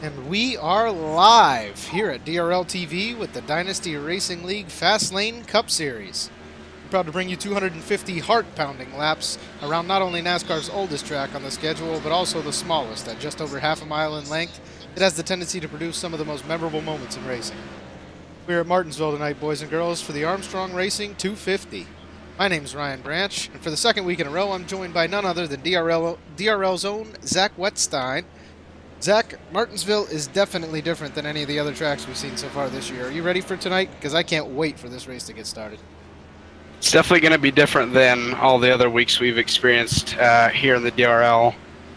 And we are live here at DRL TV with the Dynasty Racing League Fastlane Cup Series. I'm proud to bring you 250 heart-pounding laps around not only NASCAR's oldest track on the schedule, but also the smallest. At just over half a mile in length, it has the tendency to produce some of the most memorable moments in racing. We're at Martinsville tonight, boys and girls, for the Armstrong Racing 250. My name's Ryan Branch, and for the second week in a row, I'm joined by none other than DRL's own Zach Wetstein. Zach, Martinsville is definitely different than any of the other tracks we've seen so far this year. Are you ready for tonight? Because I can't wait for this race to get started. It's definitely going to be different than all the other weeks we've experienced here in the DRL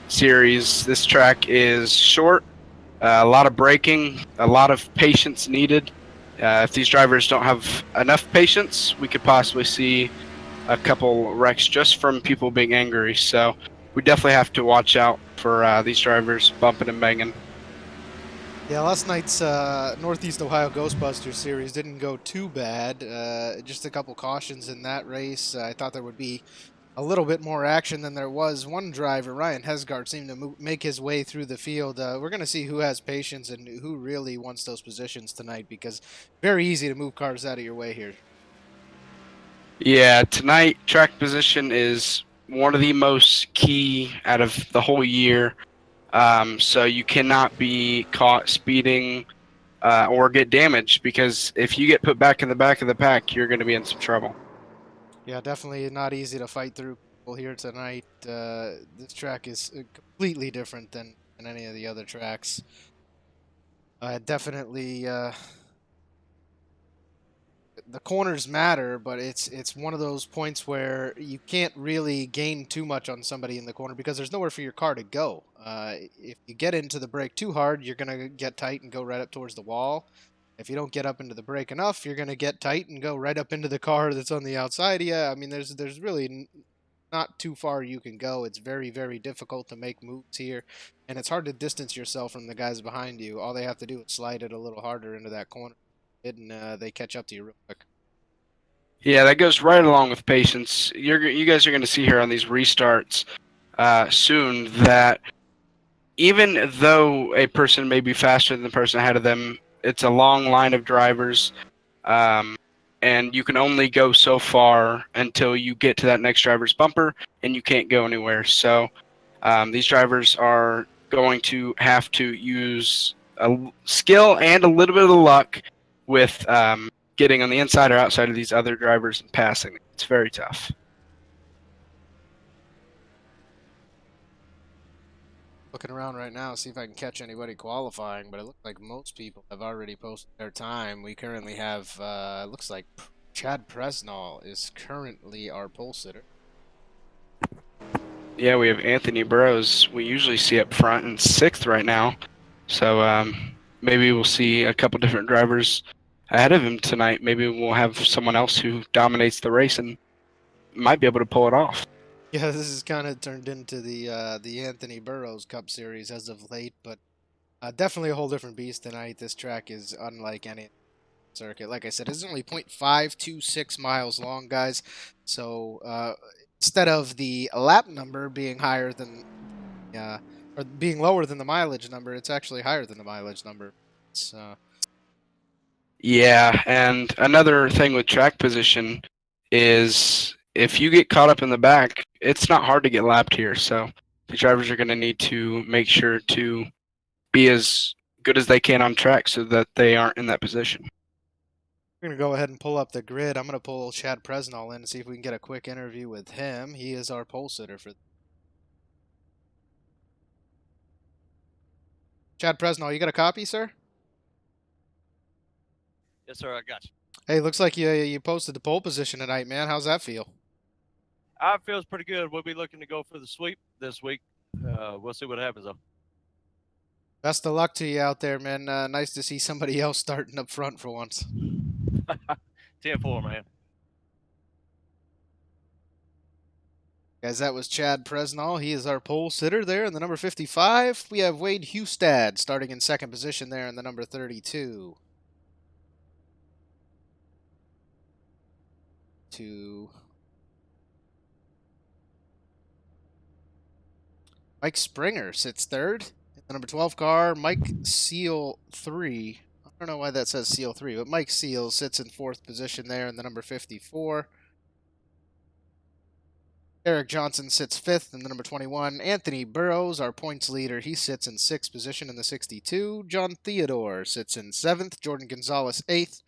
series. This track is short, a lot of braking, a lot of patience needed. If these drivers don't have enough patience, we could possibly see a couple wrecks just from people being angry. So we definitely have to watch out for these drivers bumping and banging. Yeah, last night's Northeast Ohio Ghostbusters series didn't go too bad. Just a couple cautions in that race. I thought there would be a little bit more action than there was. One driver, Ryan Hesgard, seemed to make his way through the field. We're going to see who has patience and who really wants those positions tonight, because very easy to move cars out of your way here. Yeah, tonight track position is one of the most key out of the whole year. So you cannot be caught speeding or get damaged, because if you get put back in the back of the pack, you're going to be in some trouble. Yeah, definitely not easy to fight through people here tonight. This track is completely different than any of the other tracks. Definitely, the corners matter, but it's one of those points where you can't really gain too much on somebody in the corner because there's nowhere for your car to go. If you get into the brake too hard, you're gonna get tight and go right up towards the wall. If you don't get up into the brake enough, you're gonna get tight and go right up into the car that's on the outside of you. I mean, there's really not too far you can go. It's very, very difficult to make moves here, and it's hard to distance yourself from the guys behind you. All they have to do is slide it a little harder into that corner, and they catch up to you real quick. Yeah, that goes right along with patience. You guys are going to see here on these restarts soon that even though a person may be faster than the person ahead of them, it's a long line of drivers, um, and you can only go so far until you get to that next driver's bumper, and you can't go anywhere. So these drivers are going to have to use a skill and a little bit of luck with getting on the inside or outside of these other drivers and passing. It's very tough. Looking around right now, see if I can catch anybody qualifying, but it looks like most people have already posted their time. We currently have, looks like Chad Presnall is currently our pole sitter. Yeah, we have Anthony Burrows. We usually see up front in sixth right now. So maybe we'll see a couple different drivers ahead of him tonight. Maybe we'll have someone else who dominates the race and might be able to pull it off. Yeah, this has kind of turned into the Anthony Burrows Cup Series as of late, but definitely a whole different beast tonight. This track is unlike any circuit. Like I said, it's only 0.526 miles long, guys. So instead of the lap number being higher than, or being lower than the mileage number, it's actually higher than the mileage number. It's Yeah, and another thing with track position is if you get caught up in the back, it's not hard to get lapped here. So the drivers are going to need to make sure to be as good as they can on track so that they aren't in that position. We're going to go ahead and pull up the grid. I'm going to pull Chad Presnall in and see if we can get a quick interview with him. He is our pole sitter for Chad Presnall. You got a copy, sir? Yes, sir. I got you. Hey, looks like you posted the pole position tonight, man. How's that feel? It feels pretty good. We'll be looking to go for the sweep this week. We'll see what happens, though. Best of luck to you out there, man. Nice to see somebody else starting up front for once. 10-4, man. Guys, that was Chad Presnall. He is our pole sitter there in the number 55. We have Wade Hustad starting in second position there in the number 32. Mike Springer sits third in The number 12 car, Mike Seal 3. I don't know why that says Seal 3, but Mike Seal sits in 4th position there in the number 54. Eric Johnson sits 5th in the number 21. Anthony Burrows, our points leader, he sits in 6th position in the 62. John Theodore sits in 7th. Jordan Gonzalez 8th.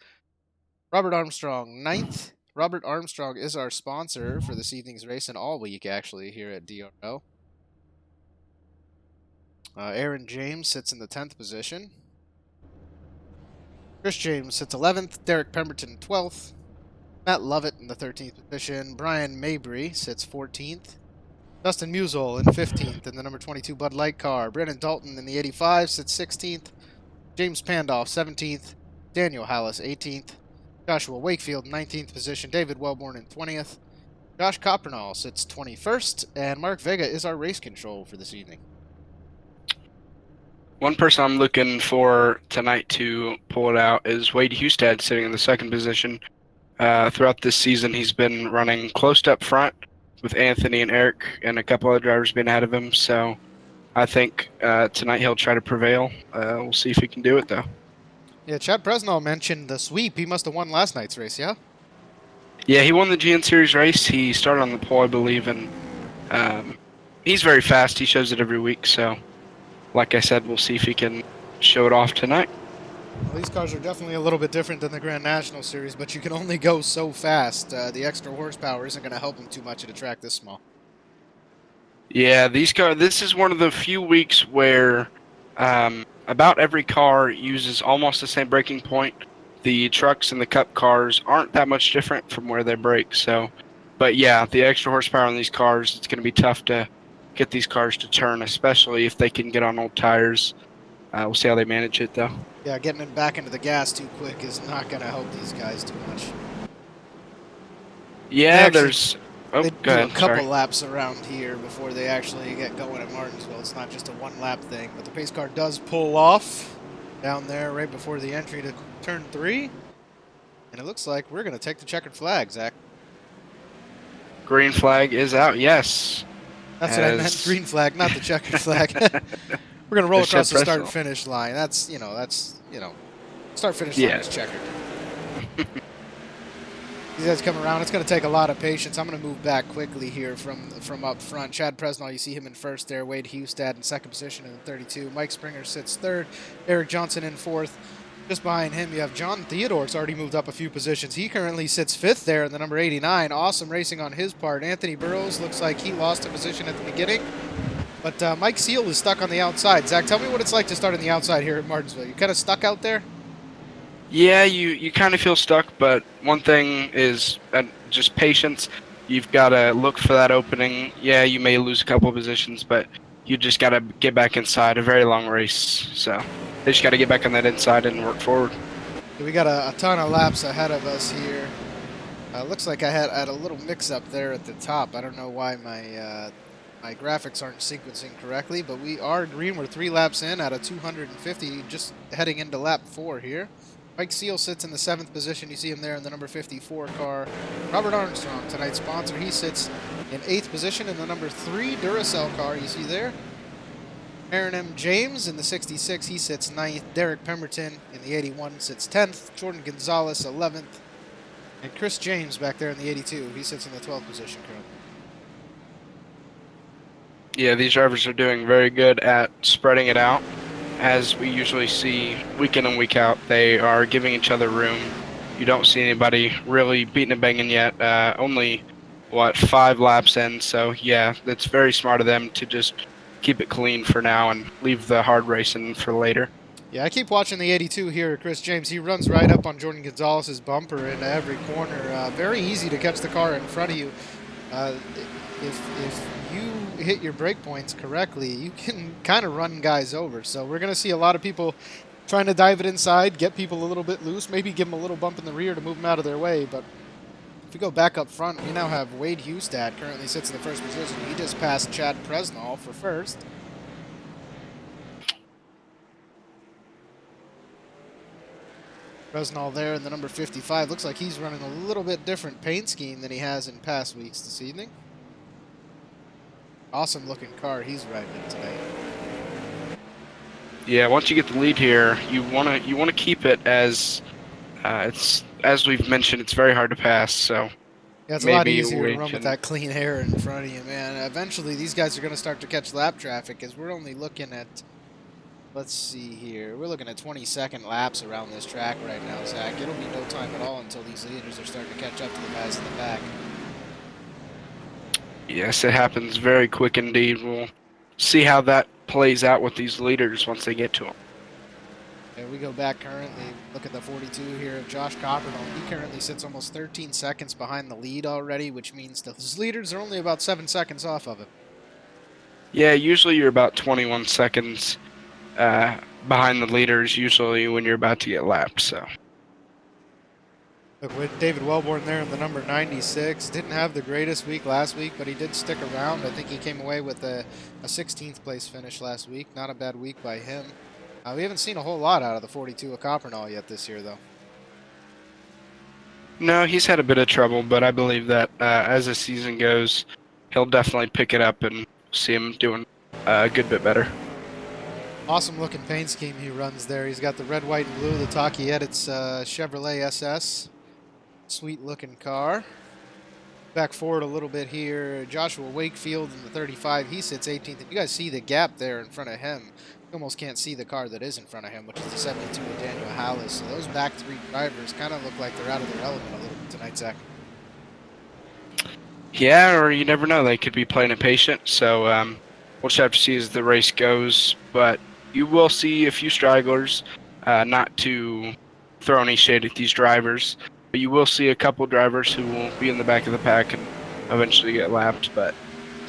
Robert Armstrong 9th. Robert Armstrong is our sponsor for this evening's race and all week, actually, here at DRL. Aaron James sits in the 10th position. Chris James sits 11th. Derek Pemberton 12th. Matt Lovett in the 13th position. Brian Mabry sits 14th. Dustin Musial in 15th in the number 22 Bud Light car. Brandon Dalton in the 85 sits 16th. James Pandolf 17th. Daniel Hallis 18th. Joshua Wakefield 19th position. David Wellborn in 20th. Josh Coppernall sits 21st. And Mark Vega is our race control for this evening. One person I'm looking for tonight to pull it out is Wade Hustad, sitting in the 2nd position. Throughout this season, he's been running close up front with Anthony and Eric and a couple other drivers being ahead of him. So I think tonight he'll try to prevail. We'll see if he can do it, though. Yeah, Chad Presnell mentioned the sweep. He must have won last night's race, yeah? Yeah, he won the GN Series race. He started on the pole, I believe, and he's very fast. He shows it every week. So, like I said, we'll see if he can show it off tonight. Well, these cars are definitely a little bit different than the Grand National Series, but you can only go so fast. The extra horsepower isn't going to help him too much at a track this small. Yeah, this is one of the few weeks where about every car uses almost the same braking point. The trucks and the Cup cars aren't that much different from where they brake. So, but yeah, the extra horsepower on these cars, it's going to be tough to get these cars to turn, especially if they can get on old tires. We'll see how they manage it, though. Yeah, getting them back into the gas too quick is not going to help these guys too much. Yeah, They go do ahead. a couple Sorry. laps around here before they actually get going at Martinsville. It's not just a one-lap thing, but the pace car does pull off down there right before the entry to turn 3. And it looks like we're going to take the checkered flag, Zach. Green flag is out, yes. That's what I meant, green flag, not the checkered flag. We're going to roll across the start and finish line. That's start-finish line is checkered. These guys come around. It's going to take a lot of patience. I'm going to move back quickly here from up front. Chad Presnell, you see him in 1st there. Wade Hustad in 2nd position in the 32. Mike Springer sits 3rd. Eric Johnson in 4th. Just behind him, you have John Theodore. It's already moved up a few positions. He currently sits 5th there in the number 89. Awesome racing on his part. Anthony Burrows looks like he lost a position at the beginning. But Mike Seal is stuck on the outside. Zach, tell me what it's like to start on the outside here at Martinsville. You kind of stuck out there? Yeah, you kind of feel stuck, but one thing is just patience. You've got to look for that opening. Yeah, you may lose a couple of positions, but you just got to get back inside. A very long race, so they just got to get back on that inside and work forward. We got a ton of laps ahead of us here. Looks like I had a little mix-up there at the top. I don't know why my graphics aren't sequencing correctly, but we are green. We're 3 laps in out of 250, just heading into lap 4 here. Mike Seal sits in the 7th position. You see him there in the number 54 car. Robert Armstrong, tonight's sponsor, he sits in 8th position in the number 3 Duracell car. You see there. Aaron M. James in the 66, he sits 9th. Derek Pemberton in the 81 sits 10th. Jordan Gonzalez 11th. And Chris James back there in the 82, he sits in the 12th position currently. Yeah, these drivers are doing very good at spreading it out. As we usually see week in and week out, they are giving each other room. You don't see anybody really beating and banging yet. Only, 5 laps in. So, yeah, it's very smart of them to just keep it clean for now and leave the hard racing for later. Yeah, I keep watching the 82 here, Chris James. He runs right up on Jordan Gonzalez's bumper into every corner. Very easy to catch the car in front of you. If you hit your brake points correctly, you can kind of run guys over. So we're going to see a lot of people trying to dive it inside, get people a little bit loose, maybe give them a little bump in the rear to move them out of their way. But if we go back up front, we now have Wade Hustad currently sits in the 1st position. He just passed Chad Presnell for 1st. Presnell there in the number 55. Looks like he's running a little bit different paint scheme than he has in past weeks this evening. Awesome looking car he's riding in tonight. Yeah, once you get the lead here, you wanna keep it as it's as we've mentioned, it's very hard to pass. So Yeah, it's a lot maybe easier to we run with can. that clean air in front of you, man. Eventually, these guys are going to start to catch lap traffic as we're only looking at, let's see here, we're looking at 20-second laps around this track right now, Zach. It'll be no time at all until these leaders are starting to catch up to the guys in the back. Yes, it happens very quick indeed. We'll see how that plays out with these leaders once they get to them. And we go back currently, look at the 42 here of Josh Coppernall. He currently sits almost 13 seconds behind the lead already, which means those leaders are only about 7 seconds off of him. Yeah, usually you're about 21 seconds behind the leaders, usually when you're about to get lapped. So. Look, with David Wellborn there in the number 96, didn't have the greatest week last week, but he did stick around. I think he came away with a 16th place finish last week. Not a bad week by him. We haven't seen a whole lot out of the 42 of Coppernall yet this year, though. No, he's had a bit of trouble, but I believe that as the season goes, he'll definitely pick it up and see him doing a good bit better. Awesome looking paint scheme he runs there. He's got the red, white, and blue. The Taki Edits Chevrolet SS. Sweet looking car. Back forward a little bit here. Joshua Wakefield in the 35. He sits 18th. If you guys see the gap there in front of him, you almost can't see the car that is in front of him, which is the 72 of Daniel Hallis. So those back three drivers kind of look like they're out of their element a little bit tonight, Zach. Yeah, or you never know. They could be playing it patient. So we'll just have to see as the race goes. But you will see a few stragglers, not to throw any shade at these drivers, but you will see a couple drivers who will be in the back of the pack and eventually get lapped. But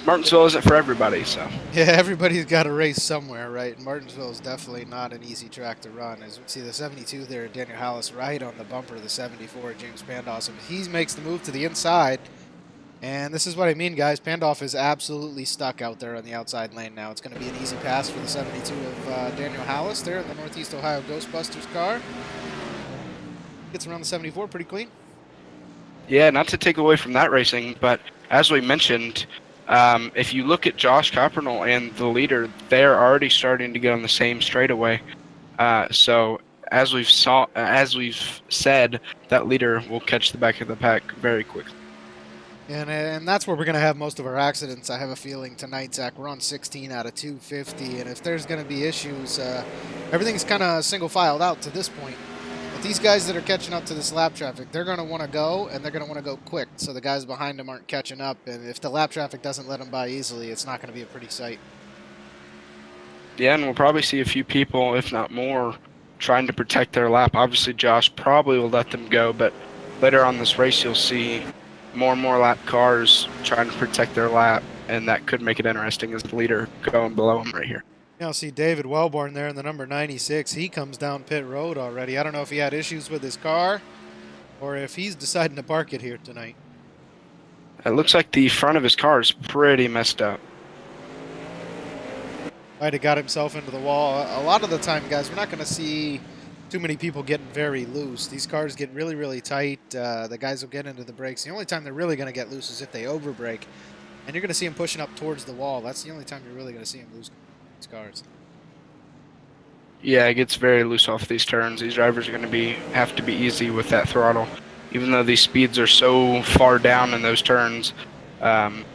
Martinsville isn't for everybody, so. Yeah, everybody's got to race somewhere, right? And Martinsville is definitely not an easy track to run. As we see the 72 there, Daniel Hallis right on the bumper of the 74, James Pandawson. He makes the move to the inside. And this is what I mean, guys. Pandolf is absolutely stuck out there on the outside lane now. It's going to be an easy pass for the 72 of Daniel Hallis there in the Northeast Ohio Ghostbusters car. Gets around the 74 pretty clean. Yeah, not to take away from that racing, but as we mentioned, if you look at Josh Coppernall and the leader, they're already starting to get on the same straightaway. So as we've said, that leader will catch the back of the pack very quickly. And that's where we're going to have most of our accidents, I have a feeling, tonight, Zach. We're on 16 out of 250, and if there's going to be issues, everything's kind of single-filed out to this point. But these guys that are catching up to this lap traffic, they're going to want to go, and they're going to want to go quick, so the guys behind them aren't catching up. And if the lap traffic doesn't let them by easily, it's not going to be a pretty sight. Yeah, and we'll probably see a few people, if not more, trying to protect their lap. Obviously, Josh probably will let them go, but later on this race, you'll see more and more lap cars trying to protect their lap, and that could make it interesting as the leader going below him right here. Now see David Wellborn there in the number 96. He comes down pit road already. I don't know if he had issues with his car or if he's deciding to park it here tonight. It looks like the front of his car is pretty messed up. Might have got himself into the wall. A lot of the time, guys, we're not going to see too many people getting very loose. These cars get really, really tight. The guys will get into the brakes. The only time they're really going to get loose is if they overbrake. And you're going to see them pushing up towards the wall. That's the only time you're really going to see them lose these cars. Yeah, it gets very loose off these turns. These drivers are going to have to be easy with that throttle. Even though these speeds are so far down in those turns,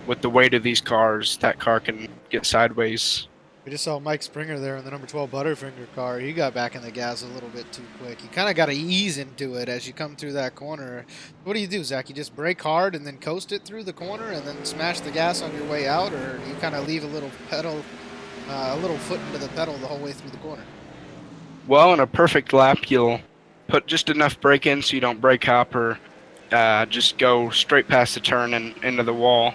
with the weight of these cars, that car can get sideways. We just saw Mike Springer there in the number 12 Butterfinger car. He got back in the gas a little bit too quick. You kind of got to ease into it as you come through that corner. What do, Zach? You just brake hard and then coast it through the corner and then smash the gas on your way out, or do you kind of leave a little pedal, a little foot into the pedal the whole way through the corner? Well, in a perfect lap, you'll put just enough brake in so you don't brake hop or just go straight past the turn and into the wall.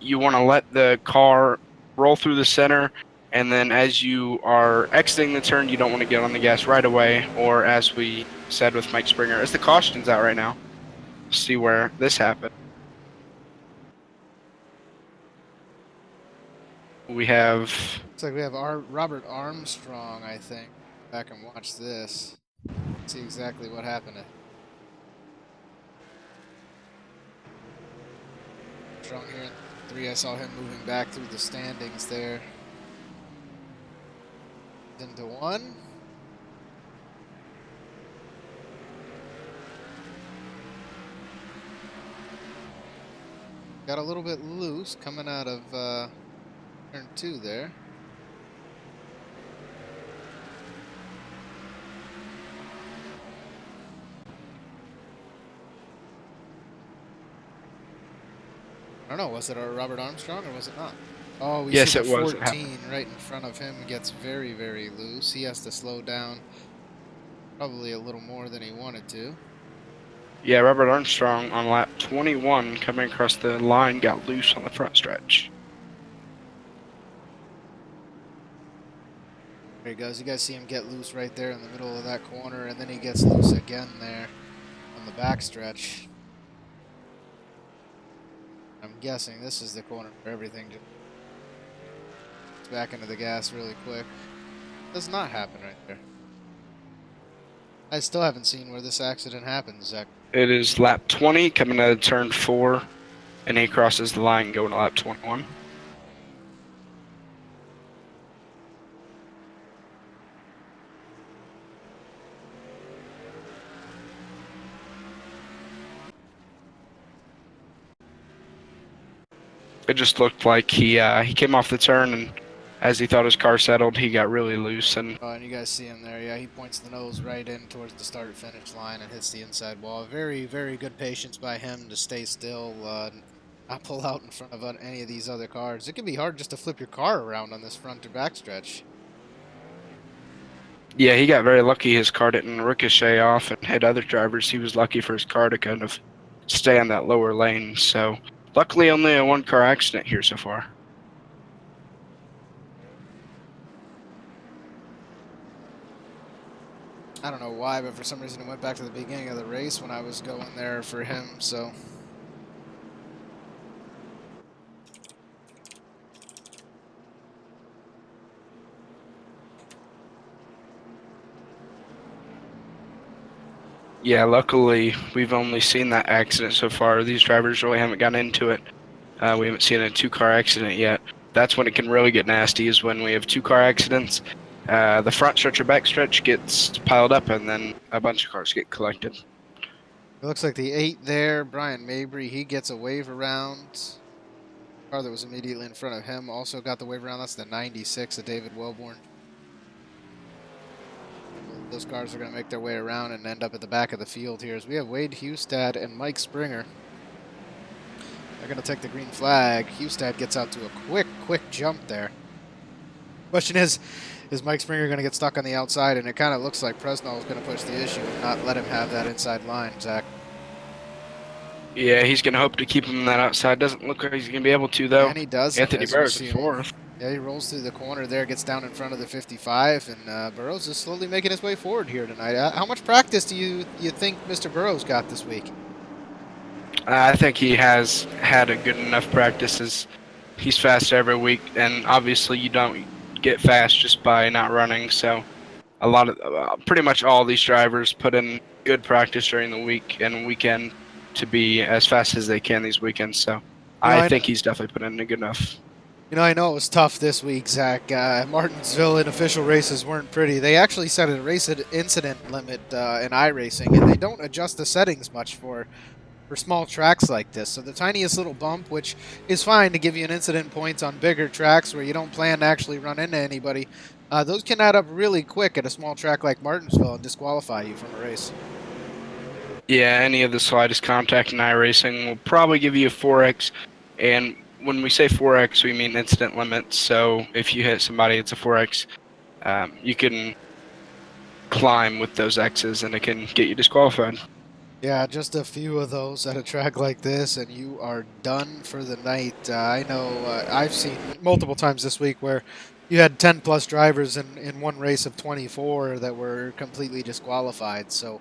You want to let the car roll through the center, and then as you are exiting the turn, you don't want to get on the gas right away, or as we said with Mike Springer, as the caution's out right now, see where this happened. We have... Looks like we have Robert Armstrong, I think. Back and watch this. See exactly what happened. Armstrong here in 3, I saw him moving back through the standings there. Into one. Got a little bit loose coming out of turn 2 there. I don't know, was it a Robert Armstrong or was it not? Oh, we Yes, see the it was. It 14 right in front of him gets very, very loose. He has to slow down probably a little more than he wanted to. Yeah, Robert Armstrong on lap 21 coming across the line got loose on the front stretch. There he goes. You guys see him get loose right there in the middle of that corner, and then he gets loose again there on the back stretch. I'm guessing this is the corner where everything just gets back into the gas really quick. Does not happen right there. I still haven't seen where this accident happened, Zach. It is lap 20 coming out of turn 4, and he crosses the line going to lap 21. It just looked like he came off the turn, and as he thought his car settled, he got really loose. And Oh, and you guys see him there. Yeah, he points the nose right in towards the start-finish line and hits the inside wall. Very, very good patience by him to stay still, not pull out in front of any of these other cars. It can be hard just to flip your car around on this front or back stretch. yeah, he got very lucky. His car didn't ricochet off and hit other drivers. He was lucky for his car to kind of stay on that lower lane. So luckily, only a one-car accident here so far. I don't know why, but for some reason it went back to the beginning of the race when I was going there for him, so... Yeah, luckily, we've only seen that accident so far. These drivers really haven't gotten into it. We haven't seen a two-car accident yet. That's when it can really get nasty, is when we have two-car accidents. The front stretch or back stretch gets piled up, and then a bunch of cars get collected. It looks like the 8 there, Brian Mabry, he gets a wave around. Car that was immediately in front of him also got the wave around. That's the 96 of David Wellborn. Those cars are going to make their way around and end up at the back of the field here as we have Wade Hustad and Mike Springer. They're going to take the green flag. Hustad gets out to a quick jump there. Question is Mike Springer going to get stuck on the outside? And it kind of looks like Presnell is going to push the issue and not let him have that inside line, Zach. Yeah, he's going to hope to keep him on that outside. Doesn't look like he's going to be able to, though. And he does. Anthony Burrows in fourth. Yeah, he rolls through the corner there, gets down in front of the 55, and Burrows is slowly making his way forward here tonight. How much practice do you think Mr. Burrows got this week? I think he has had a good enough practice. As he's fast every week, and obviously you don't get fast just by not running. So a lot of, pretty much all these drivers put in good practice during the week and weekend to be as fast as they can these weekends. So I think he's definitely put in a good enough. You know, I know it was tough this week, Zach. Martinsville and official races weren't pretty. They actually set a race incident limit in iRacing, and they don't adjust the settings much for small tracks like this. So the tiniest little bump, which is fine to give you an incident points on bigger tracks where you don't plan to actually run into anybody, those can add up really quick at a small track like Martinsville and disqualify you from a race. Yeah, any of the slightest contact in iRacing will probably give you a 4X, and when we say 4X, we mean incident limits. So if you hit somebody, it's a 4X. You can climb with those X's, and it can get you disqualified. Yeah, just a few of those at a track like this, and you are done for the night. I know I've seen multiple times this week where you had 10-plus drivers in one race of 24 that were completely disqualified. So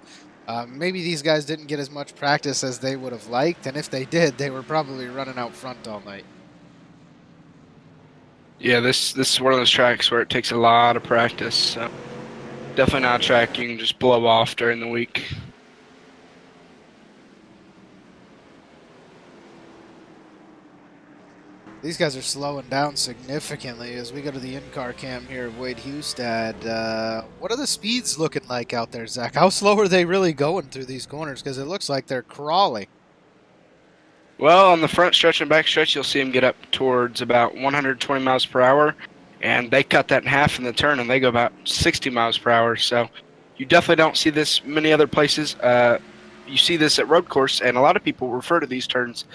maybe these guys didn't get as much practice as they would have liked, and if they did, they were probably running out front all night. Yeah, this is one of those tracks where it takes a lot of practice. So definitely not a track you can just blow off during the week. These guys are slowing down significantly as we go to the in-car cam here of Wade Hustad. What are the speeds looking like out there, Zach? How slow are they really going through these corners? Because it looks like they're crawling. Well, on the front stretch and back stretch, you'll see them get up towards about 120 miles per hour, and they cut that in half in the turn, and they go about 60 miles per hour. So you definitely don't see this many other places. You see this at road course, and a lot of people refer to these turns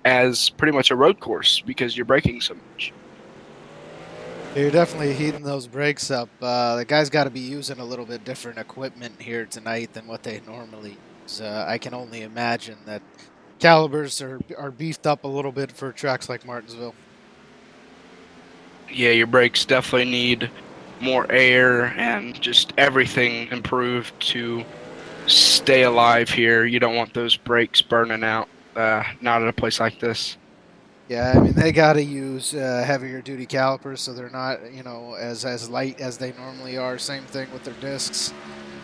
as pretty much a road course because you're braking so much. You're definitely heating those brakes up. The guys got to be using a little bit different equipment here tonight than what they normally use. I can only imagine that calibers are beefed up a little bit for tracks like Martinsville. Yeah, your brakes definitely need more air and just everything improved to stay alive here. You don't want those brakes burning out, not at a place like this. Yeah, I mean, they got to use heavier duty calipers so they're not, you know, as light as they normally are. Same thing with their discs.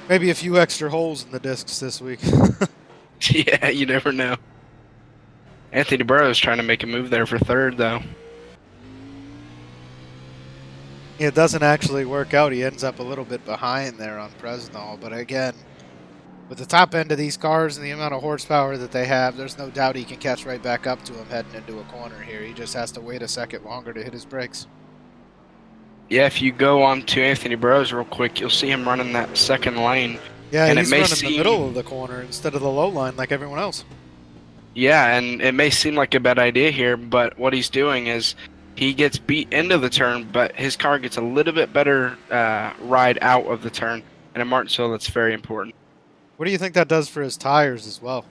Maybe a few extra holes in the discs this week. Yeah, you never know. Anthony Burroughs trying to make a move there for third, though. It doesn't actually work out. He ends up a little bit behind there on Presnall. But again, with the top end of these cars and the amount of horsepower that they have, there's no doubt he can catch right back up to him heading into a corner here. He just has to wait a second longer to hit his brakes. Yeah, if you go on to Anthony Burroughs real quick, you'll see him running that second lane. Yeah, and he's running the middle of the corner instead of the low line like everyone else. Yeah, and it may seem like a bad idea here, but what he's doing is he gets beat into the turn, but his car gets a little bit better ride out of the turn. And in Martinsville, that's very important. What do you think that does for his tires as well?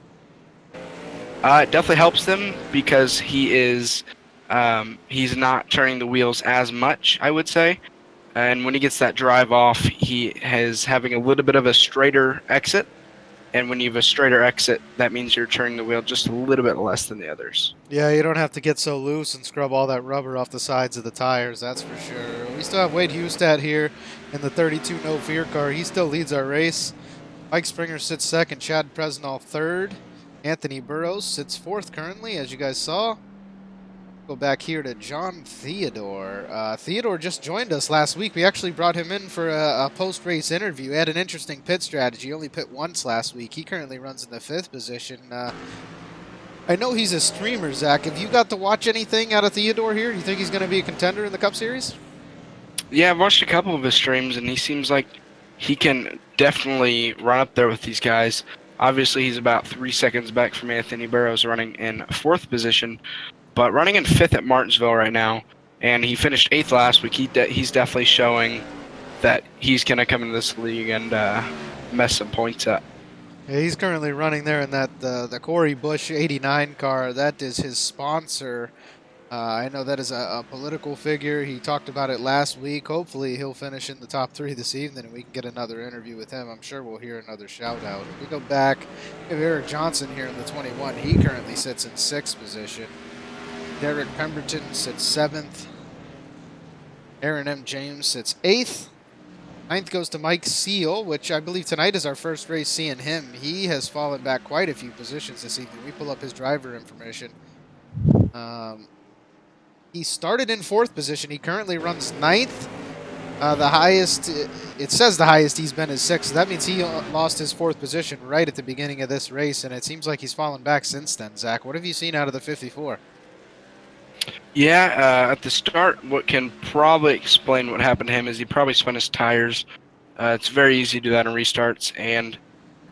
It definitely helps them because he's not turning the wheels as much, I would say. And when he gets that drive off, he is having a little bit of a straighter exit. And when you have a straighter exit, that means you're turning the wheel just a little bit less than the others. Yeah, you don't have to get so loose and scrub all that rubber off the sides of the tires, that's for sure. We still have Wade Hustad here in the 32 No Fear car. He still leads our race. Mike Springer sits second, Chad Presnall third. Anthony Burroughs sits fourth currently, as you guys saw. Go back here to John Theodore. Theodore just joined us last week. We actually brought him in for a post-race interview. He had an interesting pit strategy. He only pit once last week. He currently runs in the 5th position. I know he's a streamer, Zach. Have you got to watch anything out of Theodore here? Do you think he's going to be a contender in the Cup Series? Yeah, I've watched a couple of his streams, and he seems like he can definitely run up there with these guys. Obviously, he's about 3 seconds back from Anthony Burroughs running in 4th position, but running in 5th at Martinsville right now, and he finished 8th last week. He's definitely showing that he's going to come into this league and mess some points up. Yeah, he's currently running there in that the Corey Bush 89 car. That is his sponsor. I know that is a political figure. He talked about it last week. Hopefully he'll finish in the top 3 this evening and we can get another interview with him. I'm sure we'll hear another shout out. If we go back, we have Eric Johnson here in the 21. He currently sits in 6th position. Derek Pemberton sits 7th. Aaron M. James sits 8th. 9th goes to Mike Seal, which I believe tonight is our first race seeing him. He has fallen back quite a few positions this evening. We pull up his driver information. He started in 4th position. He currently runs 9th. The highest, it says the highest he's been is 6th. So that means he lost his 4th position right at the beginning of this race, and it seems like he's fallen back since then. Zach, what have you seen out of the 54? Yeah, at the start, what can probably explain what happened to him is he probably spun his tires. It's very easy to do that in restarts, and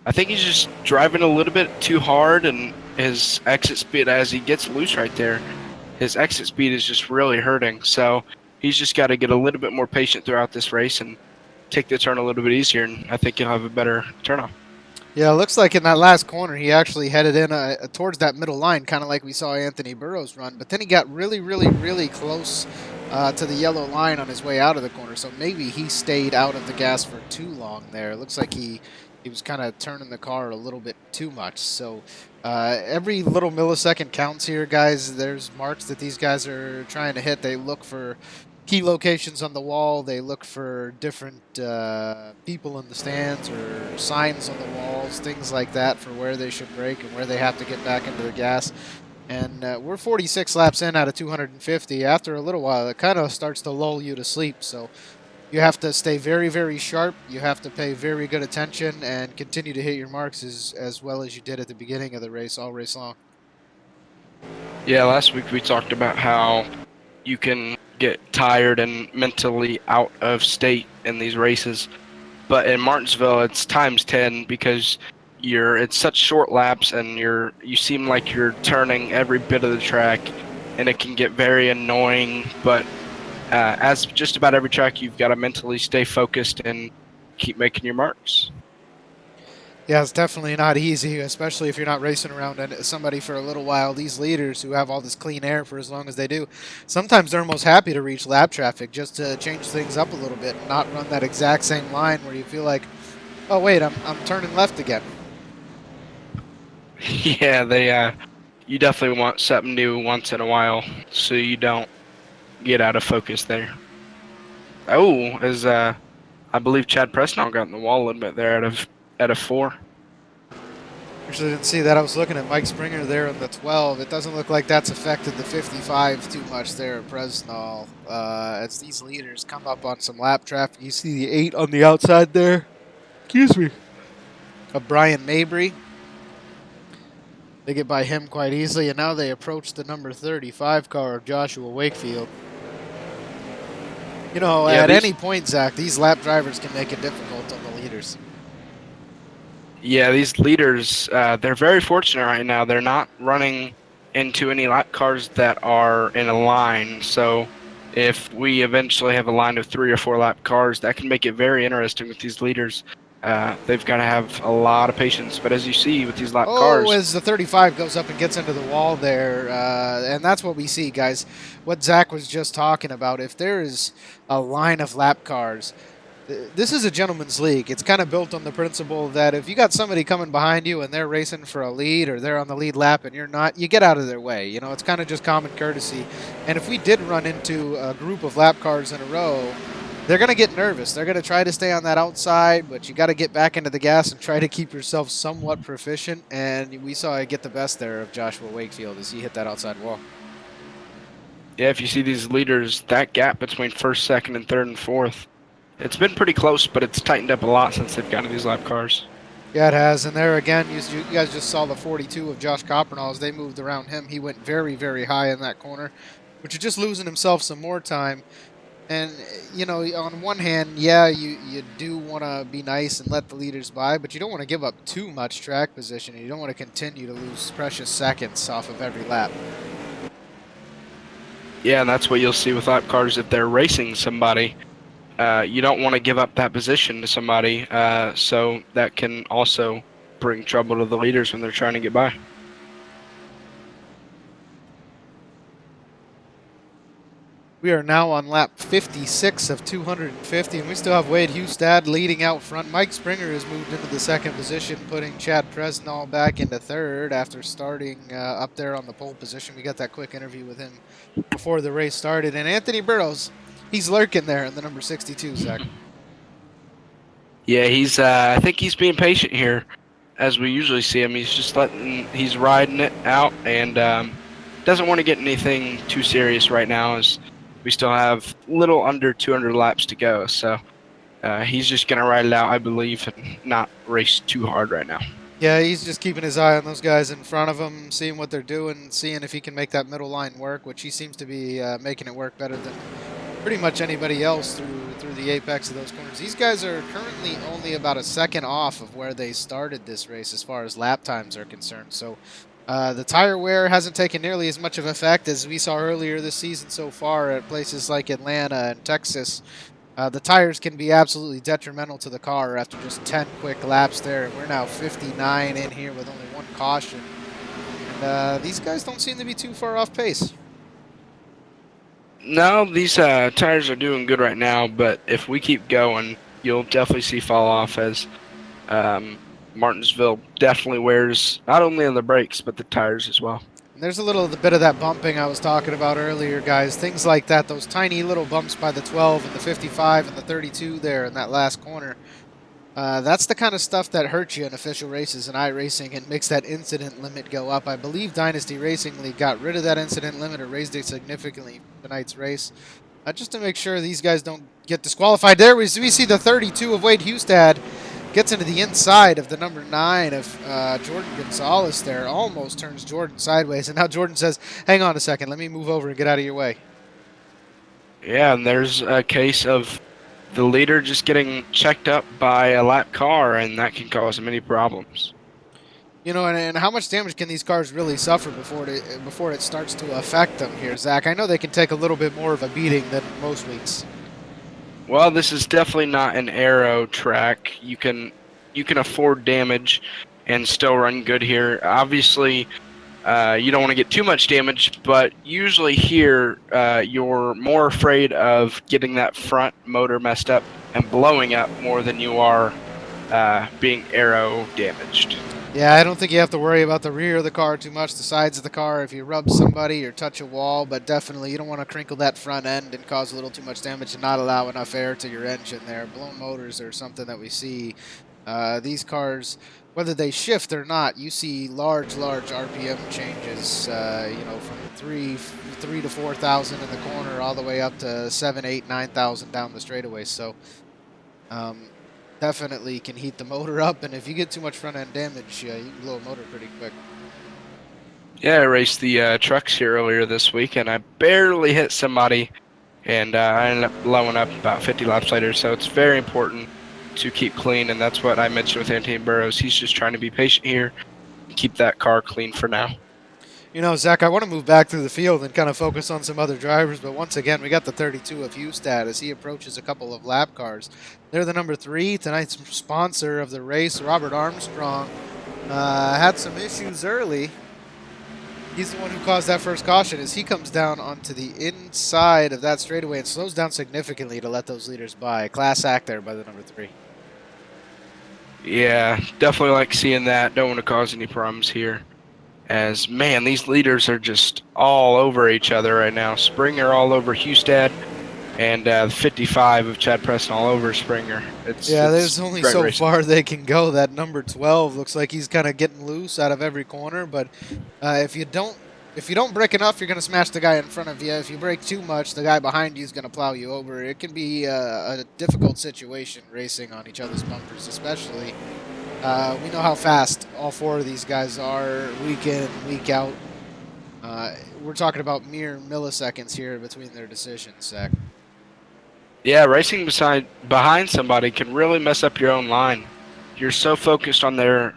I think he's just driving a little bit too hard, and his exit speed, as he gets loose right there, his exit speed is just really hurting. So he's just got to get a little bit more patient throughout this race and take the turn a little bit easier, and I think he'll have a better turnoff. Yeah, it looks like in that last corner he actually headed in towards that middle line, kind of like we saw Anthony Burroughs run. But then he got really, really, really close to the yellow line on his way out of the corner. So maybe he stayed out of the gas for too long there. It looks like he was kind of turning the car a little bit too much. So every little millisecond counts here, guys. There's marks that these guys are trying to hit. They look for key locations on the wall. They look for different people in the stands or signs on the walls, things like that for where they should brake and where they have to get back into the gas. And we're 46 laps in out of 250. After a little while, it kind of starts to lull you to sleep. So you have to stay very, very sharp. You have to pay very good attention and continue to hit your marks as well as you did at the beginning of the race, all race long. Yeah, last week we talked about how you can get tired and mentally out of state in these races. But in Martinsville, it's times 10 because it's such short laps and you seem like you're turning every bit of the track, and it can get very annoying. But as just about every track, you've got to mentally stay focused and keep making your marks. Yeah, it's definitely not easy, especially if you're not racing around somebody for a little while. These leaders who have all this clean air for as long as they do, sometimes they're almost happy to reach lap traffic just to change things up a little bit and not run that exact same line where you feel like, oh wait, I'm turning left again. Yeah, you definitely want something new once in a while so you don't get out of focus there. Oh, I believe Chad Presnell got in the wall a little bit there out of 4. Actually, didn't see that. I was looking at Mike Springer there on the 12. It doesn't look like that's affected the 55 too much there at Presnell. As these leaders come up on some lap traffic, you see the 8 on the outside there. Excuse me. Of Brian Mabry. They get by him quite easily, and now they approach the number 35 car of Joshua Wakefield. You know, at any point, Zach, these lap drivers can make it difficult on the leaders. Yeah, these leaders, they're very fortunate right now. They're not running into any lap cars that are in a line. So if we eventually have a line of 3 or 4 lap cars, that can make it very interesting with these leaders. They've got to have a lot of patience. But as you see with these lap cars... as the 35 goes up and gets into the wall there, and that's what we see, guys. What Zach was just talking about, if there is a line of lap cars, this is a gentleman's league. It's kind of built on the principle that if you got somebody coming behind you and they're racing for a lead or they're on the lead lap and you're not, you get out of their way. You know, it's kind of just common courtesy. And if we did run into a group of lap cars in a row, they're going to get nervous. They're going to try to stay on that outside, but you got to get back into the gas and try to keep yourself somewhat proficient. And we saw it get the best there of Joshua Wakefield as he hit that outside wall. Yeah, if you see these leaders, that gap between first, second, and third and fourth, it's been pretty close, but it's tightened up a lot since they've gotten these lap cars. Yeah, it has. And there again, you guys just saw the 42 of Josh Coppernall as they moved around him. He went very, very high in that corner, which is just losing himself some more time. And, you know, on one hand, yeah, you do want to be nice and let the leaders by, but you don't want to give up too much track position. You don't want to continue to lose precious seconds off of every lap. Yeah, and that's what you'll see with lap cars if they're racing somebody. You don't want to give up that position to somebody, so that can also bring trouble to the leaders when they're trying to get by. We are now on lap 56 of 250, and we still have Wade Hustad leading out front. Mike Springer has moved into the second position, putting Chad Presnall back into third after starting up there on the pole position. We got that quick interview with him before the race started. And Anthony Burrows, he's lurking there in the number 62, Zach. Yeah, I think he's being patient here, as we usually see him. He's riding it out and doesn't want to get anything too serious right now, as we still have little under 200 laps to go. So he's just going to ride it out, I believe, and not race too hard right now. Yeah, he's just keeping his eye on those guys in front of him, seeing what they're doing, seeing if he can make that middle line work, which he seems to be making it work better than pretty much anybody else through the apex of those corners. These guys are currently only about a second off of where they started this race as far as lap times are concerned. So the tire wear hasn't taken nearly as much of effect as we saw earlier this season so far at places like Atlanta and Texas. The tires can be absolutely detrimental to the car after just 10 quick laps there. And we're now 59 in here with only one caution. And these guys don't seem to be too far off pace. No, these tires are doing good right now, but if we keep going, you'll definitely see fall off, as Martinsville definitely wears not only on the brakes, but the tires as well. And there's a little bit of that bumping I was talking about earlier, guys. Things like that, those tiny little bumps by the 12 and the 55 and the 32 there in that last corner. That's the kind of stuff that hurts you in official races and iRacing and makes that incident limit go up. I believe Dynasty Racing League got rid of that incident limit or raised it significantly for tonight's race, just to make sure these guys don't get disqualified. There we see the 32 of Wade Hustad gets into the inside of the number 9 of Jordan Gonzalez there, almost turns Jordan sideways, and now Jordan says, hang on a second, let me move over and get out of your way. Yeah, and there's a case of the leader just getting checked up by a lap car, and that can cause many problems. You know, and how much damage can these cars really suffer before it starts to affect them here, Zach? I know they can take a little bit more of a beating than most weeks. Well, this is definitely not an aero track. You can afford damage and still run good here. Obviously, you don't want to get too much damage, but usually here you're more afraid of getting that front motor messed up and blowing up more than you are being aero damaged. Yeah, I don't think you have to worry about the rear of the car too much, the sides of the car, if you rub somebody or touch a wall, but definitely you don't want to crinkle that front end and cause a little too much damage and not allow enough air to your engine there. Blown motors are something that we see. These cars, whether they shift or not, you see large RPM changes, you know, from 3 to 4,000 in the corner all the way up to 7, 8, 9,000 down the straightaway. So, definitely can heat the motor up, and if you get too much front-end damage, you can blow a motor pretty quick. Yeah, I raced the trucks here earlier this week, and I barely hit somebody, and I ended up blowing up about 50 laps later, so it's very important to keep clean, and that's what I mentioned with Anthony Burrows. He's just trying to be patient here and keep that car clean for now. You know, Zach, I want to move back through the field and kind of focus on some other drivers, but once again, we got the 32 of Hustad as he approaches a couple of lap cars. They're the number 3, tonight's sponsor of the race, Robert Armstrong. Had some issues early. He's the one who caused that first caution as he comes down onto the inside of that straightaway and slows down significantly to let those leaders by. Class act there by the number 3. Yeah, definitely like seeing that. Don't want to cause any problems here. As, man, these leaders are just all over each other right now. Springer all over Hustad, and 55 of Chad Preston all over Springer. There's only so racing. Far they can go. That number 12 looks like he's kind of getting loose out of every corner, but if you don't brake enough, you're going to smash the guy in front of you. If you brake too much, the guy behind you is going to plow you over. It can be a difficult situation racing on each other's bumpers, especially. We know how fast all 4 of these guys are week in, week out. We're talking about mere milliseconds here between their decisions, Zach. Yeah, racing behind somebody can really mess up your own line. You're so focused on the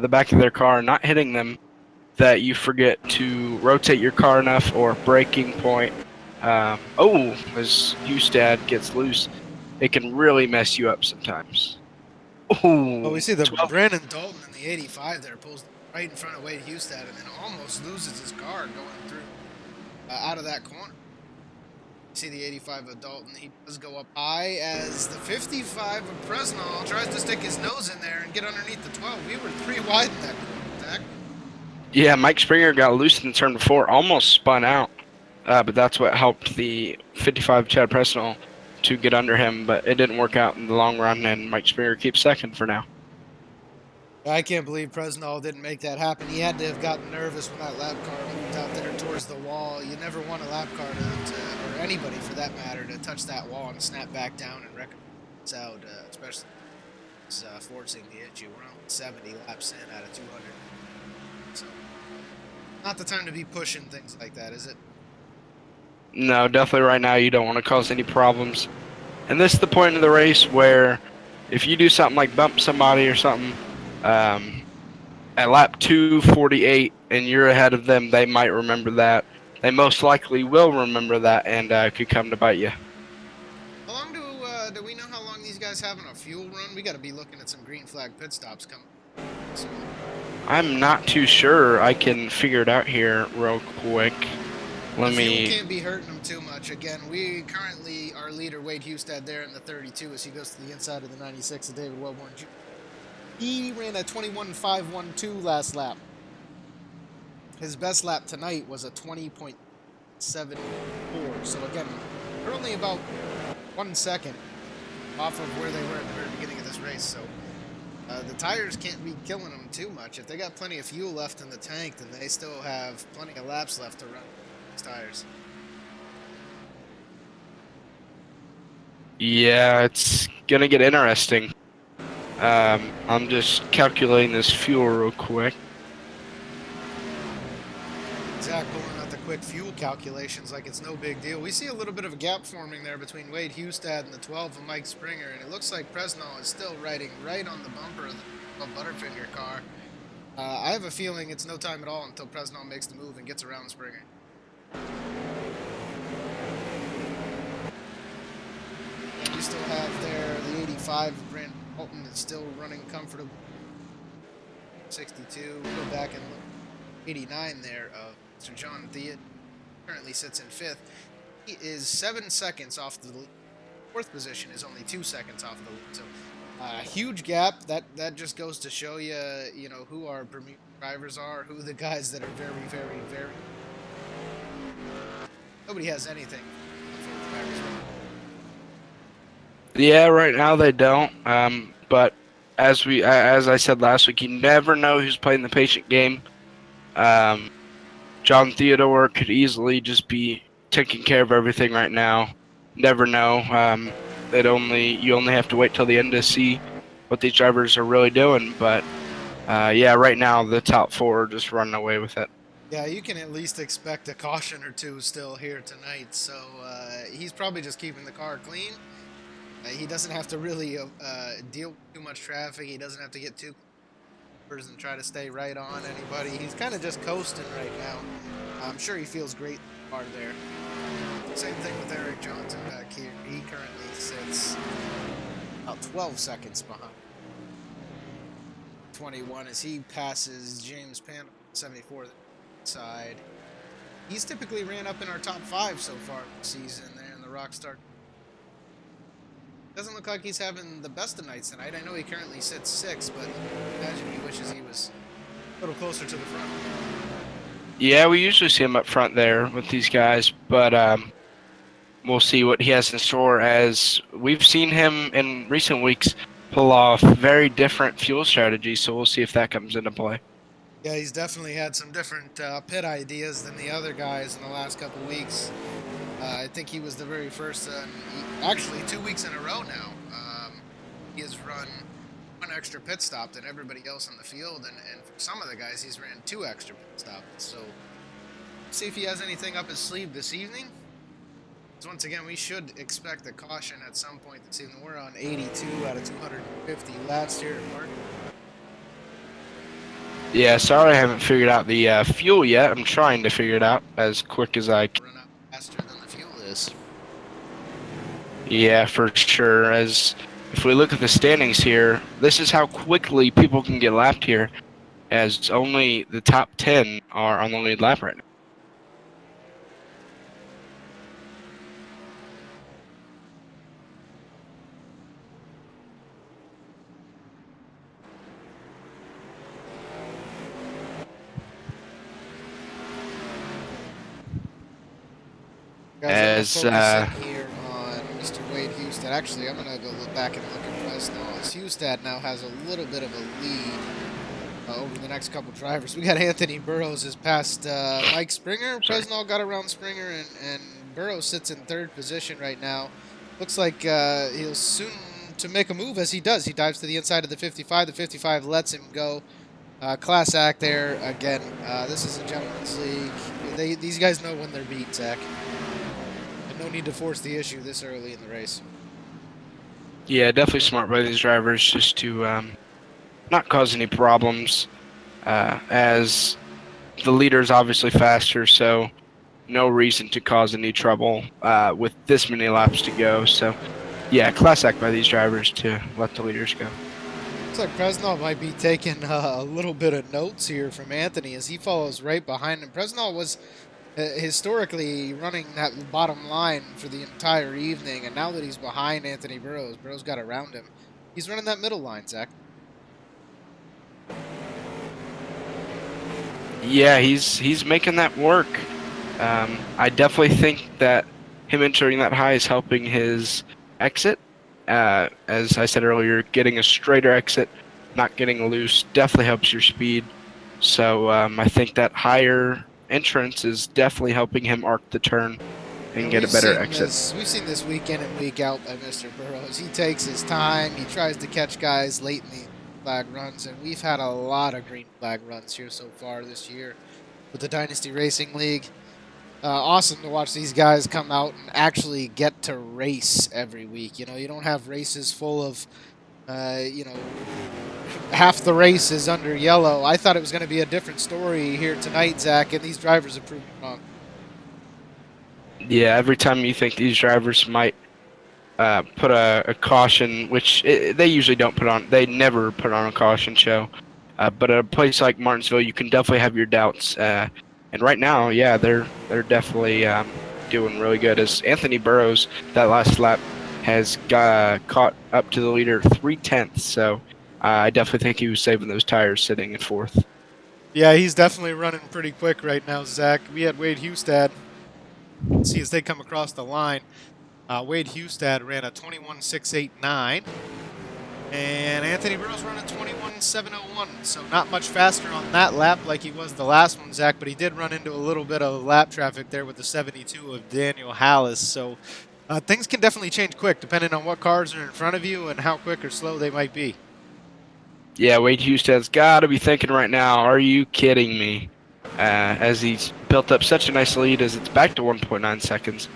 back of their car, not hitting them, that you forget to rotate your car enough or braking point. As Hustad gets loose, it can really mess you up sometimes. Oh, we see the 12. Brandon Dalton in the 85 there pulls right in front of Wade Hustad and then almost loses his car going through out of that corner. See the 85 of Dalton, he does go up high as the 55 of Presnell tries to stick his nose in there and get underneath the 12. We were 3 wide in that corner, Zach. Yeah, Mike Springer got loose in turn before, almost spun out, but that's what helped the 55 Chad Presnell to get under him, but it didn't work out in the long run, and Mike Springer keeps second for now. I can't believe Presnell didn't make that happen. He had to have gotten nervous when that lap car moved out there towards the wall. You never want a lap car or anybody for that matter, to touch that wall and snap back down and wreck it out, especially forcing the issue. We're only 70 laps in out of 200. So, not the time to be pushing things like that, is it? No, definitely right now you don't want to cause any problems. And this is the point of the race where if you do something like bump somebody or something at lap 248 and you're ahead of them, they might remember that. They most likely will remember that and could come to bite you. How long do we know how long these guys have on a fuel run? We got to be looking at some green flag pit stops coming. I'm not too sure. I can figure it out here real quick. Fuel can't be hurting them too much. Again, we currently, our leader, Wade Hustad, there in the 32 as he goes to the inside of the 96 of David Wellborn Jr. He ran a 21.512 last lap. His best lap tonight was a 20.74. So again, they're only about 1 second off of where they were at the very beginning of this race, so the tires can't be killing them too much. If they got plenty of fuel left in the tank, then they still have plenty of laps left to run these tires. Yeah, it's gonna get interesting. I'm just calculating this fuel real quick. Zach pulling out the quick fuel calculations like it's no big deal. We see a little bit of a gap forming there between Wade Hustad and the 12 of Mike Springer, and it looks like Presnell is still riding right on the bumper of the Butterfinger car. I have a feeling it's no time at all until Presnell makes the move and gets around Springer. And you still have there the 85 of Brandon Bolton that's still running comfortable. 62. We'll go back and look. 89 there of Mr. John Thea currently sits in 5th. He is 7 seconds off the lead. 4th position is only 2 seconds off the lead. So huge gap. That just goes to show you, you know, who our premier drivers are, who the guys that are very, very, very. Nobody has anything. Yeah, right now they don't. But as I said last week, you never know who's playing the patient game. John Theodore could easily just be taking care of everything right now. Never know. You only have to wait till the end to see what these drivers are really doing. But yeah, right now the top 4 are just running away with it. Yeah, you can at least expect a caution or two still here tonight. So he's probably just keeping the car clean. He doesn't have to really deal with too much traffic. He doesn't have to get too and try to stay right on anybody. He's kind of just coasting right now. I'm sure he feels great part there. Same thing with Eric Johnson back here. He currently sits about 12 seconds behind 21 as he passes James Pan 74 side. He's typically ran up in our top 5 so far this season there in the Rockstar. Doesn't look like he's having the best of nights tonight. I know he currently sits 6th, but I imagine he wishes he was a little closer to the front. Yeah, we usually see him up front there with these guys, but we'll see what he has in store, as we've seen him in recent weeks pull off very different fuel strategies, so we'll see if that comes into play. Yeah, he's definitely had some different pit ideas than the other guys in the last couple weeks. I think he was the very first, actually 2 weeks in a row now. He has run 1 extra pit stop than everybody else on the field, and for some of the guys, he's ran 2 extra pit stops. So, see if he has anything up his sleeve this evening. So once again, we should expect a caution at some point this evening. We're on 82 out of 250 laps here at Mark. Yeah, sorry I haven't figured out the fuel yet. I'm trying to figure it out as quick as I can. Run out faster than the fuel is. Yeah, for sure. As if we look at the standings here, this is how quickly people can get lapped here, as only the top 10 are on the lead lap right now. Guys, focusing here on Mr. Wade Hustad. Actually, I'm going to go look back and look at Presnell, as Hustad now has a little bit of a lead over the next couple drivers. We got Anthony Burrows has passed Mike Springer. Presnell got around Springer, and Burrows sits in 3rd position right now. Looks like he'll soon to make a move, as he does. He dives to the inside of the 55. The 55 lets him go. Class act there again. This is a gentleman's league. These guys know when they're beat, Zach. No need to force the issue this early in the race. Yeah, definitely smart by these drivers just to not cause any problems, as the leader's obviously faster, so no reason to cause any trouble with this many laps to go. So, yeah, class act by these drivers to let the leaders go. Looks like Presnell might be taking a little bit of notes here from Anthony as he follows right behind him. Presnell was historically running that bottom line for the entire evening, and now that he's behind Anthony Burrows, Burrows got around him. He's running that middle line, Zach. Yeah, he's making that work. I definitely think that him entering that high is helping his exit, as I said earlier, getting a straighter exit, not getting loose, definitely helps your speed. So I think that higher entrance is definitely helping him arc the turn and get a better exit. We've seen this week in and week out by Mr. Burrows. He takes his time. He tries to catch guys late in the flag runs, and we've had a lot of green flag runs here so far this year with the Dynasty Racing League. Awesome to watch these guys come out and actually get to race every week. You know, you don't have races full of, half the race is under yellow. I thought it was going to be a different story here tonight, Zach, and these drivers have proven wrong. Yeah, every time you think these drivers might put a caution, which they usually don't put on, they never put on a caution show. But at a place like Martinsville, you can definitely have your doubts. And right now, yeah, they're definitely doing really good. As Anthony Burrows, that last lap, has caught up to the leader 0.3. So I definitely think he was saving those tires sitting in fourth. Yeah, he's definitely running pretty quick right now, Zach. We had Wade Hustad. See as they come across the line. Wade Hustad ran a 21.689. And Anthony Burrows running 21.701, so not much faster on that lap like he was the last one, Zach, but he did run into a little bit of lap traffic there with the 72 of Daniel Hallis, so things can definitely change quick depending on what cars are in front of you and how quick or slow they might be. Yeah, Wade Hustad's got to be thinking right now, are you kidding me? As he's built up such a nice lead as it's back to 1.9 seconds,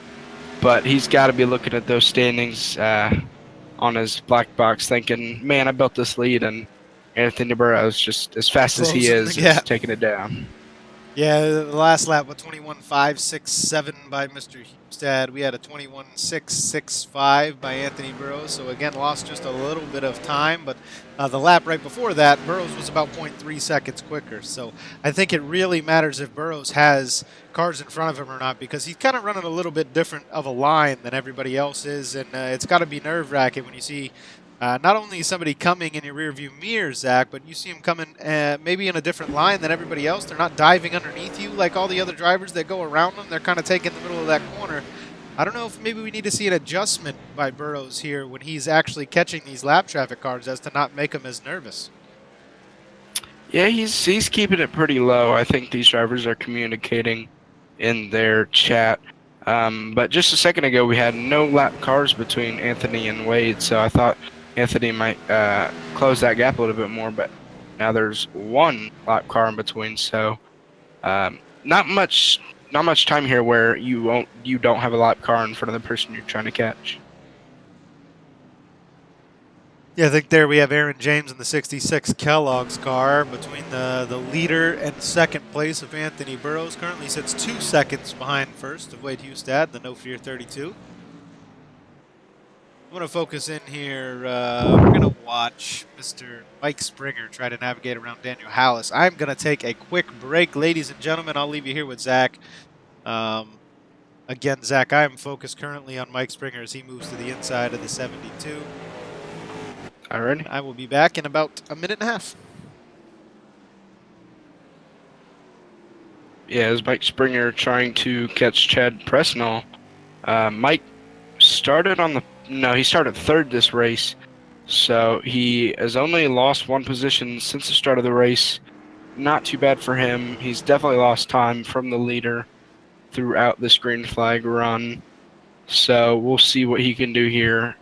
but he's got to be looking at those standings on his black box thinking, man, I built this lead, and Anthony Burrows, just as fast as he is taking it down. Yeah, the last lap with 21.567 by Mr. Hustad. We had a 21.665 by Anthony Burrows. So, again, lost just a little bit of time. But the lap right before that, Burrows was about 0.3 seconds quicker. So I think it really matters if Burrows has cars in front of him or not, because he's kind of running a little bit different of a line than everybody else is. And it's got to be nerve-wracking when you see not only somebody coming in your rearview mirror, Zach, but you see him coming maybe in a different line than everybody else. They're not diving underneath you like all the other drivers that go around them. They're kind of taking the middle of that corner. I don't know if maybe we need to see an adjustment by Burrows here when he's actually catching these lap traffic cars as to not make him as nervous. Yeah, he's keeping it pretty low. I think these drivers are communicating in their chat. But just a second ago, we had no lap cars between Anthony and Wade, so I thought Anthony might close that gap a little bit more, but now there's one lap car in between, so not much time here where you don't have a lap car in front of the person you're trying to catch. Yeah, I think there we have Aaron James in the 66 Kellogg's car between the leader and second place of Anthony Burrows. Currently sits 2 seconds behind first of Wade Hustad, the No Fear 32. I'm going to focus in here. We're going to watch Mr. Mike Springer try to navigate around Daniel Hallis. I'm going to take a quick break, ladies and gentlemen. I'll leave you here with Zach. Again, Zach, I am focused currently on Mike Springer as he moves to the inside of the 72. All right. I will be back in about a minute and a half. Yeah, as Mike Springer trying to catch Chad Presnell. Mike started he started third this race, so he has only lost one position since the start of the race. Not too bad for him. He's definitely lost time from the leader throughout this green flag run, so we'll see what he can do here.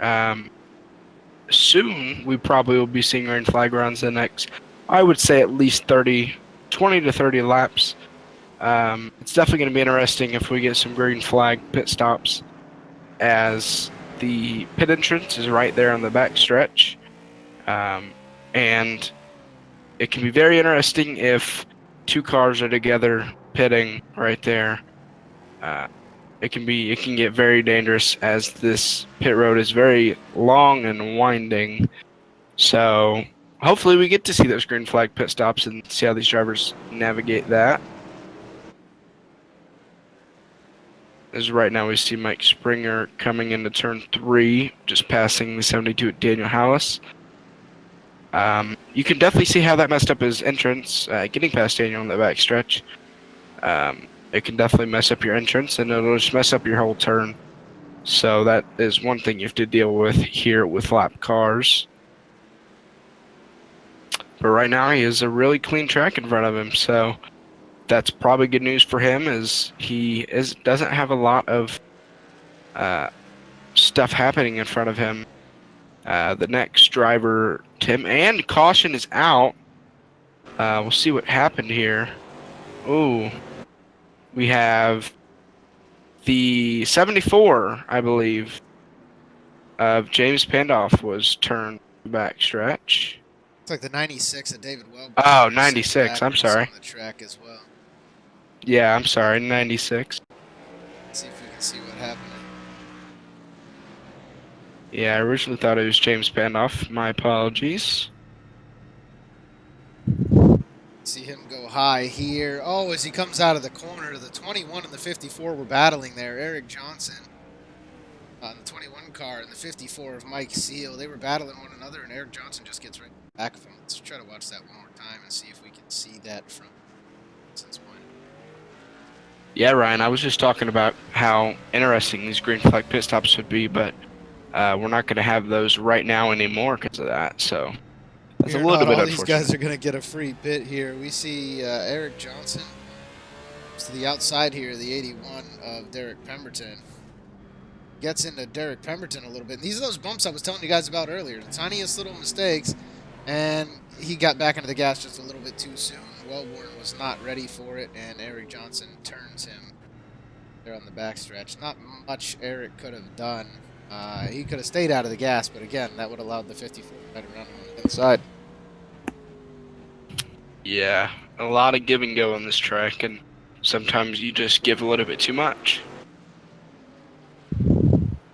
Soon, we probably will be seeing green flag runs the next, I would say, at least 20 to 30 laps. It's definitely going to be interesting if we get some green flag pit stops, as the pit entrance is right there on the back stretch. And it can be very interesting if two cars are together pitting right there. It can get very dangerous, as this pit road is very long and winding. So hopefully we get to see those green flag pit stops and see how these drivers navigate that. As right now we see Mike Springer coming into turn 3, just passing the 72 at Daniel Hallis. You can definitely see how that messed up his entrance, getting past Daniel on the back stretch. It can definitely mess up your entrance, and it'll just mess up your whole turn. So that is one thing you have to deal with here with lap cars. But right now he has a really clean track in front of him, so that's probably good news for him, as he doesn't have a lot of stuff happening in front of him. The next driver, Tim, and caution is out. We'll see what happened here. Ooh, we have the 74, I believe, of James Pandoff was turned back stretch. It's like the 96 of David Wellborn. Oh, 96. I'm sorry. On the track as well. Yeah, I'm sorry. 96. Let's see if we can see what happened. Yeah, I originally thought it was James Pandoff. My apologies. See him go high here. Oh, as he comes out of the corner, the 21 and the 54 were battling there. Eric Johnson on the 21 car and the 54 of Mike Seal. They were battling one another, and Eric Johnson just gets right back of him. Let's try to watch that one more time and see if we can see that from Johnson's point. Yeah, Ryan, I was just talking about how interesting these green flag pit stops would be, but we're not going to have those right now anymore because of that. So that's a little bit all unfortunate. These guys are going to get a free pit here. We see Eric Johnson to the outside here, the 81 of Derek Pemberton. Gets into Derek Pemberton a little bit. And these are those bumps I was telling you guys about earlier. The tiniest little mistakes. And he got back into the gas just a little bit too soon. Wellborn was not ready for it, and Eric Johnson turns him there on the backstretch. Not much Eric could have done. He could have stayed out of the gas, but again, that would have allowed the 54 to run on the inside. Yeah, a lot of give and go on this track, and sometimes you just give a little bit too much.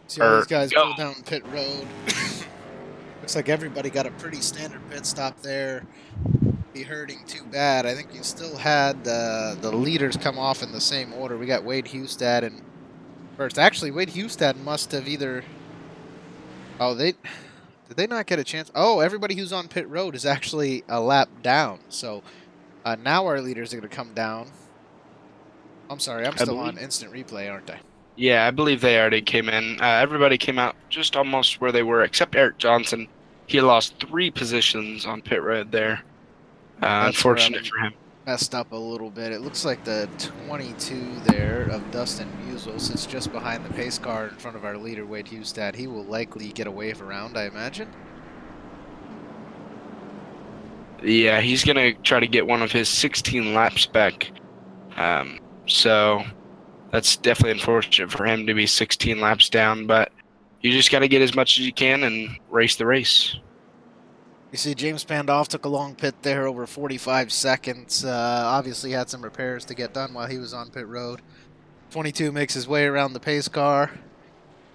See all these guys pull down pit road. Looks like everybody got a pretty standard pit stop there. Be hurting too bad. I think you still had the leaders come off in the same order. We got Wade Hustad and first. Actually, Wade Hustad must have either. Oh, did they not get a chance? Oh, everybody who's on pit road is actually a lap down. So now our leaders are going to come down. I'm sorry, I'm still on instant replay, aren't I? Yeah, I believe they already came in. Everybody came out just almost where they were, except Eric Johnson. He lost 3 positions on pit road there. Unfortunate for him. Messed up a little bit. It looks like the 22 there of Dustin Musial sits just behind the pace car in front of our leader, Wade Hustad. He will likely get a wave around, I imagine. Yeah, he's going to try to get one of his 16 laps back. So that's definitely unfortunate for him to be 16 laps down, but you just got to get as much as you can and race the race. You see James Pandoff took a long pit there, over 45 seconds. Obviously had some repairs to get done while he was on pit road. 22 makes his way around the pace car.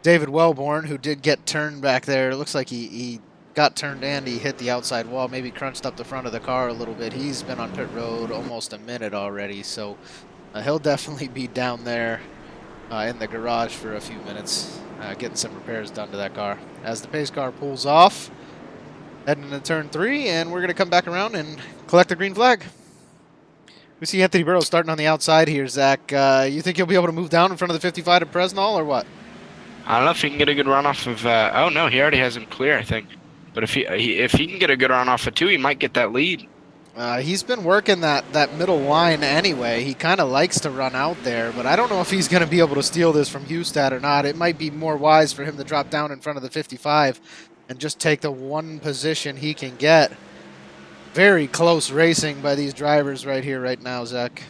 David Wellborn, who did get turned back there, it looks like he got turned and he hit the outside wall, maybe crunched up the front of the car a little bit. He's been on pit road almost a minute already, so he'll definitely be down there in the garage for a few minutes, getting some repairs done to that car. As the pace car pulls off, heading into turn 3, and we're going to come back around and collect the green flag. We see Anthony Burrows starting on the outside here, Zach. You think he'll be able to move down in front of the 55 at Presnall, or what? I don't know if he can get a good run off of... oh, no, he already has him clear, I think. But if he can get a good run off of 2, he might get that lead. He's been working that middle line anyway. He kind of likes to run out there, but I don't know if he's going to be able to steal this from Hustad or not. It might be more wise for him to drop down in front of the 55 and just take the one position he can get. Very close racing by these drivers right here, right now, Zach.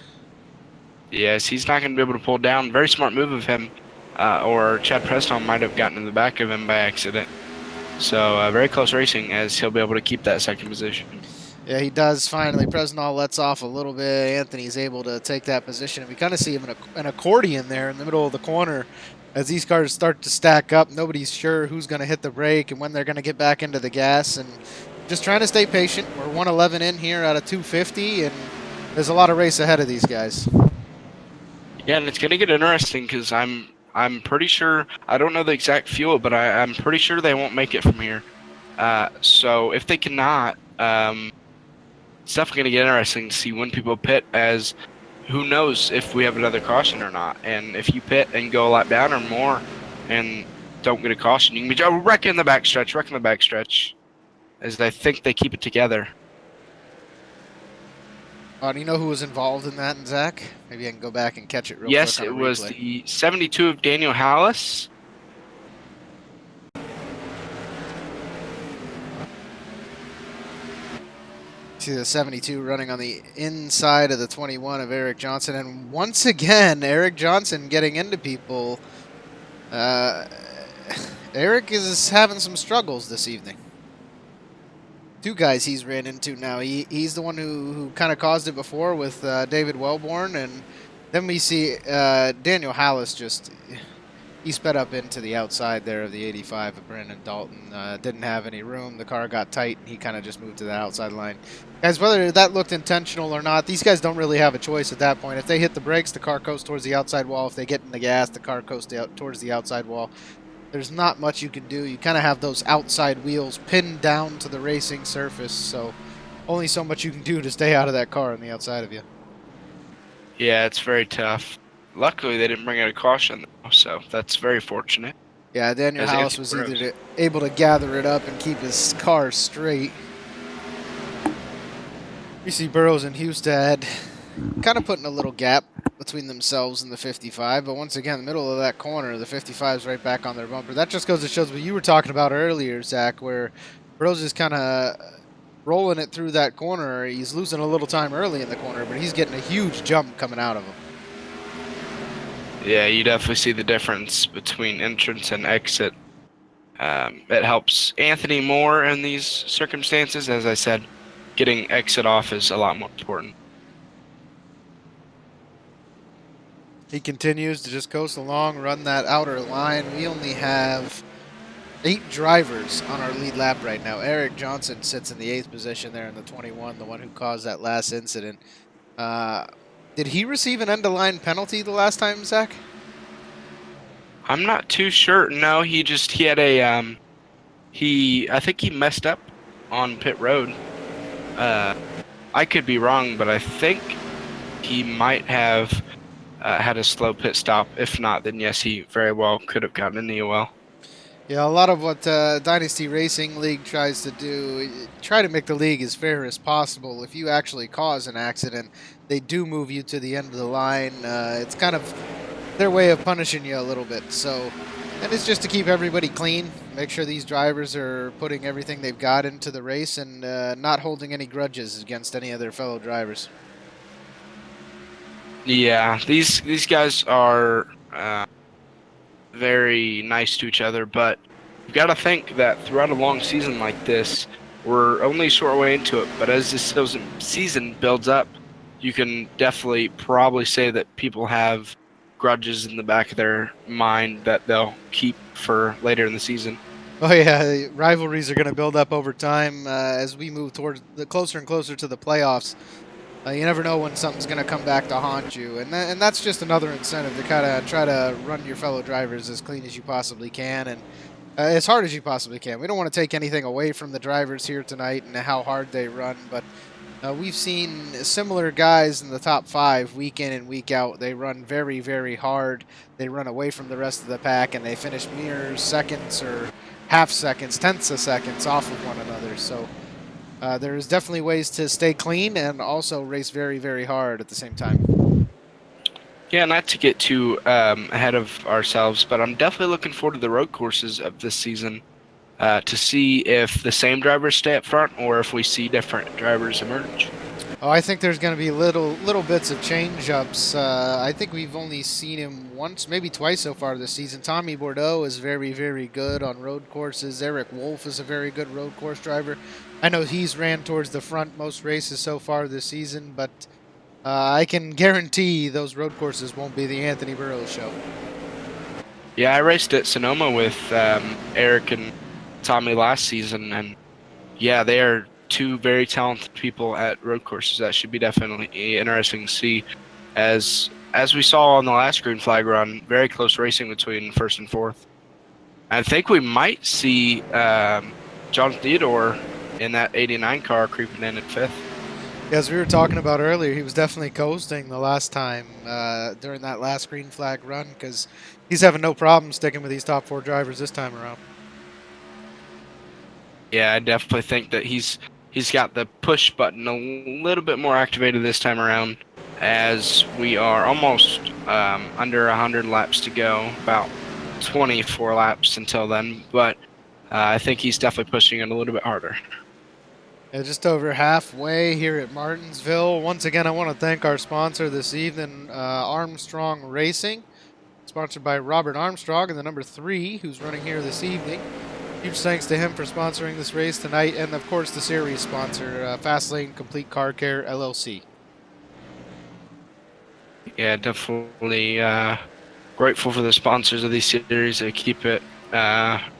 Yes, he's not going to be able to pull down. Very smart move of him. Or Chad Preston might have gotten in the back of him by accident. So very close racing, as he'll be able to keep that second position. Yeah, he does finally. Presnall lets off a little bit. Anthony's able to take that position. And we kind of see him in an accordion there in the middle of the corner. As these cars start to stack up, nobody's sure who's going to hit the brake and when they're going to get back into the gas. And just trying to stay patient. We're 111 in here out of 250, and there's a lot of race ahead of these guys. Yeah, and it's going to get interesting because I'm pretty sure, I don't know the exact fuel, but I'm pretty sure they won't make it from here. So if they cannot, it's definitely going to get interesting to see when people pit, as who knows if we have another caution or not. And if you pit and go a lap down or more, and don't get a caution, you can be wrecking the backstretch, as I think they keep it together. Do you know who was involved in that, Zach? Maybe I can go back and catch it real Yes, quick on it a was replay. the 72 of Daniel Hallis. See the 72 running on the inside of the 21 of Eric Johnson. And once again, Eric Johnson getting into people. Eric is having some struggles this evening. Two guys he's ran into now. He's the one who kind of caused it before with David Wellborn, and then we see Daniel Hallis just he sped up into the outside there of the 85 of Brandon Dalton. Didn't have any room. The car got tight, and he kind of just moved to the outside line. Guys, whether that looked intentional or not, these guys don't really have a choice at that point. If they hit the brakes, the car coasts towards the outside wall. If they get in the gas, the car coasts towards the outside wall. There's not much you can do. You kind of have those outside wheels pinned down to the racing surface, so only so much you can do to stay out of that car on the outside of you. Yeah, it's very tough. Luckily, they didn't bring out a caution, though, so that's very fortunate. Yeah, Daniel Hallis was either able to gather it up and keep his car straight. We see Burrows and Husted kind of putting a little gap between themselves and the 55, but once again, the middle of that corner, the 55 is right back on their bumper. That just goes to show what you were talking about earlier, Zach, where Burrows is kind of rolling it through that corner. He's losing a little time early in the corner, but he's getting a huge jump coming out of him. Yeah, you definitely see the difference between entrance and exit. It helps Anthony more in these circumstances. As I said, getting exit off is a lot more important. He continues to just coast along, run that outer line. We only have 8 drivers on our lead lap right now. Eric Johnson sits in the 8th position there in the 21, the one who caused that last incident. Did he receive an end-of-line penalty the last time, Zach? I'm not too sure. No, he had a I think he messed up on pit road. I could be wrong, but I think he might have had a slow pit stop. If not, then yes, he very well could have gotten an EOL. Yeah, a lot of what Dynasty Racing League tries to do, try to make the league as fair as possible. If you actually cause an accident, they do move you to the end of the line. It's kind of their way of punishing you a little bit. So, and it's just to keep everybody clean, make sure these drivers are putting everything they've got into the race and not holding any grudges against any of their fellow drivers. Yeah, these guys are very nice to each other, but you've got to think that throughout a long season like this, we're only a short way into it, but as this season builds up, you can definitely probably say that people have grudges in the back of their mind that they'll keep for later in the season. Oh yeah, the rivalries are going to build up over time as we move towards closer and closer to the playoffs. You never know when something's going to come back to haunt you, and that's just another incentive to kind of try to run your fellow drivers as clean as you possibly can and as hard as you possibly can. We don't want to take anything away from the drivers here tonight and how hard they run, but we've seen similar guys in the top 5 week in and week out. They run very, very hard. They run away from the rest of the pack, and they finish mere seconds or half seconds, tenths of seconds off of one another. So there's definitely ways to stay clean and also race very, very hard at the same time. Yeah, not to get too ahead of ourselves, but I'm definitely looking forward to the road courses of this season to see if the same drivers stay up front or if we see different drivers emerge. Oh, I think there's going to be little bits of change-ups. I think we've only seen him once, maybe twice so far this season. Tommy Bordeaux is very, very good on road courses. Eric Wolf is a very good road course driver. I know he's ran towards the front most races so far this season, but I can guarantee those road courses won't be the Anthony Burrows show. Yeah, I raced at Sonoma with Eric and Tommy last season, and yeah, they are 2 very talented people at road courses. That should be definitely interesting to see. As we saw on the last green flag run, very close racing between 1st and 4th. I think we might see John Theodore in that 89 car creeping in at 5th. As we were talking about earlier, he was definitely coasting the last time during that last green flag run because he's having no problem sticking with these top 4 drivers this time around. Yeah, I definitely think that he's got the push button a little bit more activated this time around, as we are almost under 100 laps to go, about 24 laps until then. But I think he's definitely pushing it a little bit harder. Yeah, just over halfway here at Martinsville. Once again, I want to thank our sponsor this evening, Armstrong Racing, sponsored by Robert Armstrong and the number 3, who's running here this evening. Huge thanks to him for sponsoring this race tonight, and of course the series sponsor, Fastlane Complete Car Care LLC. Yeah, definitely grateful for the sponsors of these series. They keep it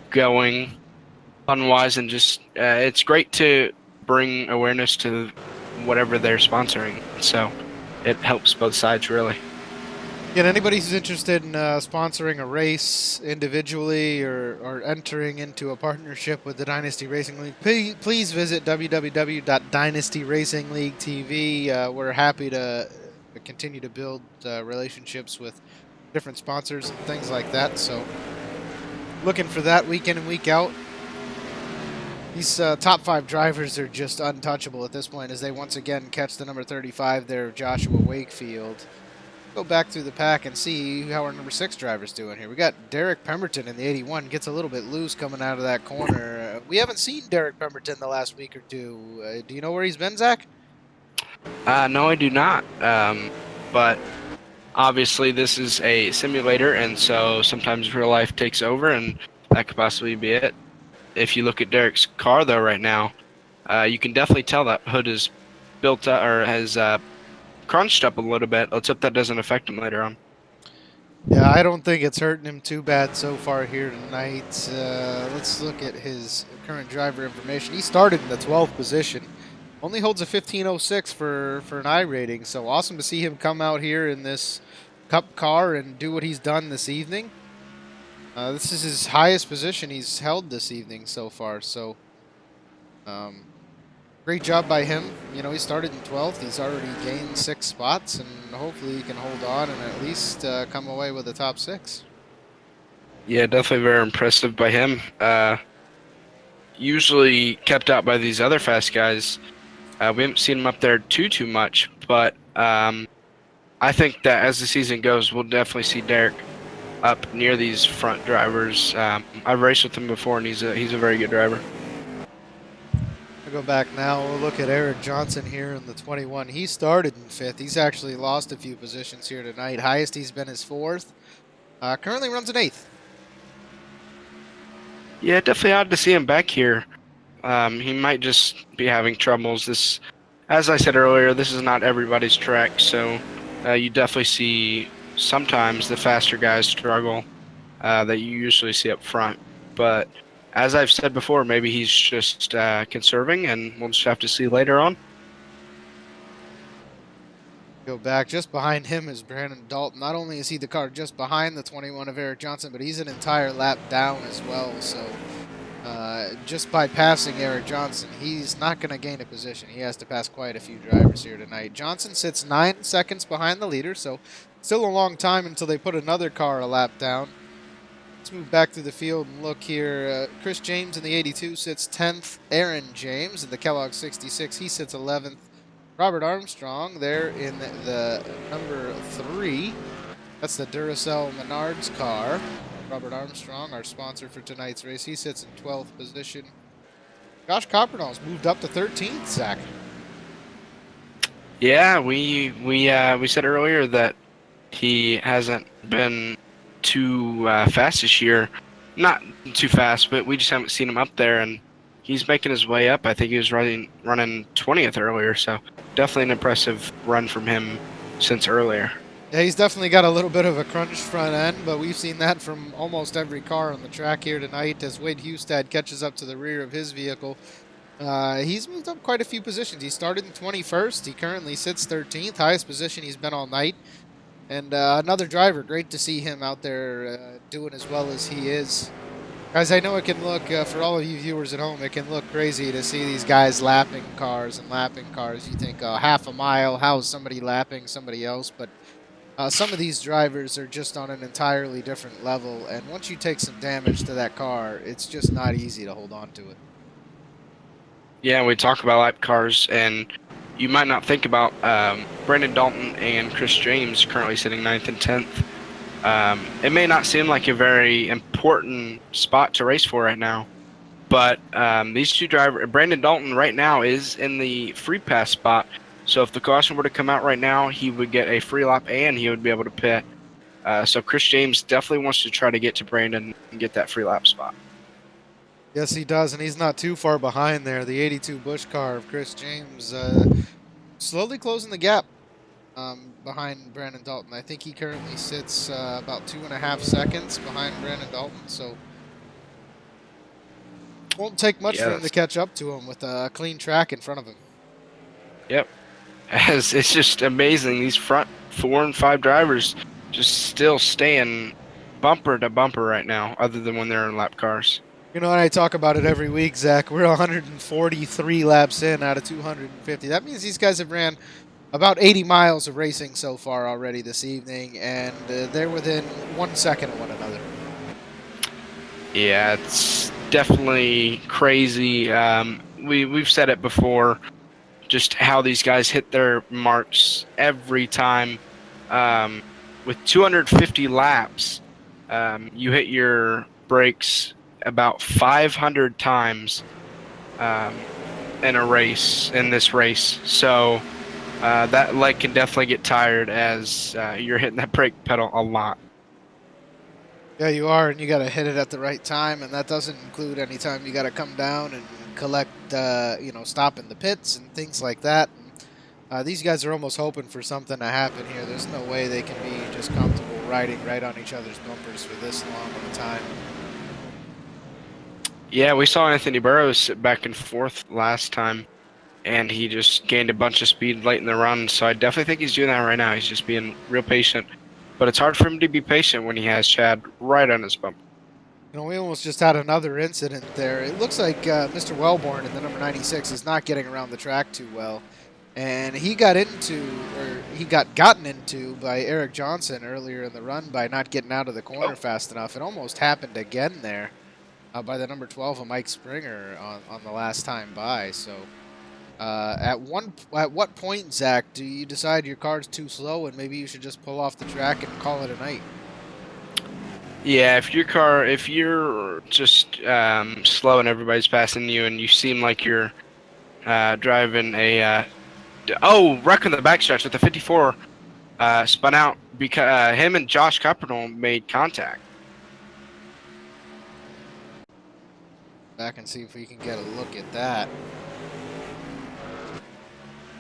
going fun-wise, and just it's great to bring awareness to whatever they're sponsoring. So it helps both sides, really. Yeah, anybody who's interested in sponsoring a race individually or entering into a partnership with the Dynasty Racing League, please visit www.dynastyracingleaguetv. We're happy to continue to build relationships with different sponsors and things like that. So, looking for that week in and week out. These top 5 drivers are just untouchable at this point as they once again catch the number 35 there, Joshua Wakefield. Go back through the pack and see how our number 6 driver's doing here. We got Derek Pemberton in the 81, gets a little bit loose coming out of that corner. We haven't seen Derek Pemberton the last week or two. Do you know where he's been, Zach? No, I do not. But obviously, this is a simulator, and so sometimes real life takes over, and that could possibly be it. If you look at Derek's car, though, right now, you can definitely tell that hood is built up or has crunched up a little bit. Let's hope that doesn't affect him later on. Yeah, I don't think it's hurting him too bad so far here tonight. Let's look at his current driver information. He started in the 12th position. Only holds a 15.06 for an I rating, so awesome to see him come out here in this Cup car and do what he's done this evening. This is his highest position he's held this evening so far, so great job by him. You know, he started in 12th. He's already gained 6 spots, and hopefully he can hold on and at least come away with the top 6. Yeah, definitely very impressive by him. Usually kept out by these other fast guys. We haven't seen him up there too much, but I think that as the season goes, we'll definitely see Derek up near these front drivers. I've raced with him before, and he's a very good driver. I'll go back now. We'll look at Eric Johnson here in the 21. He started in 5th. He's actually lost a few positions here tonight. Highest he's been is 4th. Currently runs in 8th. Yeah, definitely odd to see him back here. He might just be having troubles. This, as I said earlier, this is not everybody's track, so you definitely see sometimes the faster guys struggle that you usually see up front. But as I've said before, maybe he's just conserving, and we'll just have to see later on. Go back. Just behind him is Brandon Dalton. Not only is he the car just behind the 21 of Eric Johnson, but he's an entire lap down as well. So just by passing Eric Johnson, he's not going to gain a position. He has to pass quite a few drivers here tonight. Johnson sits 9 seconds behind the leader, so still a long time until they put another car a lap down. Let's move back through the field and look here. Chris James in the 82 sits 10th. Aaron James in the Kellogg 66, he sits 11th. Robert Armstrong there in the number 3. That's the Duracell Menards car. Robert Armstrong, our sponsor for tonight's race, he sits in 12th position. Josh Coppernall's moved up to 13th, Zach. Yeah, we said earlier that he hasn't been too fast this year. Not too fast, but we just haven't seen him up there, and he's making his way up. I think he was running 20th earlier, so definitely an impressive run from him since earlier. Yeah, he's definitely got a little bit of a crunched front end, but we've seen that from almost every car on the track here tonight as Wade Hustad catches up to the rear of his vehicle. He's moved up quite a few positions. He started in 21st. He currently sits 13th, highest position he's been all night. And another driver, great to see him out there doing as well as he is. Guys, I know it can look, for all of you viewers at home, it can look crazy to see these guys lapping cars and lapping cars. You think, half a mile, how is somebody lapping somebody else? But some of these drivers are just on an entirely different level, and once you take some damage to that car, it's just not easy to hold on to it. Yeah, we talk about lap cars, and you might not think about Brandon Dalton and Chris James currently sitting 9th and 10th. It may not seem like a very important spot to race for right now, but these two drivers, Brandon Dalton right now is in the free pass spot. So if the caution were to come out right now, he would get a free lap and he would be able to pit. So Chris James definitely wants to try to get to Brandon and get that free lap spot. Yes, he does, and he's not too far behind there. The 82 Busch car of Chris James slowly closing the gap behind Brandon Dalton. I think he currently sits about 2.5 seconds behind Brandon Dalton, so won't take much for him to catch up to him with a clean track in front of him. Yep. As it's just amazing. These front 4 and 5 drivers just still staying bumper to bumper right now, other than when they're in lap cars. You know, and I talk about it every week, Zach. We're 143 laps in out of 250. That means these guys have ran about 80 miles of racing so far already this evening, and they're within 1 second of one another. Yeah, it's definitely crazy. We've said it before, just how these guys hit their marks every time. With 250 laps, you hit your brakes about 500 times in this race. So that leg can definitely get tired as you're hitting that brake pedal a lot. Yeah, you are, and you got to hit it at the right time, and that doesn't include any time you got to come down and collect, stop in the pits and things like that. And, these guys are almost hoping for something to happen here. There's no way they can be just comfortable riding right on each other's bumpers for this long of a time. Yeah, we saw Anthony Burroughs sit back and forth last time, and he just gained a bunch of speed late in the run. So I definitely think he's doing that right now. He's just being real patient. But it's hard for him to be patient when he has Chad right on his bumper. You know, we almost just had another incident there. It looks like Mr. Wellborn in the number 96 is not getting around the track too well. And he got gotten into by Eric Johnson earlier in the run by not getting out of the corner fast enough. It almost happened again there by the number 12 of Mike Springer on the last time by. So at what point, Zach, do you decide your car's too slow and maybe you should just pull off the track and call it a night? Yeah, if you're just slow and everybody's passing you, and you seem like you're driving a wreck in the backstretch with the 54 spun out because him and Josh Coppernoll made contact. Back and see if we can get a look at that.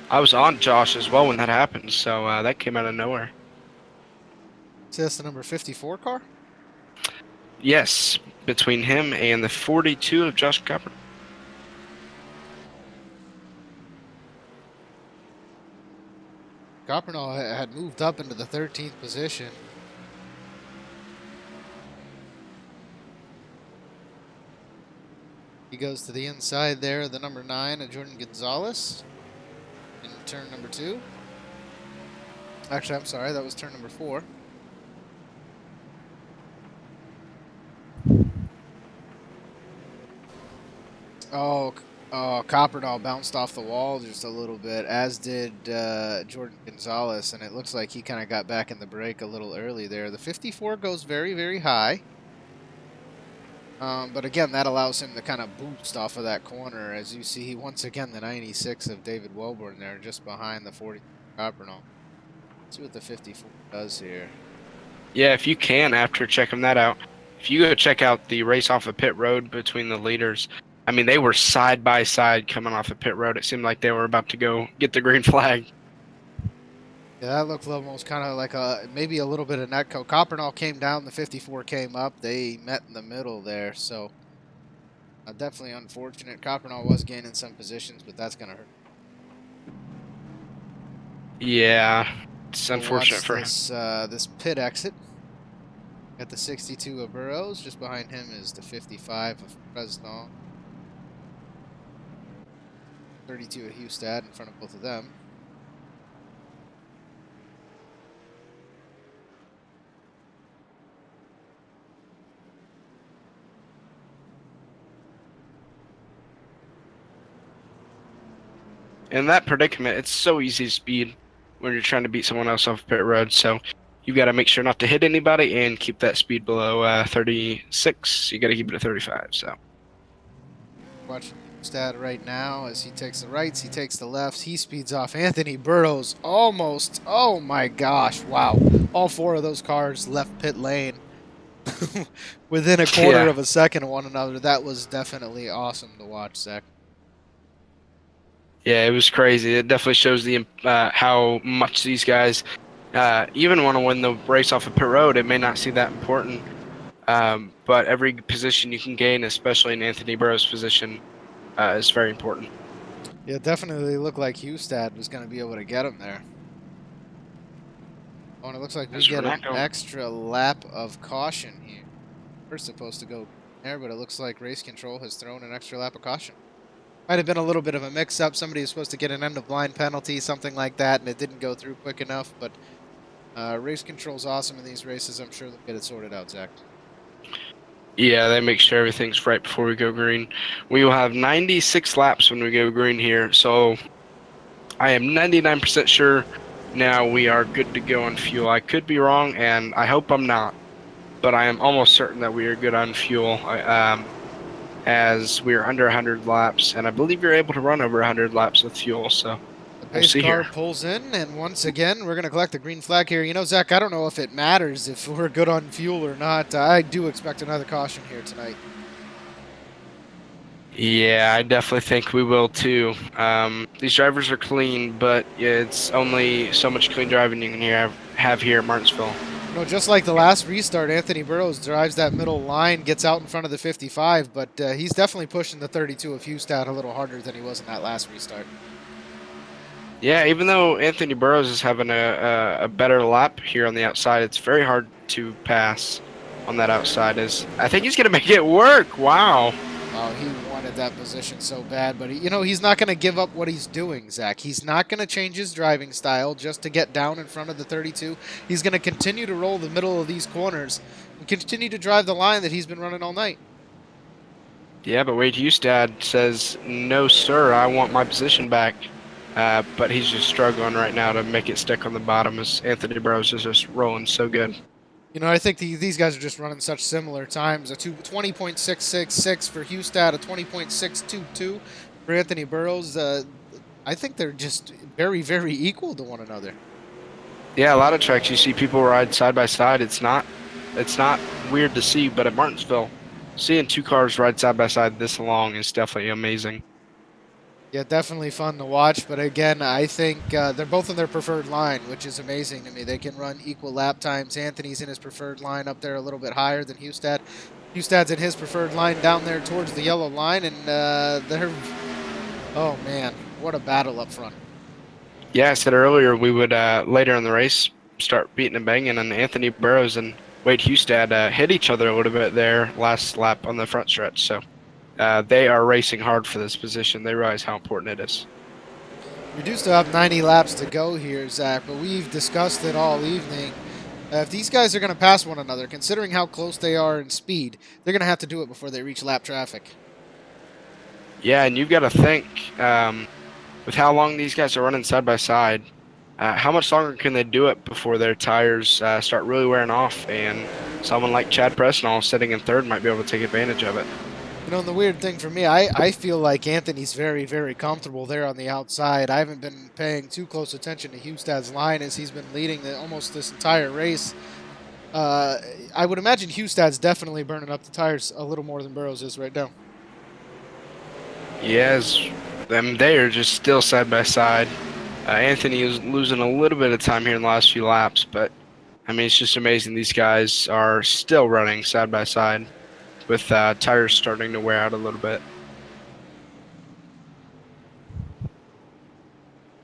I was on Josh as well when that happened, so that came out of nowhere. So that's the number 54 car? Yes, between him and the 42 of Josh Coppernoll. Coppernoll had moved up into the 13th position. He goes to the inside there, the number 9 of Jordan Gonzalez in turn number 2. Actually, I'm sorry, that was turn number 4. Oh, Coppernoll bounced off the wall just a little bit, as did Jordan Gonzalez, and it looks like he kind of got back in the break a little early there. The 54 goes very, very high. But again, that allows him to kind of boost off of that corner. As you see, once again, the 96 of David Wellborn there, just behind the 40 Coppernoll. Let's see what the 54 does here. Yeah, if you can, after checking that out, if you go check out the race off of pit road between the leaders, I mean, they were side by side coming off the pit road. It seemed like they were about to go get the green flag. Yeah, that looked almost kind of like maybe a little bit of netco. Coppernoll came down, the 54 came up. They met in the middle there, so definitely unfortunate. Coppernoll was gaining some positions, but that's going to hurt. Yeah, it's unfortunate for him. This pit exit. At the 62 of Burrows, just behind him is the 55 of Fresno. 32 of Hustad in front of both of them. In that predicament, it's so easy to speed when you're trying to beat someone else off pit road. So you got to make sure not to hit anybody and keep that speed below 36. You got to keep it at 35. So Watching Hustad right now as he takes the rights, he takes the lefts, he speeds off Anthony Burrows almost. Oh my gosh, wow. All four of those cars left pit lane within a quarter Yeah. of a second of one another. That was definitely awesome to watch, Zach. Yeah, it was crazy. It definitely shows the how much these guys even want to win the race off of pit road. It may not seem that important, but every position you can gain, especially in Anthony Burrows' position, is very important. Yeah, it definitely looked like Hustad was going to be able to get him there. Oh, and it looks like we get an extra lap of caution here. We're supposed to go there, but it looks like race control has thrown an extra lap of caution. Might have been a little bit of a mix-up. Somebody was supposed to get an end-of-line penalty, something like that, and it didn't go through quick enough. But race control's awesome in these races. I'm sure they'll get it sorted out, Zach. Yeah, they make sure everything's right before we go green. We will have 96 laps when we go green here, so I am 99% sure now we are good to go on fuel. I could be wrong, and I hope I'm not, but I am almost certain that we are good on fuel. As we are under 100 laps, and I believe you're able to run over 100 laps with fuel, so The we'll pace see car here. pulls in, and once again, we're going to collect the green flag here. You know, Zach, I don't know if it matters if we're good on fuel or not. I do expect another caution here tonight. Yeah, I definitely think we will too. These drivers are clean, but it's only so much clean driving you can have here at Martinsville. You know, just like the last restart, Anthony Burrows drives that middle line, gets out in front of the 55, but he's definitely pushing the 32 of Hustad a little harder than he was in that last restart. Yeah, even though Anthony Burrows is having a better lap here on the outside, it's very hard to pass on that outside. I think he's going to make it work. Wow. Oh, he wanted that position so bad, but he's not going to give up what he's doing, Zach. He's not going to change his driving style just to get down in front of the 32. He's going to continue to roll the middle of these corners and continue to drive the line that he's been running all night. Yeah, but Wade Hustad says, no, sir, I want my position back. But he's just struggling right now to make it stick on the bottom as Anthony Burrows is just rolling so good. You know, I think these guys are just running such similar times. A 20.666 for Hustad, a 20.622 for Anthony Burrows. I think they're just very, very equal to one another. Yeah, a lot of tracks you see people ride side by side. It's not weird to see, but at Martinsville, seeing two cars ride side by side this long is definitely amazing. Yeah, definitely fun to watch. But again, I think they're both in their preferred line, which is amazing to me. They can run equal lap times. Anthony's in his preferred line up there a little bit higher than Hustad. Hustad's in his preferred line down there towards the yellow line. And they're... Oh, man. What a battle up front. Yeah, I said earlier we would, later in the race, start beating and banging. And Anthony Burrows and Wade Hustad hit each other a little bit there last lap on the front stretch. So they are racing hard for this position. They realize how important it is. We do still have 90 laps to go here, Zach, but we've discussed it all evening. If these guys are going to pass one another, considering how close they are in speed, they're going to have to do it before they reach lap traffic. Yeah, and you've got to think, with how long these guys are running side by side, how much longer can they do it before their tires start really wearing off, and someone like Chad Presnall sitting in third might be able to take advantage of it. You know, and the weird thing for me, I feel like Anthony's very, very comfortable there on the outside. I haven't been paying too close attention to Hustad's line as he's been leading almost this entire race. I would imagine Hustad's definitely burning up the tires a little more than Burrows is right now. Yes, they are just still side by side. Anthony is losing a little bit of time here in the last few laps, but I mean, it's just amazing these guys are still running side by side with tires starting to wear out a little bit.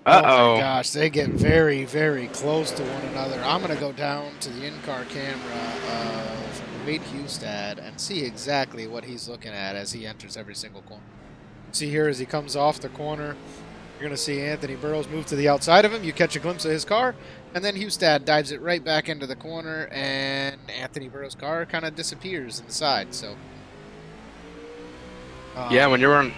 Uh-oh. Oh my gosh, they get very, very close to one another. I'm going to go down to the in-car camera of Wade Hustad and see exactly what he's looking at as he enters every single corner. See here as he comes off the corner, you're going to see Anthony Burrows move to the outside of him. You catch a glimpse of his car, and then Hustad dives it right back into the corner, and Anthony Burrows' car kind of disappears in the side. So, yeah, when you're on,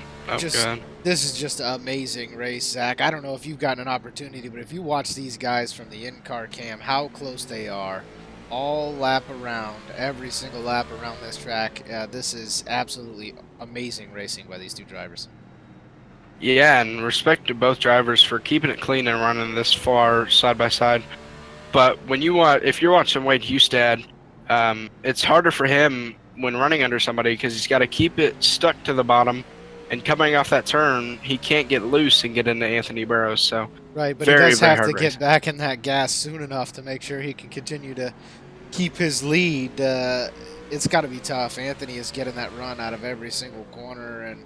this is just an amazing race, Zach. I don't know if you've gotten an opportunity, but if you watch these guys from the in-car cam, how close they are, all lap around, every single lap around this track. This is absolutely amazing racing by these two drivers. Yeah, and respect to both drivers for keeping it clean and running this far side by side. But when if you're watching Wade Hustad, it's harder for him when running under somebody because he's got to keep it stuck to the bottom, and coming off that turn, he can't get loose and get into Anthony Burrows. So right, but he does have to get back in that gas soon enough to make sure he can continue to keep his lead. It's got to be tough. Anthony is getting that run out of every single corner, and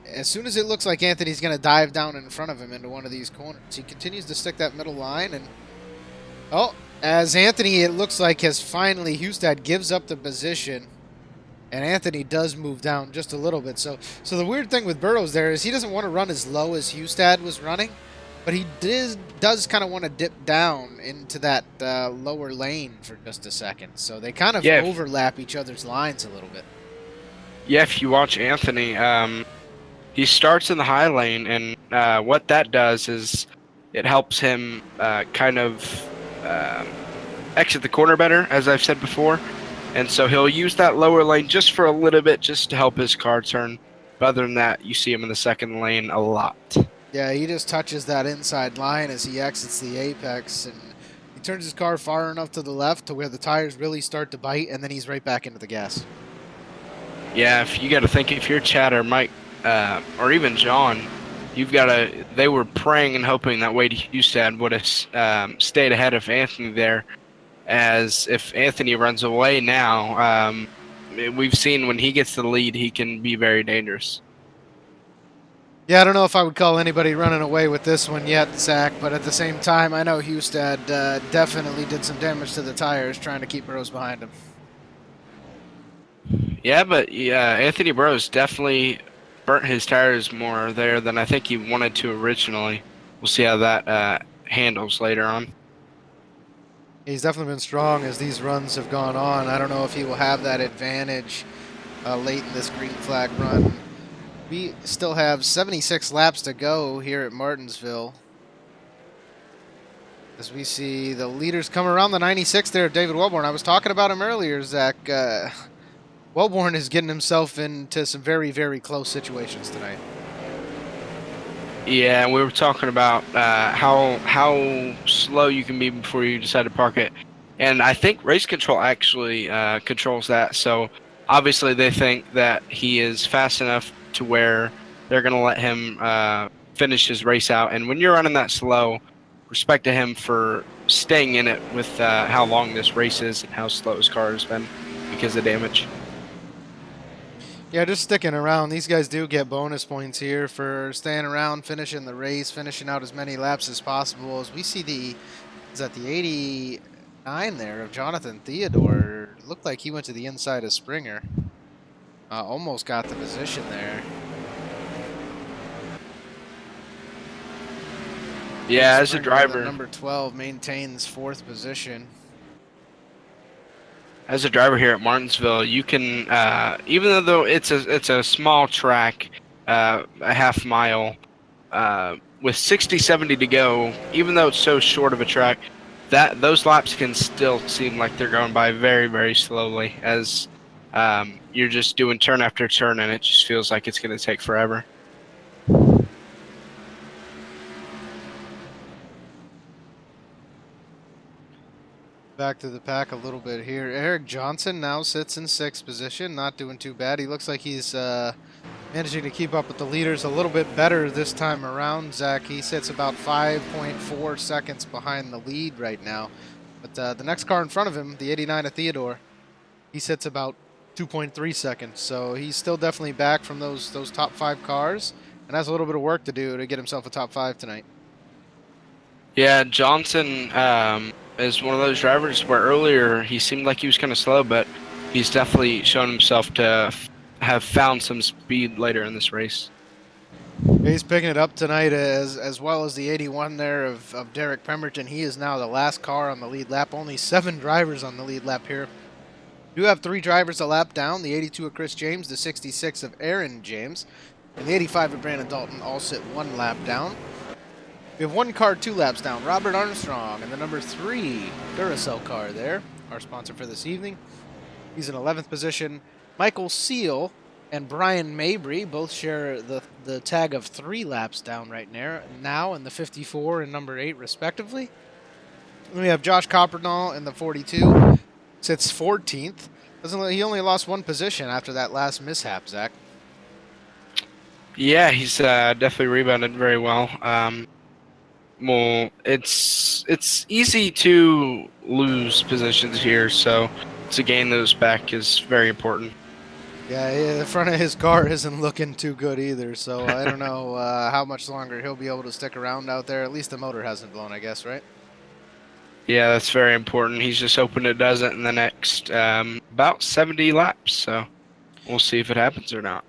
as soon as it looks like Anthony's going to dive down in front of him into one of these corners, he continues to stick that middle line. And as Anthony, it looks like, has finally, Hustad gives up the position, and Anthony does move down just a little bit. So the weird thing with Burrows there is he doesn't want to run as low as Hustad was running, but he does kind of want to dip down into that lower lane for just a second. So they kind of overlap each other's lines a little bit. Yeah, if you watch Anthony, he starts in the high lane, and what that does is it helps him kind of exit the corner better, as I've said before. And so he'll use that lower lane just for a little bit, just to help his car turn. But other than that, you see him in the second lane a lot. Yeah, he just touches that inside line as he exits the apex, and he turns his car far enough to the left to where the tires really start to bite, and then he's right back into the gas. Yeah, if you got to think, if you're Chad or Mike or even John, they were praying and hoping that Wade Hustad would have stayed ahead of Anthony there, as if Anthony runs away now, we've seen when he gets the lead, he can be very dangerous. Yeah, I don't know if I would call anybody running away with this one yet, Zach, but at the same time, I know Hustad definitely did some damage to the tires trying to keep Burrows behind him. Yeah, but Anthony Burrows definitely burnt his tires more there than I think he wanted to originally. We'll see how that handles later on. He's definitely been strong as these runs have gone on. I don't know if he will have that advantage late in this green flag run. We still have 76 laps to go here at Martinsville, as we see the leaders come around the 96 there, David Wellborn. I was talking about him earlier, Zach. Wellborn is getting himself into some very, very close situations tonight. Yeah, we were talking about how slow you can be before you decide to park it. And I think race control actually controls that. So obviously they think that he is fast enough to where they're going to let him finish his race out. And when you're running that slow, respect to him for staying in it with how long this race is and how slow his car has been because of damage. Yeah, just sticking around. These guys do get bonus points here for staying around, finishing the race, finishing out as many laps as possible. As we see the 89 there of Jonathan Theodore. Looked like he went to the inside of Springer. Almost got the position there. Yeah, as a driver, number 12 maintains fourth position. As a driver here at Martinsville, you can, even though it's a small track, a half mile, with 60, 70 to go, even though it's so short of a track, those laps can still seem like they're going by very, very slowly, as you're just doing turn after turn, and it just feels like it's going to take forever. Back to the pack a little bit here. Eric Johnson now sits in sixth position, not doing too bad. He looks like he's managing to keep up with the leaders a little bit better this time around. Zach, he sits about 5.4 seconds behind the lead right now. But the next car in front of him, the 89 of Theodore, he sits about 2.3 seconds. So he's still definitely back from those top five cars and has a little bit of work to do to get himself a top five tonight. Yeah, Johnson is one of those drivers where earlier he seemed like he was kind of slow, but he's definitely shown himself to have found some speed later in this race. He's picking it up tonight as well as the 81 there of Derek Pemberton. He is now the last car on the lead lap. Only 7 drivers on the lead lap here. We do have 3 drivers a lap down. The 82 of Chris James, the 66 of Aaron James, and the 85 of Brandon Dalton all sit 1 lap down. We have 1 car 2 laps down. Robert Armstrong and the number 3 Duracell car there, our sponsor for this evening. He's in 11th position. Michael Seal and Brian Mabry both share the tag of 3 laps down right now in the 54 and number 8 respectively. Then we have Josh Coppernall in the 42, sits 14th. He only lost 1 position after that last mishap, Zach. Yeah, he's definitely rebounded very well. Well, it's easy to lose positions here, so to gain those back is very important. Yeah, the front of his car isn't looking too good either, so I don't know how much longer he'll be able to stick around out there. At least the motor hasn't blown, I guess, right? Yeah, that's very important. He's just hoping it doesn't in the next about 70 laps, so we'll see if it happens or not.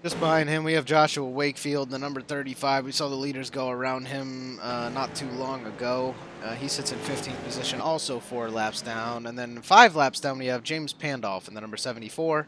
Just behind him, we have Joshua Wakefield, the number 35. We saw the leaders go around him not too long ago. He sits in 15th position, also 4 laps down. And then 5 laps down, we have James Pandolf in the number 74.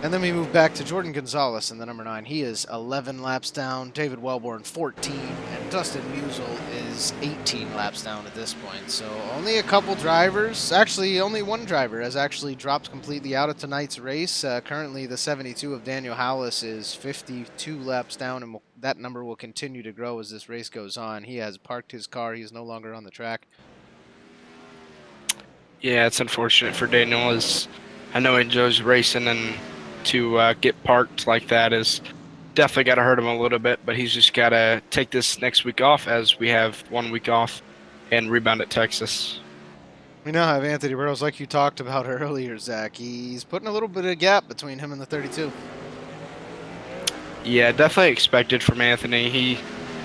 And then we move back to Jordan Gonzalez in the number 9. He is 11 laps down. David Wellborn, 14. And Dustin Musel is 18 laps down at this point. So only a couple drivers. Actually, only 1 driver has actually dropped completely out of tonight's race. Currently, the 72 of Daniel Howlis is 52 laps down. And that number will continue to grow as this race goes on. He has parked his car. He is no longer on the track. Yeah, it's unfortunate for Daniel. As I know he enjoys racing, and to get parked like that is definitely got to hurt him a little bit, but he's just got to take this next week off, as we have 1 week off and rebound at Texas. We now have Anthony Burrows, like you talked about earlier, Zach. He's putting a little bit of gap between him and the 32. Yeah, definitely expected from Anthony.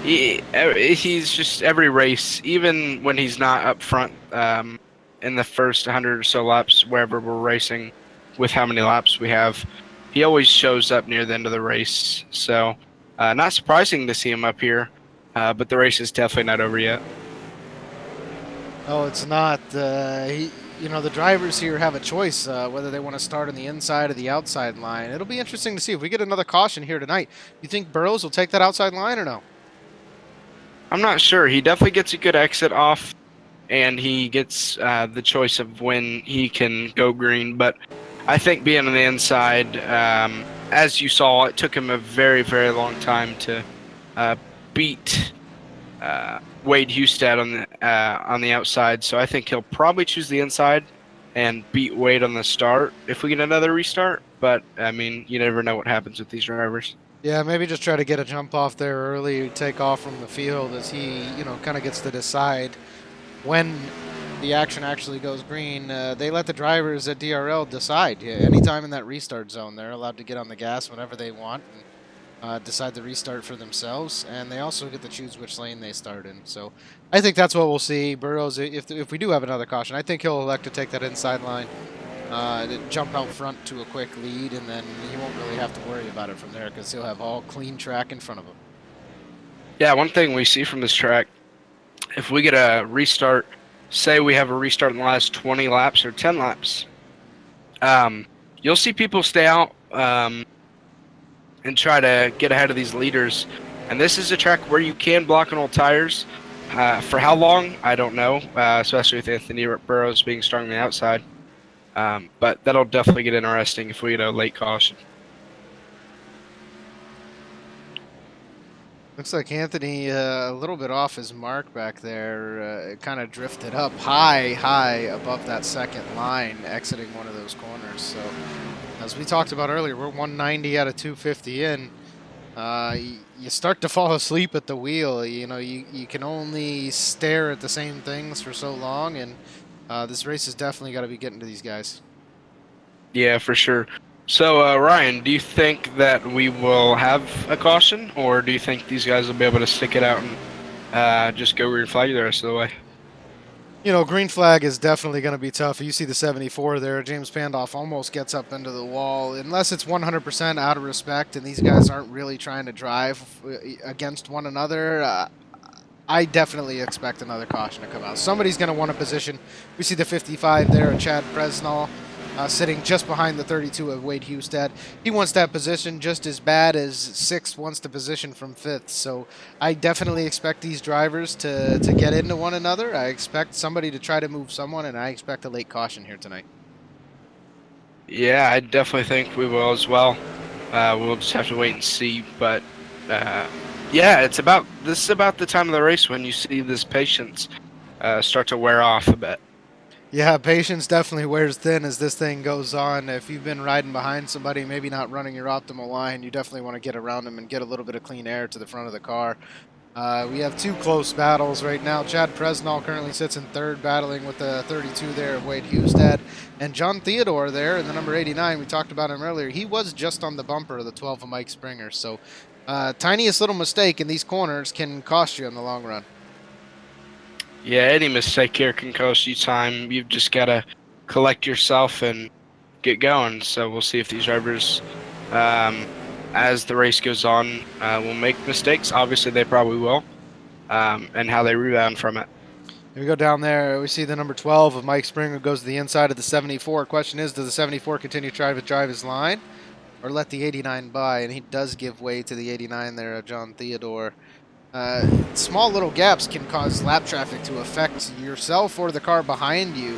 He's just every race, even when he's not up front in the first 100 or so laps, wherever we're racing, with how many laps we have, he always shows up near the end of the race. So not surprising to see him up here, but the race is definitely not over yet. Oh, it's not. The drivers here have a choice whether they want to start on the inside or the outside line. It'll be interesting to see if we get another caution here tonight. You think Burrows will take that outside line or no? I'm not sure. He definitely gets a good exit off, and he gets the choice of when he can go green. But I think being on the inside, as you saw, it took him a very, very long time to beat Wade Hustad on the outside. So I think he'll probably choose the inside and beat Wade on the start if we get another restart. But, I mean, you never know what happens with these drivers. Yeah, maybe just try to get a jump off there early, take off from the field as he, kind of gets to decide when the action actually goes green. They let the drivers at DRL decide. Yeah, anytime in that restart zone, they're allowed to get on the gas whenever they want and decide the restart for themselves. And they also get to choose which lane they start in. So I think that's what we'll see. Burrows, if we do have another caution, I think he'll elect to take that inside line, jump out front to a quick lead, and then he won't really have to worry about it from there because he'll have all clean track in front of him. Yeah, one thing we see from this track, if we get a restart, say we have a restart in the last 20 laps or 10 laps, you'll see people stay out and try to get ahead of these leaders. And this is a track where you can block on old tires. For how long, I don't know, especially with Anthony Burrows being strong on the outside. But that'll definitely get interesting if we get a late caution. Looks like Anthony a little bit off his mark back there. It kind of drifted up high above that second line, exiting one of those corners. So, as we talked about earlier, we're 190 out of 250 in. You start to fall asleep at the wheel. You can only stare at the same things for so long, and this race has definitely got to be getting to these guys. Yeah, for sure. So, Ryan, do you think that we will have a caution, or do you think these guys will be able to stick it out and just go green flag the rest of the way? You know, green flag is definitely going to be tough. You see the 74 there. James Pandoff almost gets up into the wall. Unless it's 100% out of respect and these guys aren't really trying to drive against one another, I definitely expect another caution to come out. Somebody's going to want a position. We see the 55 there, Chad Presnall, sitting just behind the 32 of Wade Hustad. He wants that position just as bad as 6th wants the position from 5th. So I definitely expect these drivers to get into one another. I expect somebody to try to move someone, and I expect a late caution here tonight. Yeah, I definitely think we will as well. We'll just have to wait and see. But yeah, this is about the time of the race when you see this patience start to wear off a bit. Yeah, patience definitely wears thin as this thing goes on. If you've been riding behind somebody, maybe not running your optimal line, you definitely want to get around them and get a little bit of clean air to the front of the car. We have two close battles right now. Chad Presnall currently sits in 3rd, battling with the 32 there of Wade Hustad. And John Theodore there in the number 89, we talked about him earlier. He was just on the bumper of the 12 of Mike Springer. So tiniest little mistake in these corners can cost you in the long run. Yeah, any mistake here can cost you time. You've just got to collect yourself and get going. So we'll see if these drivers, as the race goes on, will make mistakes. Obviously, they probably will, and how they rebound from it. Here we go down there. We see the number 12 of Mike Springer goes to the inside of the 74. Question is, does the 74 continue to try to drive his line or let the 89 by? And he does give way to the 89 there of John Theodore. Small little gaps can cause lap traffic to affect yourself or the car behind you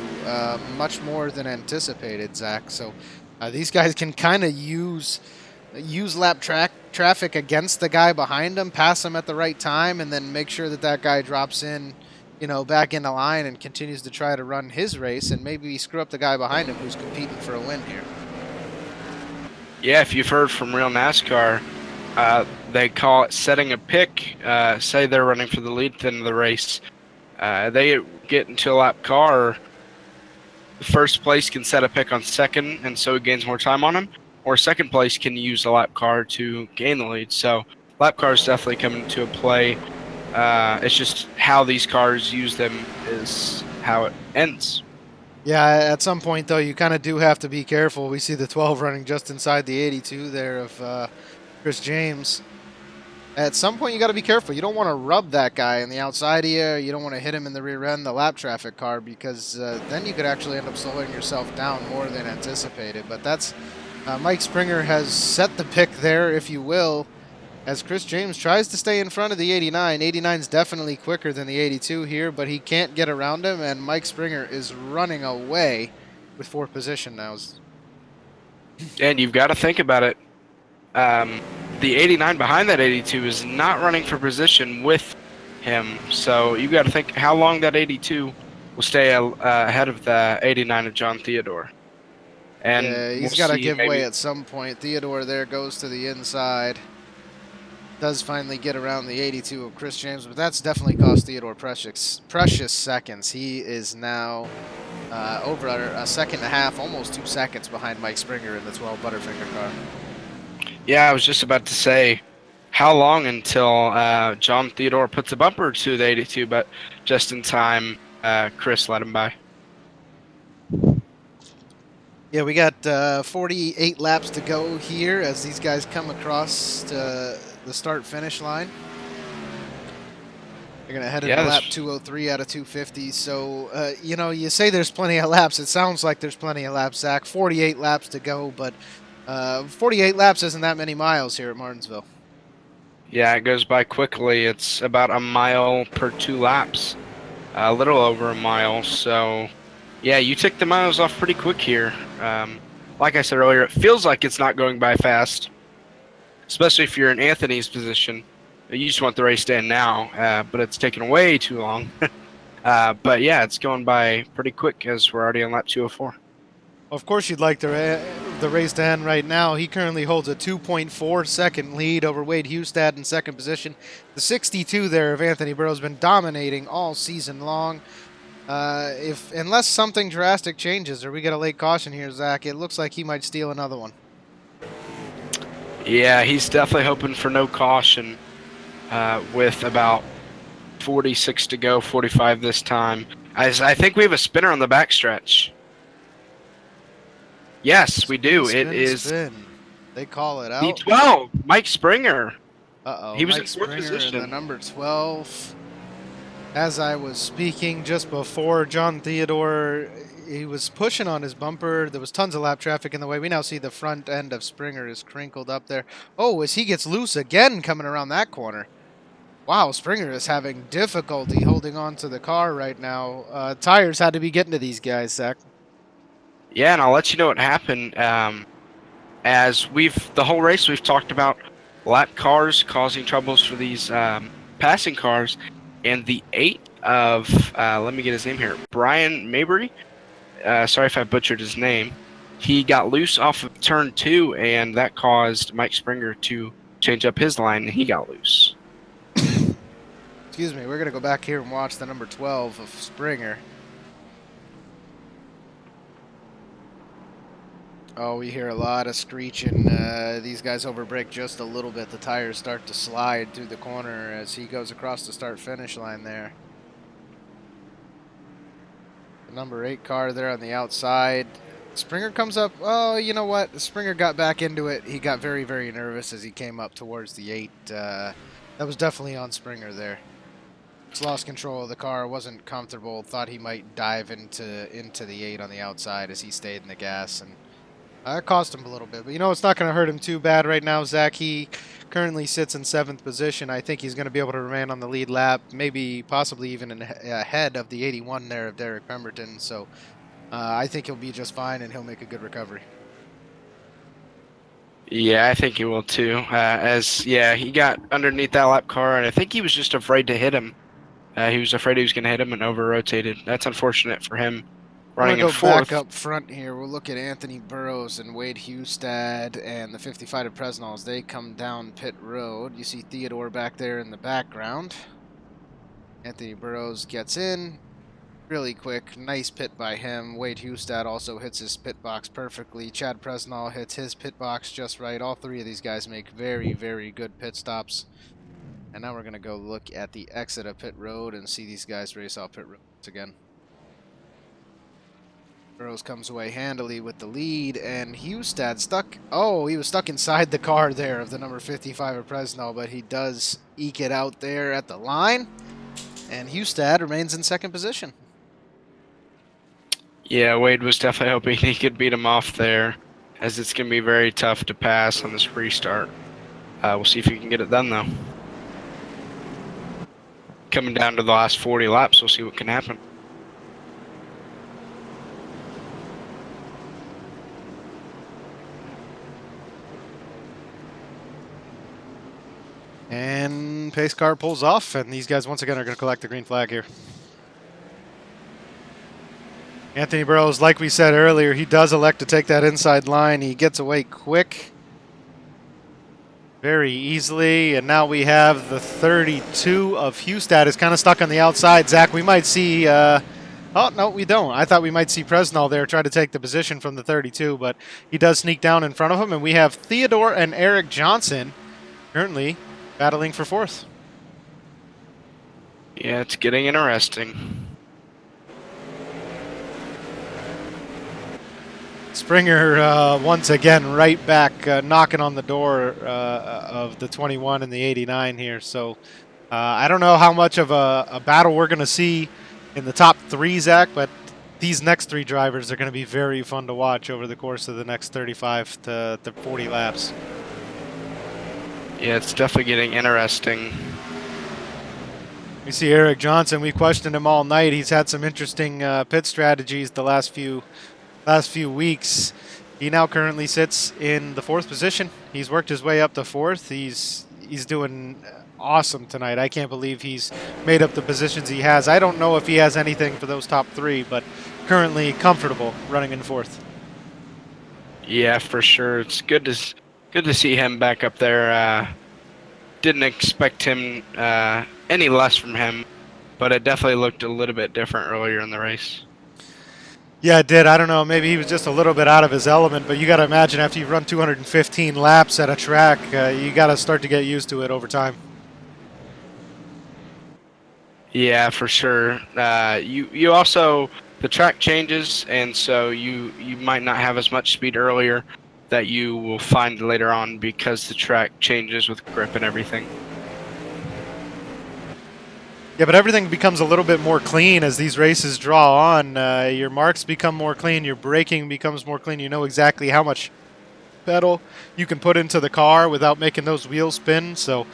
much more than anticipated, Zach. So these guys can kind of use lap traffic against the guy behind them, pass him at the right time, and then make sure that that guy drops in, back into line and continues to try to run his race and maybe screw up the guy behind him who's competing for a win here. Yeah, if you've heard from real NASCAR, they call it setting a pick. Say they're running for the lead at the end of the race. They get into a lap car. First place can set a pick on second, and so it gains more time on him. Or second place can use a lap car to gain the lead. So lap cars definitely come into play. It's just how these cars use them is how it ends. Yeah, at some point, though, you kind of do have to be careful. We see the 12 running just inside the 82 there of Chris James. At some point, you got to be careful. You don't want to rub that guy on the outside of you. You don't want to hit him in the rear end, the lap traffic car, because then you could actually end up slowing yourself down more than anticipated. But that's Mike Springer has set the pick there, if you will, as Chris James tries to stay in front of the 89. 89's definitely quicker than the 82 here, but he can't get around him, and Mike Springer is running away with 4th position now. And you've got to think about it. The 89 behind that 82 is not running for position with him, so you got to think how long that 82 will stay ahead of the 89 of John Theodore. And yeah, he's got to give way at some point. Theodore there goes to the inside. Does finally get around the 82 of Chris James, but that's definitely cost Theodore precious seconds. He is now over a second and a half, almost 2 seconds behind Mike Springer in the 12 Butterfinger car. Yeah, I was just about to say, how long until John Theodore puts a bumper to the 82, but just in time, Chris let him by. Yeah, we got 48 laps to go here as these guys come across the start-finish line. They're going to head into lap 203 out of 250. So, you say there's plenty of laps. It sounds like there's plenty of laps, Zach. 48 laps to go, but 48 laps isn't that many miles here at Martinsville. Yeah, it goes by quickly. It's about a mile per 2 laps, a little over a mile. So, yeah, you tick the miles off pretty quick here. Like I said earlier, it feels like it's not going by fast, especially if you're in Anthony's position. You just want the race to end now, but it's taken way too long. But, yeah, it's going by pretty quick as we're already on lap 204. Of course you'd like the race to end right now. He currently holds a 2.4-second lead over Wade Hustad in 2nd position. The 62 there of Anthony Burrow has been dominating all season long. Unless something drastic changes or we get a late caution here, Zach, it looks like he might steal another one. Yeah, he's definitely hoping for no caution with about 46 to go, 45 this time. I think we have a spinner on the backstretch. Yes, we do. Spin, It is spin. They call it out. D12, Mike Springer. Uh-oh, He was Mike in fourth Springer in the position. number 12. As I was speaking just before, John Theodore, he was pushing on his bumper. There was tons of lap traffic in the way. We now see the front end of Springer is crinkled up there. Oh, as he gets loose again coming around that corner. Wow, Springer is having difficulty holding on to the car right now. Tires had to be getting to these guys, Zach. Yeah, and I'll let you know what happened. As the whole race we've talked about lap cars causing troubles for these passing cars, and the 8 of let me get his name here, Brian Mabry. Sorry if I butchered his name. He got loose off of turn 2, and that caused Mike Springer to change up his line, and he got loose. Excuse me, we're gonna go back here and watch the number 12 of Springer. Oh, we hear a lot of screeching. These guys overbrake just a little bit. The tires start to slide through the corner as he goes across the start-finish line there. The number 8 car there on the outside. Springer comes up. Oh, you know what? Springer got back into it. He got very, very nervous as he came up towards the 8. That was definitely on Springer there. Just lost control of the car. Wasn't comfortable. Thought he might dive into the 8 on the outside as he stayed in the gas, and it cost him a little bit. But you know, it's not going to hurt him too bad right now, Zach. He currently sits in 7th position. I think he's going to be able to remain on the lead lap, maybe possibly even ahead of the 81 there of Derek Pemberton. So I think he'll be just fine, and he'll make a good recovery. Yeah, I think he will too. He got underneath that lap car, and I think he was just afraid to hit him. He was afraid he was going to hit him and over-rotated. That's unfortunate for him. Running in 4th. Back up front here. We'll look at Anthony Burrows and Wade Hustad and the 55 of Presnell as they come down pit road. You see Theodore back there in the background. Anthony Burrows gets in really quick. Nice pit by him. Wade Hustad also hits his pit box perfectly. Chad Presnell hits his pit box just right. All 3 of these guys make very, very good pit stops. And now we're going to go look at the exit of pit road and see these guys race off pit road once again. Burrows comes away handily with the lead, and Hustad stuck. Oh, he was stuck inside the car there of the number 55 of Presnell, but he does eke it out there at the line, and Hustad remains in 2nd position. Yeah, Wade was definitely hoping he could beat him off there, as it's going to be very tough to pass on this restart. We'll see if he can get it done, though. Coming down to the last 40 laps, we'll see what can happen. And pace car pulls off, and these guys once again are going to collect the green flag here. Anthony Burrows, like we said earlier, he does elect to take that inside line. He gets away quick, very easily, and now we have the 32 of Hustad is kind of stuck on the outside. Zach, we might see... oh, no, we don't. I thought we might see Presnell there try to take the position from the 32, but he does sneak down in front of him, and we have Theodore and Eric Johnson currently battling for 4th. Yeah, it's getting interesting. Springer once again right back knocking on the door of the 21 and the 89 here. So I don't know how much of a battle we're going to see in the top 3, Zach, but these next 3 drivers are going to be very fun to watch over the course of the next 35 to 40 laps. Yeah, it's definitely getting interesting. We see Eric Johnson. We questioned him all night. He's had some interesting pit strategies the last few weeks. He now currently sits in the 4th position. He's worked his way up to 4th. He's doing awesome tonight. I can't believe he's made up the positions he has. I don't know if he has anything for those top 3, but currently comfortable running in 4th. Yeah, for sure. It's good to see him back up there. Didn't expect him any less from him, but it definitely looked a little bit different earlier in the race. Yeah, it did. I don't know. Maybe he was just a little bit out of his element, but you got to imagine after you run 215 laps at a track, you got to start to get used to it over time. Yeah, for sure. You also, the track changes, and so you might not have as much speed earlier that you will find later on because the track changes with grip and everything. Yeah, but everything becomes a little bit more clean as these races draw on. Your marks become more clean. Your braking becomes more clean. You know exactly how much pedal you can put into the car without making those wheels spin. So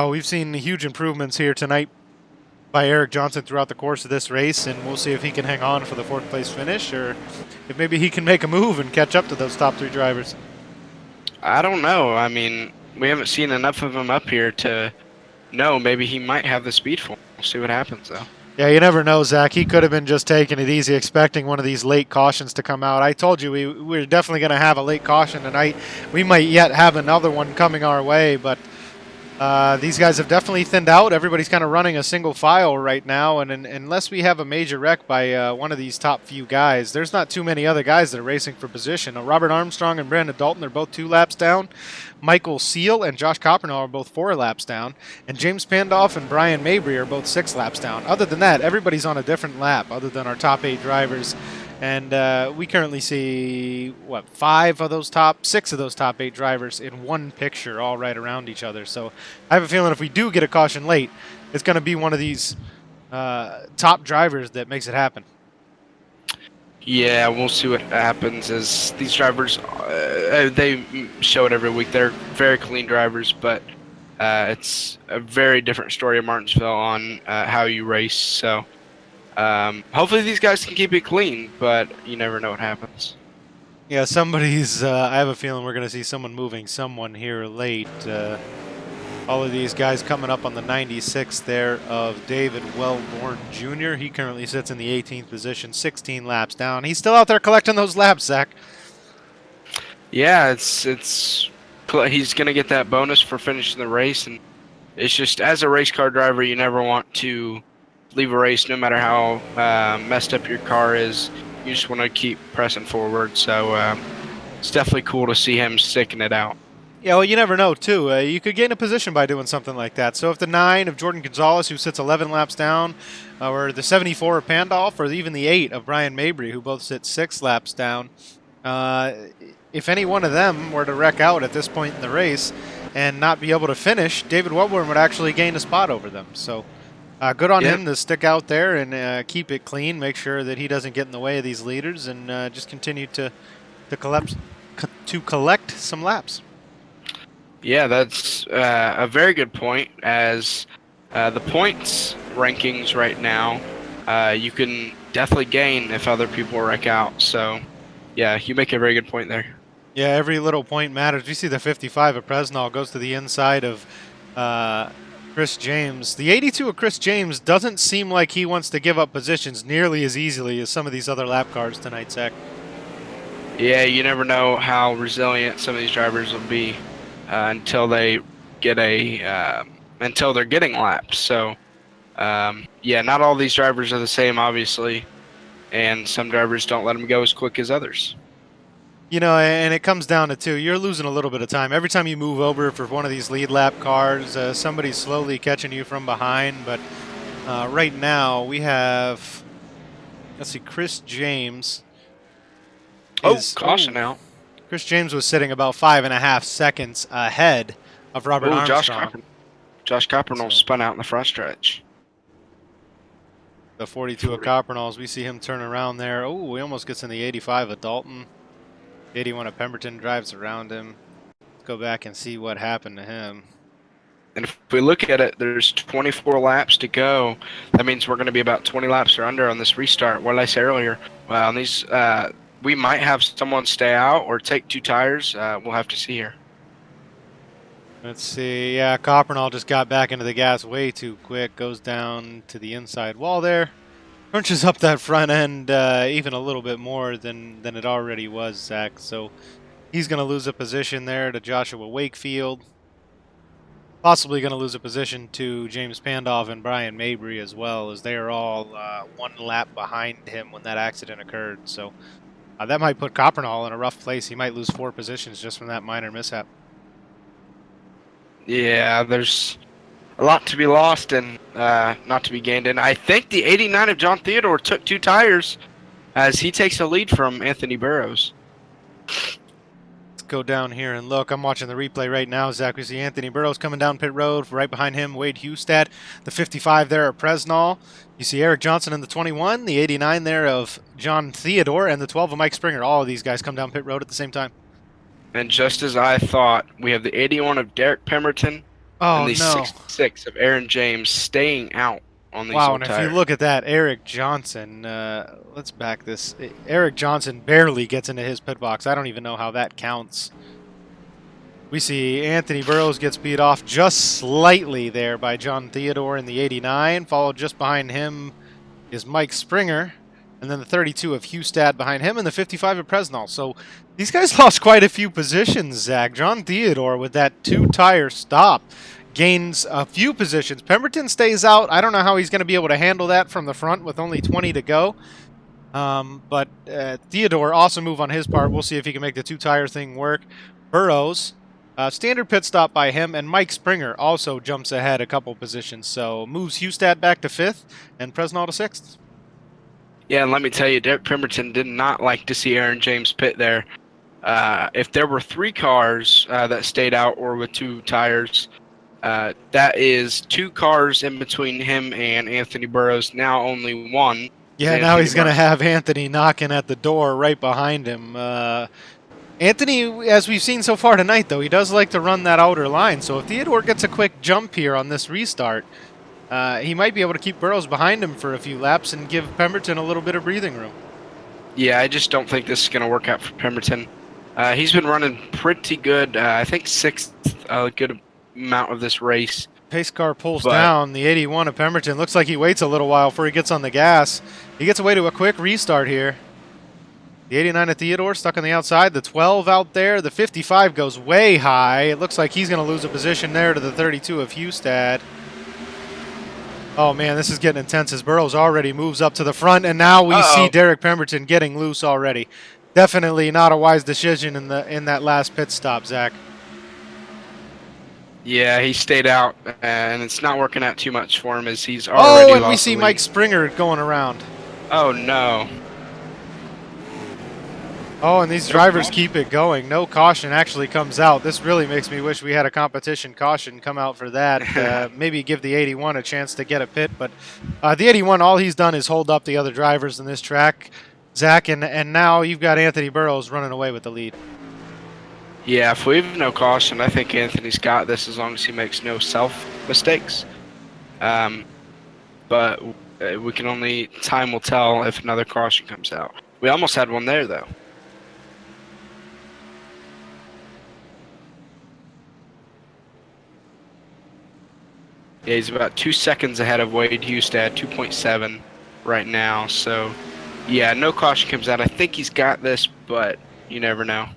we've seen huge improvements here tonight by Eric Johnson throughout the course of this race, and we'll see if he can hang on for the fourth place finish, or if maybe he can make a move and catch up to those top three drivers. I don't know. I mean, we haven't seen enough of him up here to know. Maybe he might have the speed for him. We'll see what happens, though. Yeah, you never know, Zach. He could have been just taking it easy, expecting one of these late cautions to come out. I told you we're definitely going to have a late caution tonight. We might yet have another one coming our way, but these guys have definitely thinned out. Everybody's kind of running a single file right now, and unless we have a major wreck by one of these top few guys, there's not too many other guys that are racing for position. Robert Armstrong and Brandon Dalton are both 2 laps down. Michael Seal and Josh Coppernall are both 4 laps down, and James Pandolf and Brian Mabry are both 6 laps down. Other than that, everybody's on a different lap other than our top 8 drivers. And we currently see, what, 6 of those top 8 drivers in one picture all right around each other. So I have a feeling if we do get a caution late, it's going to be one of these top drivers that makes it happen. Yeah, we'll see what happens as these drivers, they show it every week. They're very clean drivers, but it's a very different story of Martinsville on how you race. So hopefully these guys can keep it clean, but you never know what happens. Yeah, somebody's, I have a feeling we're going to see someone moving someone here late. All of these guys coming up on the 96th there of David Wellborn Jr. He currently sits in the 18th position, 16 laps down. He's still out there collecting those laps, Zach. Yeah, he's gonna get that bonus for finishing the race, and it's just, as a race car driver, you never want to leave a race, no matter how messed up your car is. You just want to keep pressing forward. So it's definitely cool to see him sticking it out. Yeah, well, you never know, too. You could gain a position by doing something like that. So if the 9 of Jordan Gonzalez, who sits 11 laps down, or the 74 of Pandolf, or even the 8 of Brian Mabry, who both sit 6 laps down, if any one of them were to wreck out at this point in the race and not be able to finish, David Wellborn would actually gain a spot over them. So good on him to stick out there and keep it clean, make sure that he doesn't get in the way of these leaders, and just continue to collect some laps. Yeah, that's a very good point, as the points rankings right now, you can definitely gain if other people wreck out. So, yeah, you make a very good point there. Yeah, every little point matters. You see the 55 of Presnall goes to the inside of Chris James. The 82 of Chris James doesn't seem like he wants to give up positions nearly as easily as some of these other lap cars tonight, Zach. Yeah, you never know how resilient some of these drivers will be until they get until they're getting laps. So, yeah, not all these drivers are the same, obviously, and some drivers don't let them go as quick as others. You know, and it comes down to, too, you're losing a little bit of time. Every time you move over for one of these lead lap cars, somebody's slowly catching you from behind. But right now we have, let's see, Chris James. Caution out. Chris James was sitting about 5.5 seconds ahead of Robert Armstrong. Josh Coppernall spun out in the front stretch. The 42 of Coppernall's, we see him turn around there. Oh, he almost gets in the 85 of Dalton. 81 of Pemberton drives around him. Let's go back and see what happened to him. And if we look at it, there's 24 laps to go. That means we're going to be about 20 laps or under on this restart. What did I say earlier? Well, on these, we might have someone stay out or take 2 tires. We'll have to see here. Let's see. Yeah, Coppernall just got back into the gas way too quick. Goes down to the inside wall there. Crunches up that front end even a little bit more than it already was, Zach. So he's going to lose a position there to Joshua Wakefield. Possibly going to lose a position to James Pandolf and Brian Mabry as well, as they are all 1 lap behind him when that accident occurred. So that might put Coppernall in a rough place. He might lose 4 positions just from that minor mishap. Yeah, there's a lot to be lost and not to be gained. And I think the 89 of John Theodore took 2 tires as he takes the lead from Anthony Burrows. Let's go down here and look. I'm watching the replay right now, Zach. We see Anthony Burrows coming down pit road. Right behind him, Wade Hustad. The 55 there of Presnall. You see Eric Johnson in the 21, the 89 there of John Theodore, and the 12 of Mike Springer. All of these guys come down pit road at the same time. And just as I thought, we have the 81 of Derek Pemberton and the 66 of Aaron James staying out on these wow, old and tires. if you look at that, Eric Johnson, let's back this. Eric Johnson barely gets into his pit box. I don't even know how that counts. We see Anthony Burrows gets beat off just slightly there by John Theodore in the 89. Followed just behind him is Mike Springer. And then the 32 of Hustad behind him and the 55 of Presnall. So these guys lost quite a few positions, Zach. John Theodore with that 2-tire stop gains a few positions. Pemberton stays out. I don't know how he's going to be able to handle that from the front with only 20 to go. But Theodore, awesome move on his part. We'll see if he can make the 2-tire thing work. Burrows. Standard pit stop by him, and Mike Springer also jumps ahead a couple positions. So moves Hustad back to 5th and Presnall to 6th. Yeah, and let me tell you, Derek Pemberton did not like to see Aaron James pit there. If there were 3 cars that stayed out or with 2 tires, that is 2 cars in between him and Anthony Burrows. Now only 1. Yeah, now he's going to have Anthony knocking at the door right behind him. Anthony, as we've seen so far tonight, though, he does like to run that outer line. So if Theodore gets a quick jump here on this restart, he might be able to keep Burrows behind him for a few laps and give Pemberton a little bit of breathing room. Yeah, I just don't think this is going to work out for Pemberton. He's been running pretty good. I think 6th, a good amount of this race. Pace car pulls down. The 81 of Pemberton looks like he waits a little while before he gets on the gas. He gets away to a quick restart here. The 89 of Theodore stuck on the outside. The 12 out there. The 55 goes way high. It looks like he's going to lose a position there to the 32 of Hustad. Oh, man, this is getting intense as Burrows already moves up to the front, and now we see Derek Pemberton getting loose already. Definitely not a wise decision in that last pit stop, Zach. Yeah, he stayed out, and it's not working out too much for him as he's already and we see Mike Springer going around. Oh, no. Oh, and these drivers keep it going. No caution actually comes out. This really makes me wish we had a competition caution come out for that. Maybe give the 81 a chance to get a pit. But the 81, all he's done is hold up the other drivers in this track, Zach. And now you've got Anthony Burrows running away with the lead. Yeah, if we have no caution, I think Anthony's got this as long as he makes no self-mistakes. But we can only, time will tell if another caution comes out. We almost had one there, though. Yeah, he's about 2 seconds ahead of Wade Hustad, 2.7 right now. So, yeah, no caution comes out. I think he's got this, but you never know.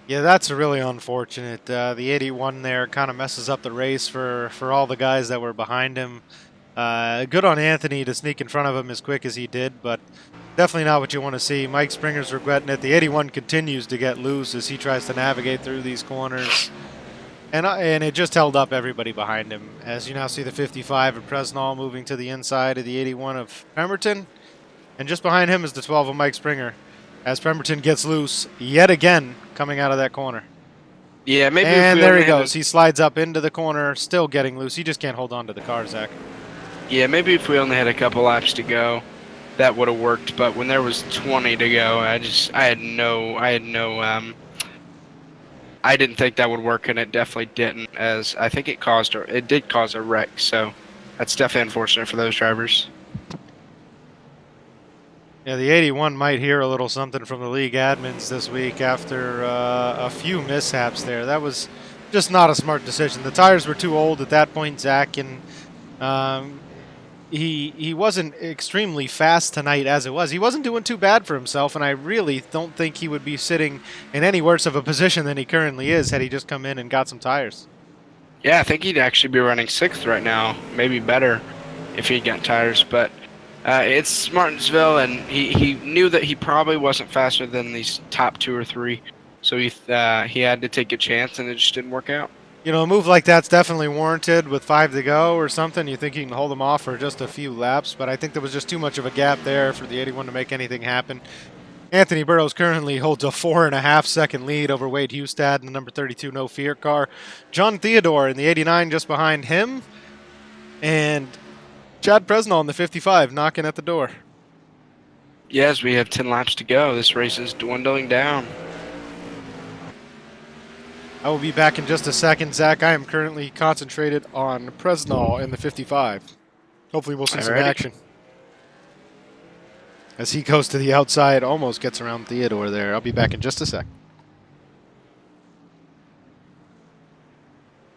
Yeah, that's really unfortunate. The 81 there kind of messes up the race for all the guys that were behind him. Good on Anthony to sneak in front of him as quick as he did, but definitely not what you want to see. Mike Springer's regretting it. The 81 continues to get loose as he tries to navigate through these corners. And it just held up everybody behind him. As you now see the 55 of Presnall moving to the inside of the 81 of Pemberton. And just behind him is the 12 of Mike Springer. As Pemberton gets loose yet again coming out of that corner. Yeah, maybe. And there he goes. He slides up into the corner, still getting loose. He just can't hold on to the car, Zach. Yeah, maybe if we only had a couple laps to go, that would have worked. But when there was 20 to go, I didn't think that would work, and it definitely didn't. As I think it did cause a wreck. So that's definitely unfortunate for those drivers. Yeah, the 81 might hear a little something from the league admins this week after a few mishaps there. That was just not a smart decision. The tires were too old at that point, Zach, and he wasn't extremely fast tonight as it was. He wasn't doing too bad for himself, and I really don't think he would be sitting in any worse of a position than he currently is had he just come in and got some tires. Yeah, I think he'd actually be running 6th right now, maybe better if he'd got tires, but it's Martinsville, and he knew that he probably wasn't faster than these top 2 or 3, so he had to take a chance, and it just didn't work out. You know, a move like that's definitely warranted with 5 to go or something. You think you can hold them off for just a few laps, but I think there was just too much of a gap there for the 81 to make anything happen. Anthony Burrows currently holds a 4.5-second lead over Wade Hustad in the number 32 No Fear car. John Theodore in the 89 just behind him, and Chad Presnell in the 55 knocking at the door. Yes, we have 10 laps to go. This race is dwindling down. I will be back in just a second, Zach. I am currently concentrated on Presnell in the 55. Hopefully we'll see some Alrighty. action. As he goes to the outside, almost gets around Theodore there. I'll be back in just a sec.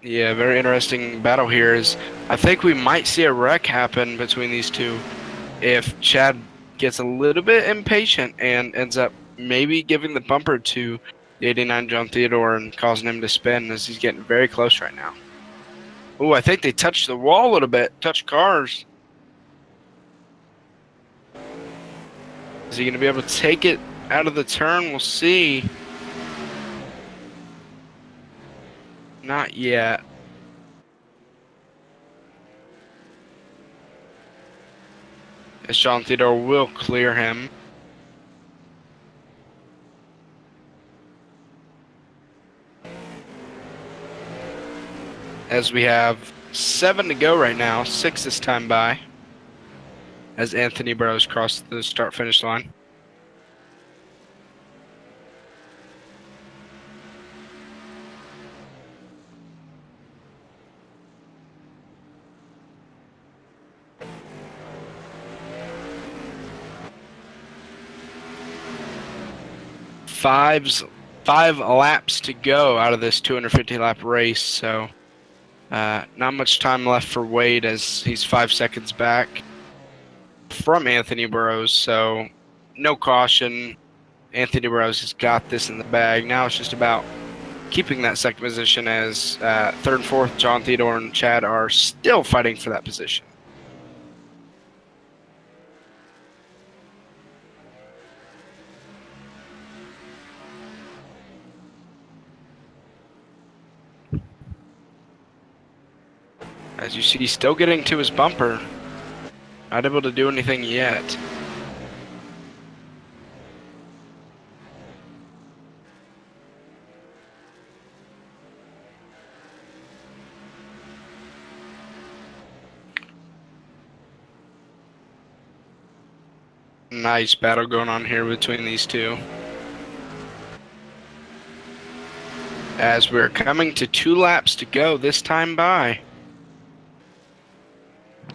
Yeah, very interesting battle here. Is I think we might see a wreck happen between these two if Chad gets a little bit impatient and ends up maybe giving the bumper to the 89 John Theodore and causing him to spin, as he's getting very close right now. Oh, I think they touched the wall a little bit, touched cars. Is he going to be able to take it out of the turn? We'll see. Not yet. As John Theodore will clear him. As we have 7 to go right now, 6 this time by. As Anthony Burrows crossed the start-finish line. Five laps to go out of this 250-lap race, so not much time left for Wade, as he's 5 seconds back from Anthony Burrows, so no caution. Anthony Burrows has got this in the bag. Now it's just about keeping that second position, as third and fourth, John Theodore and Chad are still fighting for that position. As you see, he's still getting to his bumper. Not able to do anything yet. Nice battle going on here between these two. As we're coming to 2 laps to go this time by.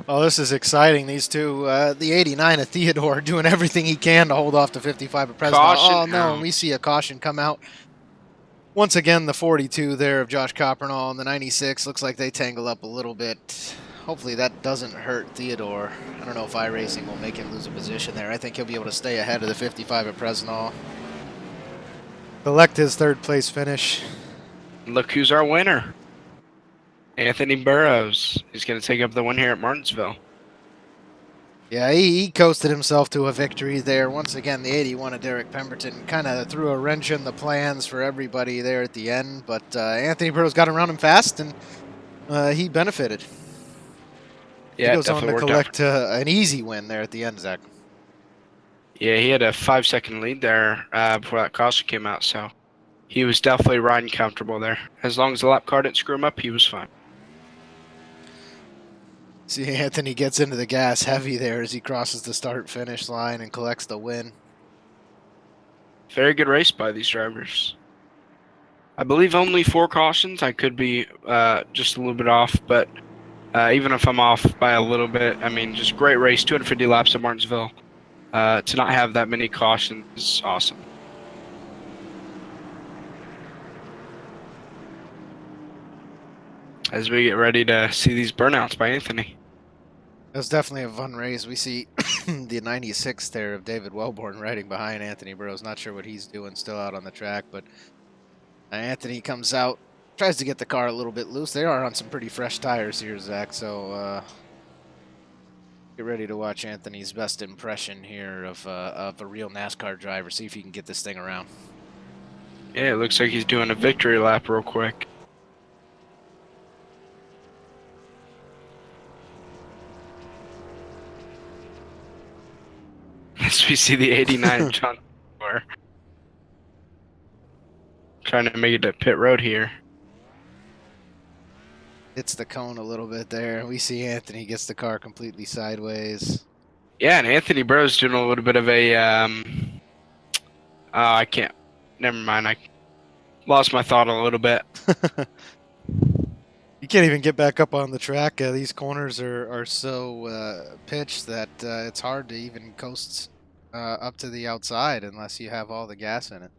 Oh, this is exciting. These two, the 89 of Theodore, doing everything he can to hold off the 55 of Presnell. Caution Oh, no, out. and we see a caution come out. Once again, the 42 there of Josh Coppernall and the 96 looks like they tangle up a little bit. Hopefully that doesn't hurt Theodore. I don't know if iRacing will make him lose a position there. I think he'll be able to stay ahead of the 55 of Presnell. Collect his third place finish. Look who's our winner. Anthony Burrows. He's going to take up the win here at Martinsville. Yeah, he coasted himself to a victory there. Once again, the 81 of Derek Pemberton kind of threw a wrench in the plans for everybody there at the end. But Anthony Burrows got around him fast, and he benefited. Yeah, he goes on to definitely collect an easy win there at the end, Zach. Yeah, he had a 5-second lead there before that caution came out, so he was definitely riding comfortable there. As long as the lap car didn't screw him up, he was fine. See, Anthony gets into the gas heavy there as he crosses the start-finish line and collects the win. Very good race by these drivers. I believe only 4 cautions. I could be just a little bit off, but even if I'm off by a little bit, I mean, just great race, 250 laps at Martinsville. To not have that many cautions is awesome. As we get ready to see these burnouts by Anthony. It was definitely a fun race. We see the 96 there of David Wellborn riding behind Anthony Burrows. Not sure what he's doing still out on the track, but Anthony comes out, tries to get the car a little bit loose. They are on some pretty fresh tires here, Zach, so get ready to watch Anthony's best impression here of a real NASCAR driver. See if he can get this thing around. Yeah, it looks like he's doing a victory lap real quick. We see the 89 John Moore trying to make it to pit road here. Hits the cone a little bit there. We see Anthony gets the car completely sideways. Yeah, and Anthony Burrow's doing a little bit of a I can't. Never mind. I lost my thought a little bit. You can't even get back up on the track. These corners are so pitched that it's hard to even coast up to the outside unless you have all the gas in it.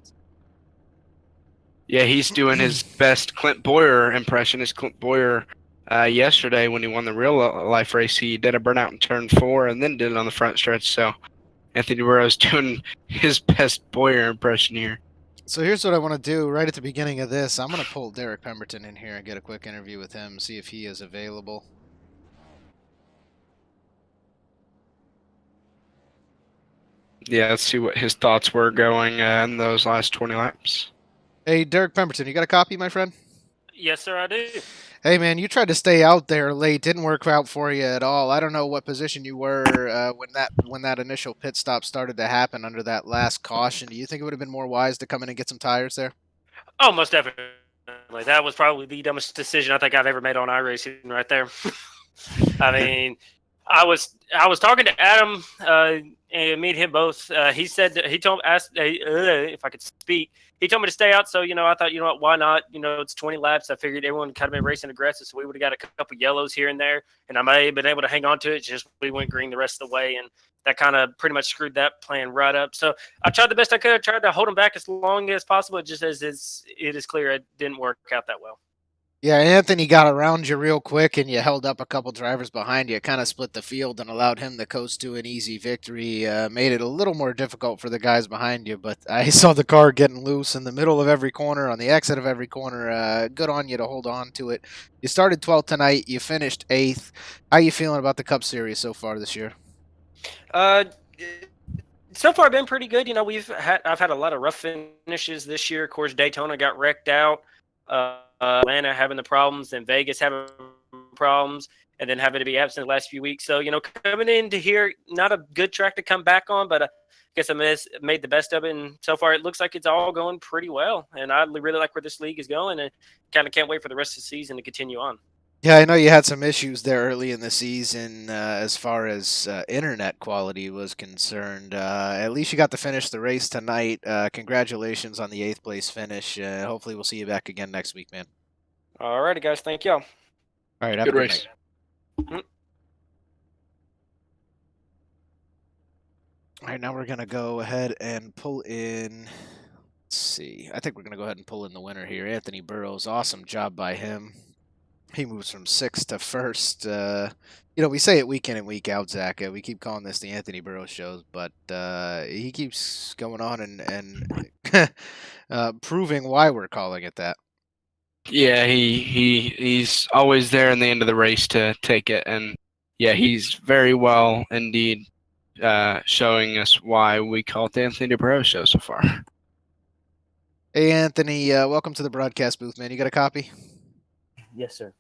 Yeah, he's doing his best Clint Boyer impression. As Clint Boyer yesterday when he won the real life race, he did a burnout in turn 4 and then did it on the front stretch. So Anthony Burrow's doing his best Boyer impression here. So here's what I want to do right at the beginning of this. I'm going to pull Derek Pemberton in here and get a quick interview with him, see if he is available. Yeah, let's see what his thoughts were going in those last 20 laps. Hey, Derek Pemberton, you got a copy, my friend? Yes, sir, I do. Hey, man, you tried to stay out there late. Didn't work out for you at all. I don't know what position you were when that initial pit stop started to happen under that last caution. Do you think it would have been more wise to come in and get some tires there? Oh, most definitely. That was probably the dumbest decision I think I've ever made on iRacing right there. I mean, I was talking to Adam and me and him both. He said that he told asked if I could speak. He told me to stay out, so I thought, what, why not? It's 20 laps. I figured everyone kind of been racing aggressive, so we would have got a couple yellows here and there, and I may have been able to hang on to it. Just we went green the rest of the way, and that kind of pretty much screwed that plan right up. So I tried the best I could. I tried to hold him back as long as possible. Just as it is clear, it didn't work out that well. Yeah, Anthony got around you real quick, and you held up a couple drivers behind you. It kind of split the field and allowed him to coast to an easy victory. Made it a little more difficult for the guys behind you, but I saw the car getting loose in the middle of every corner, on the exit of every corner. Good on you to hold on to it. You started 12th tonight. You finished 8th. How you feeling about the Cup Series so far this year? So far, been pretty good. I've had a lot of rough finishes this year. Of course, Daytona got wrecked out. Atlanta having the problems, and Vegas having problems, and then having to be absent the last few weeks. So, coming into here, not a good track to come back on, but I guess I made the best of it. And so far, it looks like it's all going pretty well. And I really like where this league is going, and kind of can't wait for the rest of the season to continue on. Yeah, I know you had some issues there early in the season as far as internet quality was concerned. At least you got to finish the race tonight. Congratulations on the 8th place finish. Hopefully we'll see you back again next week, man. All righty, guys. Thank y'all. All right, have Good a good race. night. All right, now we're going to go ahead and pull in. Let's see. I think we're going to go ahead and pull in the winner here. Anthony Burrows. Awesome job by him. He moves from 6th to 1st. We say it week in and week out, Zach. We keep calling this the Anthony Burrows shows, but he keeps going on and proving why we're calling it that. Yeah, he's always there in the end of the race to take it, and yeah, he's very well indeed showing us why we call it the Anthony Burrows show so far. Hey, Anthony, welcome to the broadcast booth, man. You got a copy? Yes, sir.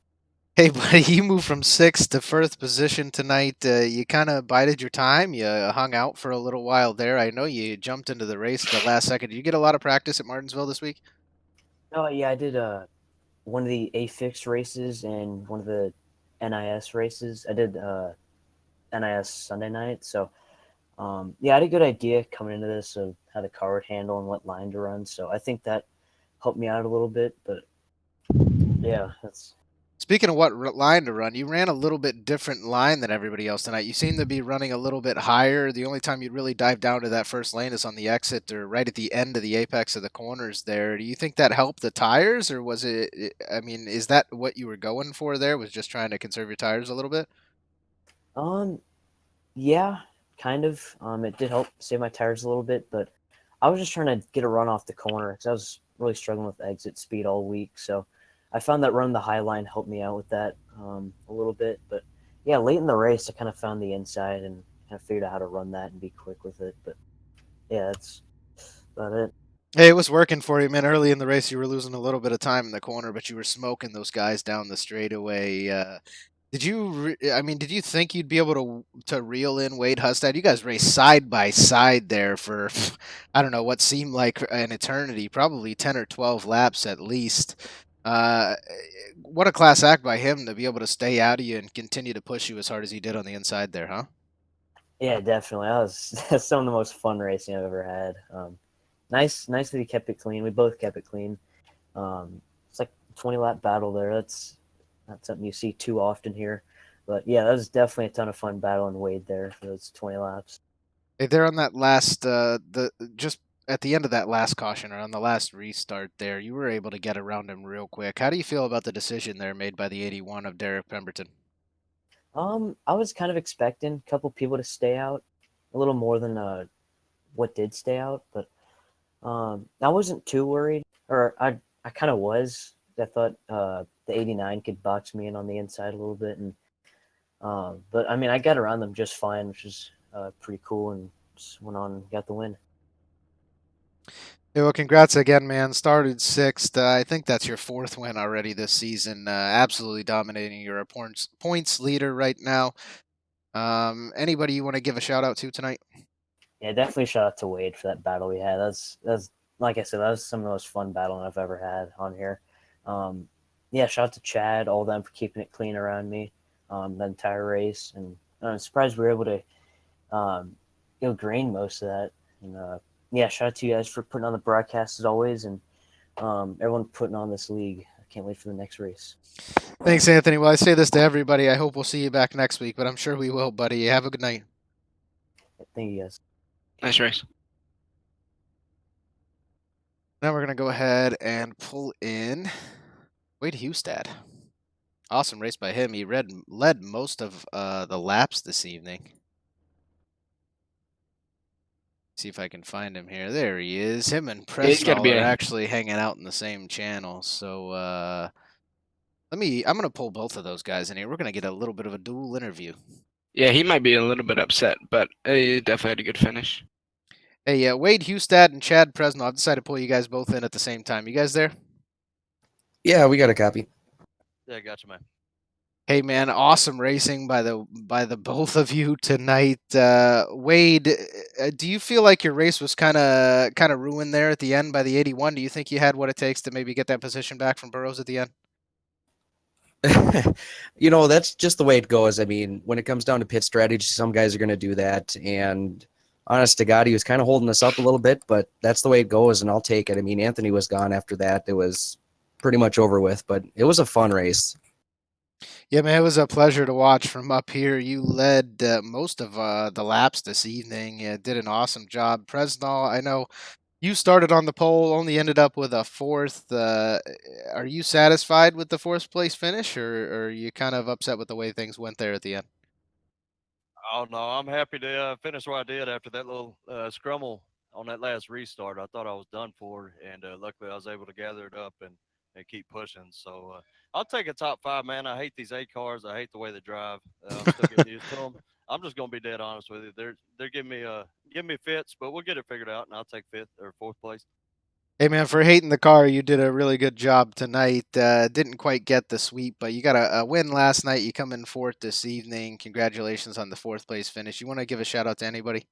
Hey, buddy, you moved from 6th to 1st position tonight. You kind of bided your time. You hung out for a little while there. I know you jumped into the race at the last second. Did you get a lot of practice at Martinsville this week? Oh, yeah, I did one of the A-Fix races and one of the NIS races. I did NIS Sunday night. So, yeah, I had a good idea coming into this of how the car would handle and what line to run. So I think that helped me out a little bit. But, yeah, that's... Speaking of what line to run, you ran a little bit different line than everybody else tonight. You seem to be running a little bit higher. The only time you'd really dive down to that first lane is on the exit or right at the end of the apex of the corners there. Do you think that helped the tires, or was it, is that what you were going for there, was just trying to conserve your tires a little bit? Yeah, kind of. It did help save my tires a little bit, but I was just trying to get a run off the corner because I was really struggling with exit speed all week. So I found that running the high line helped me out with that a little bit. But yeah, late in the race, I kind of found the inside and kind of figured out how to run that and be quick with it. But yeah, that's about it. Hey, it was working for you, man. Early in the race, you were losing a little bit of time in the corner, but you were smoking those guys down the straightaway. Did you? Did you think you'd be able to reel in Wade Hustad? You guys raced side by side there for, I don't know, what seemed like an eternity, probably 10 or 12 laps at least. Uh, what a class act by him to be able to stay out of you and continue to push you as hard as he did on the inside there, huh? Yeah, definitely. That was that's some of the most fun racing I've ever had. Nice that he kept it clean. We both kept it clean. It's like a 20-lap battle there. That's not something you see too often here. But yeah, that was definitely a ton of fun battling Wade there for those 20 laps. Hey, there on that last, just at the end of that last caution or on the last restart there, you were able to get around him real quick. How do you feel about the decision there made by the 81 of Derek Pemberton? I was kind of expecting a couple people to stay out, a little more than what did stay out, but I wasn't too worried, or I kind of was. I thought the 89 could box me in on the inside a little bit, and but I mean I got around them just fine, which is pretty cool, and just went on and got the win. Yeah, well, congrats again, man. Started sixth. I think that's your fourth win already this season. Absolutely dominating. You're a points leader right now. Anybody you want to give a shout out to tonight? Yeah, definitely shout out to Wade for that battle we had. That's like I said, that was some of the most fun battling I've ever had on here. Yeah, shout out to Chad, all of them for keeping it clean around me the entire race, and I'm surprised we were able to green most of that. And yeah, shout out to you guys for putting on the broadcast as always, and everyone putting on this league. I can't wait for the next race. Thanks, Anthony. Well, I say this to everybody. I hope we'll see you back next week, but I'm sure we will, buddy. Have a good night. Thank you guys. Nice race. Now we're going to go ahead and pull in Wade Hustad. Awesome race by him. He led most of the laps this evening. See if I can find him here. There he is. Him and Presnell are actually hanging out in the same channel. So I'm going to pull both of those guys in here. We're going to get a little bit of a dual interview. Yeah, he might be a little bit upset, but he definitely had a good finish. Hey, Wade Hustad and Chad Presnell, I've decided to pull you guys both in at the same time. You guys there? Yeah, we got a copy. Yeah, gotcha, man. Hey man, awesome racing by the both of you tonight. Wade, do you feel like your race was kind of ruined there at the end by the 81? Do you think you had what it takes to maybe get that position back from Burrows at the end? That's just the way it goes. I mean, when it comes down to pit strategy, some guys are going to do that. And honest to God, he was kind of holding us up a little bit, but that's the way it goes, and I'll take it. I mean, Anthony was gone after that. It was pretty much over with, but it was a fun race. Yeah, man, it was a pleasure to watch from up here. You led most of the laps this evening. Did an awesome job. Presnell, I know you started on the pole, only ended up with a fourth. Are you satisfied with the fourth place finish, or are you kind of upset with the way things went there at the end? Oh no, I'm happy to finish what I did after that little scrummel on that last restart. I thought I was done for, and luckily I was able to gather it up and keep pushing. So I'll take a top 5, man. I hate these 8 cars. I hate the way they drive. I'm still getting used to them. I'm just gonna be dead honest with you. They're giving me fits, but we'll get it figured out, and I'll take 5th or 4th place. Hey man, for hating the car, you did a really good job tonight. Didn't quite get the sweep, but you got a win last night. You come in 4th this evening. Congratulations on the 4th place finish. You want to give a shout out to anybody?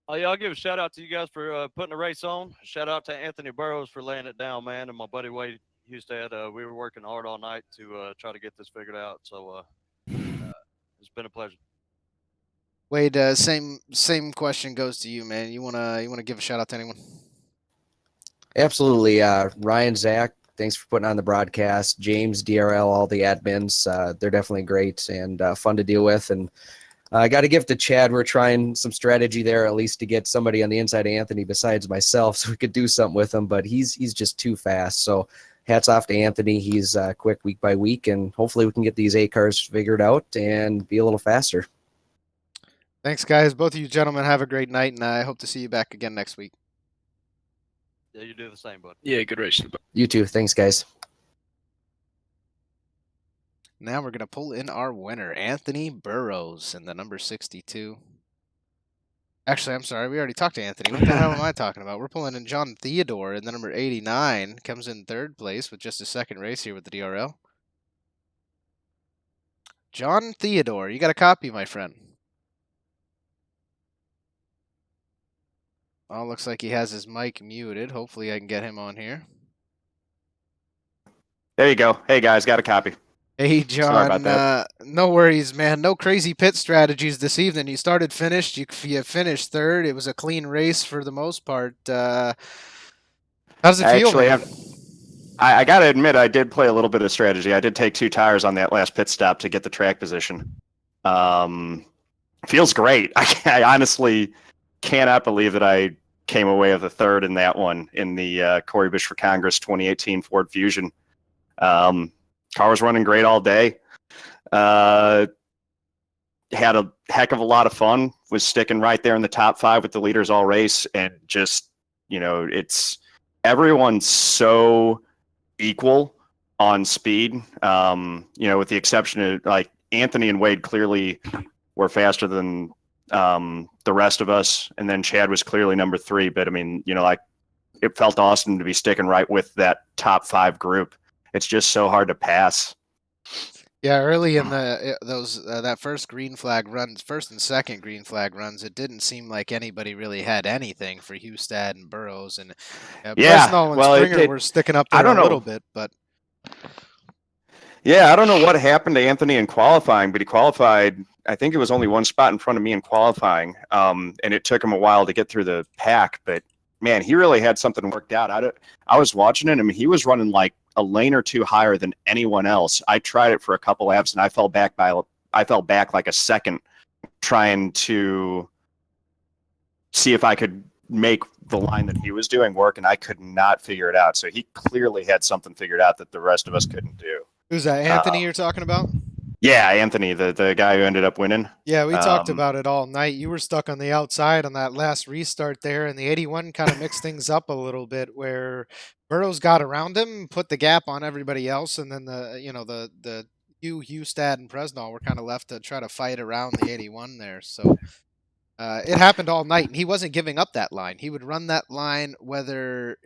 Oh yeah, I'll give a shout out to you guys for putting the race on. Shout out to Anthony Burrows for laying it down, man, and my buddy Wade Hustad. We were working hard all night to try to get this figured out. So it's been a pleasure. Wade, same question goes to you, man. You wanna give a shout out to anyone? Absolutely. Ryan, Zach, thanks for putting on the broadcast. James, DRL, all the admins. They're definitely great and fun to deal with. And I got to give to Chad. We're trying some strategy there, at least to get somebody on the inside of Anthony besides myself, so we could do something with him. But he's just too fast. So hats off to Anthony. He's quick week by week, and hopefully we can get these 8 cars figured out and be a little faster. Thanks, guys. Both of you gentlemen have a great night, and I hope to see you back again next week. Yeah, you do the same, bud. Yeah, good race. You too. Thanks, guys. Now we're going to pull in our winner, Anthony Burrows, in the number 62. Actually, I'm sorry. We already talked to Anthony. What the hell am I talking about? We're pulling in John Theodore in the number 89. Comes in 3rd place with just a second race here with the DRL. John Theodore, you got a copy, my friend? Oh, looks like he has his mic muted. Hopefully I can get him on here. There you go. Hey guys, got a copy. Hey, Sorry about John. that. No worries, man. No crazy pit strategies this evening. You started, finished. You finished third. It was a clean race for the most part. How does it feel, Actually, man? I got to admit, I did play a little bit of strategy. I did take 2 tires on that last pit stop to get the track position. Feels great. I honestly cannot believe that I came away with a third in that one in the Corey Bush for Congress 2018 Ford Fusion. Car was running great all day. Had a heck of a lot of fun. Was sticking right there in the top 5 with the leaders all race, and just it's everyone's so equal on speed. With the exception of like Anthony and Wade clearly were faster than the rest of us, and then Chad was clearly number 3. But I mean, it felt awesome to be sticking right with that top 5 group. It's just so hard to pass. Yeah, early in that first green flag runs, first and second green flag runs, it didn't seem like anybody really had anything for Hustad and Burrows, and Bresnall and Springer were sticking up there a little bit, but yeah, I don't know what happened to Anthony in qualifying, but he qualified. I think it was only 1 spot in front of me in qualifying, and it took him a while to get through the pack. But man, he really had something worked out. I was watching it, and he was running like a lane or 2 higher than anyone else. I tried it for a couple laps, and I fell back like a second, trying to see if I could make the line that he was doing work, and I could not figure it out. So he clearly had something figured out that the rest of us couldn't do. Who's that? Anthony you're talking about? Yeah, Anthony, the guy who ended up winning. Yeah, we talked about it all night. You were stuck on the outside on that last restart there, and the 81 kind of mixed things up a little bit, where Burrows got around him, put the gap on everybody else, and then Hustad and Presnall were kind of left to try to fight around the 81 there. So it happened all night, and he wasn't giving up that line. He would run that line whether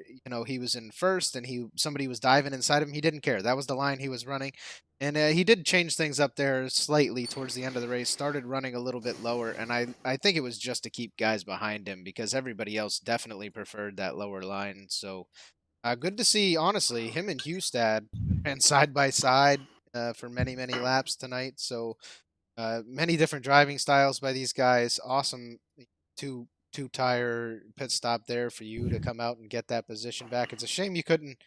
he was in first and somebody was diving inside him. He didn't care. That was the line he was running. And he did change things up there slightly towards the end of the race, started running a little bit lower, and I think it was just to keep guys behind him because everybody else definitely preferred that lower line. So good to see, honestly, him and Hustad ran side by side for many, many laps tonight. So many different driving styles by these guys. Awesome two-tire pit stop there for you to come out and get that position back. It's a shame you couldn't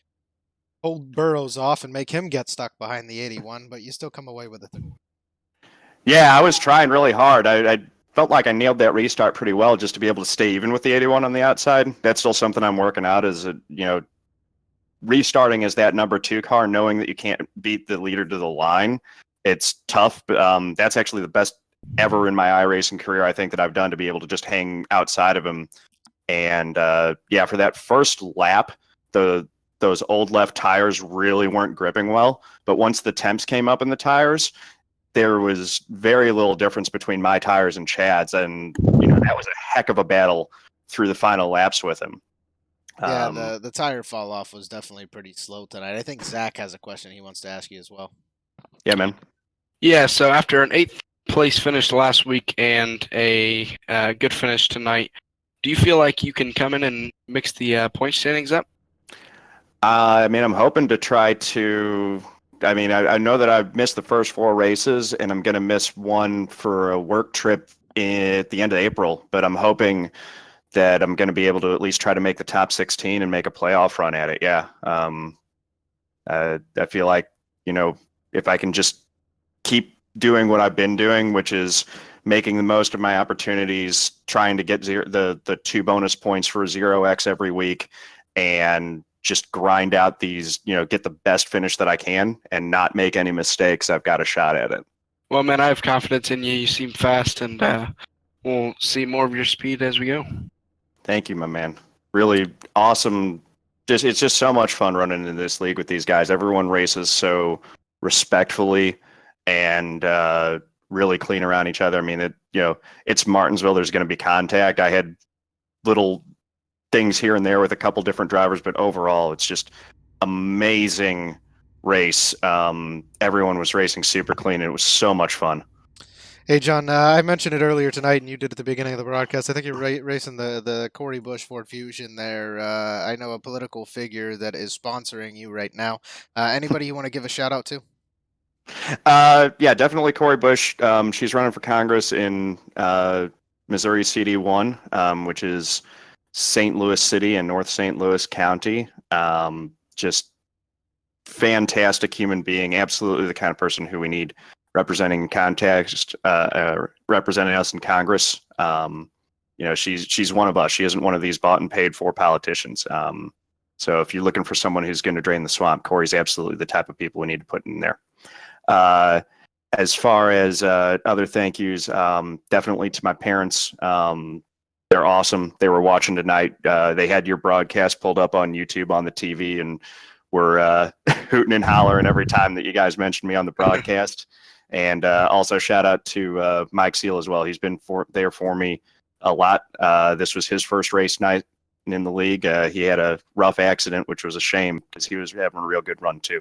hold Burrows off and make him get stuck behind the 81, but you still come away with it. Yeah, I was trying really hard. I felt like I nailed that restart pretty well just to be able to stay even with the 81 on the outside. That's still something I'm working out is, restarting as that number 2 car, knowing that you can't beat the leader to the line. It's tough, but that's actually the best ever in my iRacing career, I think, that I've done to be able to just hang outside of him. And for that first lap, those old left tires really weren't gripping well. But once the temps came up in the tires, there was very little difference between my tires and Chad's. And, that was a heck of a battle through the final laps with him. Yeah, the tire fall off was definitely pretty slow tonight. I think Zach has a question he wants to ask you as well. Yeah, man. Yeah, so after an 8th place finish last week and a good finish tonight, do you feel like you can come in and mix the point standings up? I'm hoping to try to. I know that I've missed the first 4 races, and I'm going to miss one for a work trip at the end of April. But I'm hoping that I'm going to be able to at least try to make the top 16 and make a playoff run at it. Yeah. I feel like, if I can just keep doing what I've been doing, which is making the most of my opportunities, trying to get the 2 bonus points for 0x every week, and just grind out these, get the best finish that I can and not make any mistakes, I've got a shot at it. Well, man, I have confidence in you. You seem fast, and we'll see more of your speed as we go. Thank you, my man. Really awesome. It's just so much fun running in this league with these guys. Everyone races so respectfully and really clean around each other. It's Martinsville. There's going to be contact. I had little things here and there with a couple different drivers, but overall, it's just amazing race. Everyone was racing super clean. It was so much fun. Hey, John, I mentioned it earlier tonight, and you did at the beginning of the broadcast. I think you're racing the Corey Bush Ford Fusion there. I know a political figure that is sponsoring you right now. Anybody you want to give a shout out to? Yeah, definitely Corey Bush. She's running for Congress in Missouri CD1, which is St. Louis City and North St. Louis County. Just fantastic human being, absolutely the kind of person who we need representing context, representing us in Congress. She's one of us. She isn't one of these bought and paid for politicians. So if you're looking for someone who's going to drain the swamp, Corey's absolutely the type of people we need to put in there. As far as other thank yous, definitely to my parents. They're awesome. They were watching tonight. They had your broadcast pulled up on YouTube on the TV and were hooting and hollering every time that you guys mentioned me on the broadcast. And also shout out to Mike Seal as well. He's been there for me a lot. This was his first race night in the league. He had a rough accident, which was a shame because he was having a real good run too.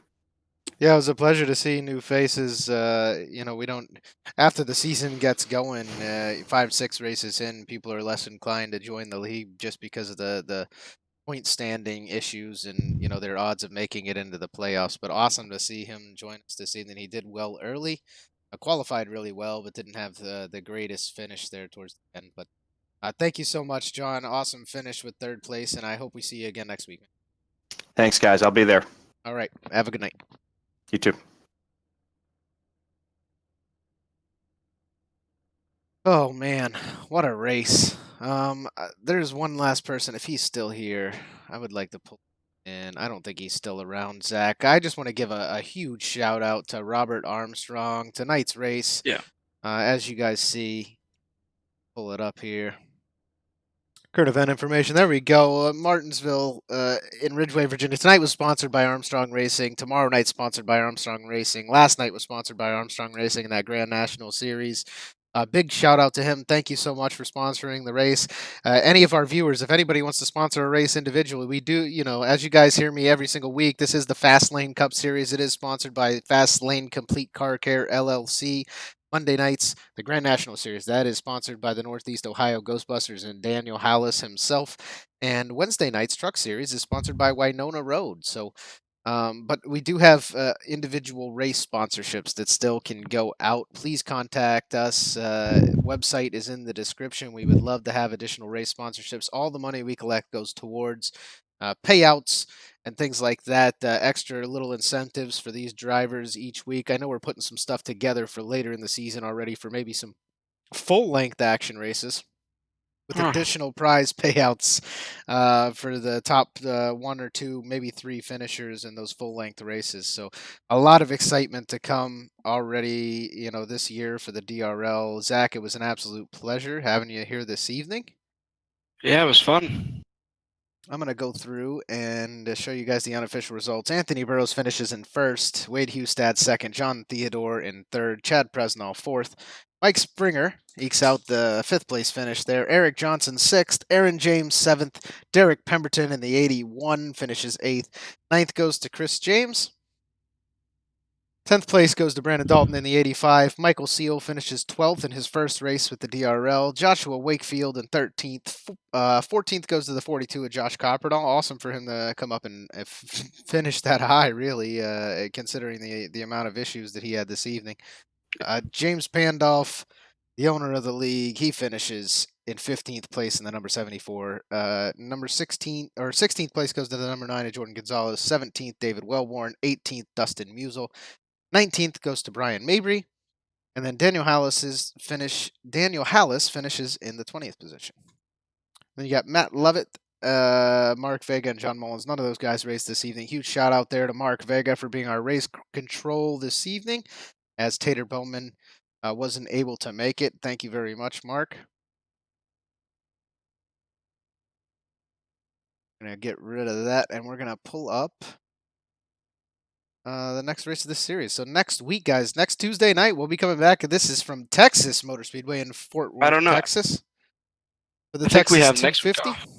Yeah, it was a pleasure to see new faces. We don't, after the season gets going, 5-6 races in, people are less inclined to join the league just because of the point standing issues and, their odds of making it into the playoffs. But awesome to see him join us this evening. He did well early, qualified really well, but didn't have the greatest finish there towards the end. But thank you so much, John. Awesome finish with third place, and I hope we see you again next week. Thanks, guys. I'll be there. All right. Have a good night. You too. Oh man, what a race. There's one last person. If he's still here, I would like to pull in. I don't think he's still around, Zach. I just want to give a huge shout out to Robert Armstrong. Tonight's race. Yeah. As you guys see, pull it up here. Current event information. There we go. Martinsville in Ridgeway, Virginia. Tonight was sponsored by Armstrong Racing. Tomorrow night sponsored by Armstrong Racing. Last night was sponsored by Armstrong Racing in that Grand National Series. Big shout out to him. Thank you so much for sponsoring the race. Any of our viewers, if anybody wants to sponsor a race individually, we do, as you guys hear me every single week, this is the Fastlane Cup Series. It is sponsored by Fastlane Complete Car Care LLC. Monday nights, the Grand National Series. That is sponsored by the Northeast Ohio Ghostbusters and Daniel Hallis himself. And Wednesday nights, Truck Series is sponsored by Winona Road. So, but we do have individual race sponsorships that still can go out. Please contact us. Website is in the description. We would love to have additional race sponsorships. All the money we collect goes towards payouts and things like that, extra little incentives for these drivers each week. I know we're putting some stuff together for later in the season already for maybe some full-length action races with additional prize payouts for the top 1 or 2, maybe 3 finishers in those full-length races. So a lot of excitement to come already, this year for the DRL. Zach, it was an absolute pleasure having you here this evening. Yeah, it was fun. I'm going to go through and show you guys the unofficial results. Anthony Burrows finishes in first. Wade Hustad second. John Theodore in third. Chad Presnall fourth. Mike Springer ekes out the 5th place finish there. Eric Johnson 6th. Aaron James 7th. Derek Pemberton in the 81 finishes 8th. 9th goes to Chris James. 10th place goes to Brandon Dalton in the 85. Michael Seal finishes 12th in his first race with the DRL. Joshua Wakefield in 13th. 14th goes to the 42 of Josh Copperdahl. Awesome for him to come up and finish that high, really, considering the amount of issues that he had this evening. James Pandolf, the owner of the league, he finishes in 15th place in the number 74. Number 16th place goes to the number 9 of Jordan Gonzalez. 17th, David Wellborn. 18th, Dustin Musel. 19th goes to Brian Mabry, and then Daniel Hallis finishes in the 20th position. Then you got Matt Lovett, Mark Vega, and John Mullins. None of those guys raced this evening. Huge shout out there to Mark Vega for being our race control this evening, as Tater Bowman wasn't able to make it. Thank you very much, Mark. I'm going to get rid of that, and we're going to pull up the next race of this series. So next week, guys, next Tuesday night, we'll be coming back. This is from Texas Motor Speedway in Fort Worth, Texas. For the I think Texas we have next week 250.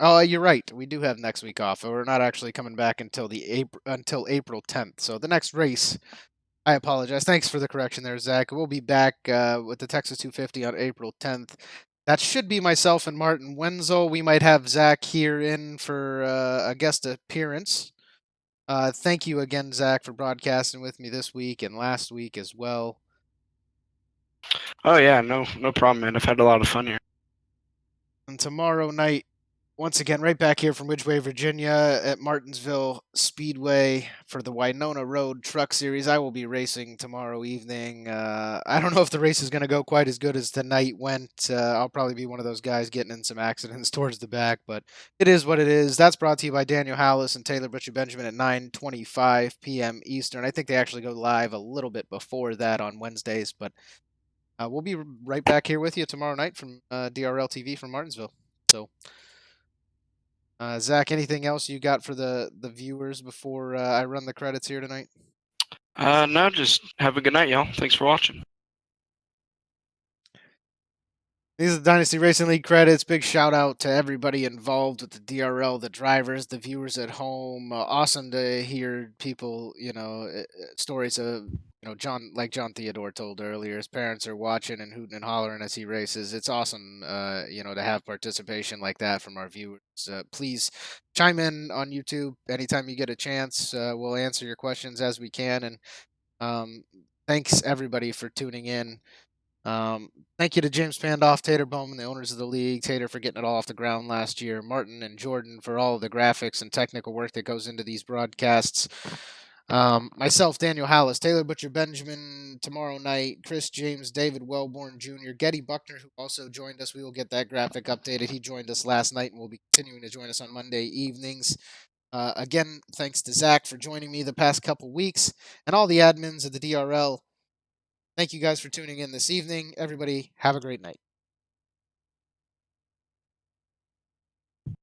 Oh, you're right. We do have next week off. We're not actually coming back until April 10th. So the next race, I apologize. Thanks for the correction there, Zach. We'll be back with the Texas 250 on April 10th. That should be myself and Martin Wenzel. We might have Zach here in for a guest appearance. Thank you again, Zach, for broadcasting with me this week and last week as well. Oh yeah, no problem, man. I've had a lot of fun here. And tomorrow night, once again, right back here from Ridgeway, Virginia at Martinsville Speedway for the Winona Road Truck Series. I will be racing tomorrow evening. I don't know if the race is going to go quite as good as tonight went. I'll probably be one of those guys getting in some accidents towards the back, but it is what it is. That's brought to you by Daniel Hallis and Taylor Butcher Benjamin at 9:25 p.m. Eastern. I think they actually go live a little bit before that on Wednesdays, but we'll be right back here with you tomorrow night from DRL TV from Martinsville. So, Zach, anything else you got for the viewers before I run the credits here tonight? No, just have a good night, y'all. Thanks for watching. These are the Dynasty Racing League credits. Big shout out to everybody involved with the DRL, the drivers, the viewers at home. Awesome to hear people, stories of, John Theodore told earlier. His parents are watching and hooting and hollering as he races. It's awesome, to have participation like that from our viewers. Please chime in on YouTube anytime you get a chance. We'll answer your questions as we can. And thanks everybody for tuning in. Thank you to James Pandoff, Tater Bowman, the owners of the league, Tater for getting it all off the ground last year, Martin and Jordan for all of the graphics and technical work that goes into these broadcasts. Myself, Daniel Hallis, Taylor Butcher Benjamin tomorrow night, Chris James, David Wellborn Jr., Getty Buckner, who also joined us. We will get that graphic updated. He joined us last night and will be continuing to join us on Monday evenings. Again, thanks to Zach for joining me the past couple weeks and all the admins of the DRL. Thank you guys for tuning in this evening. Everybody, have a great night.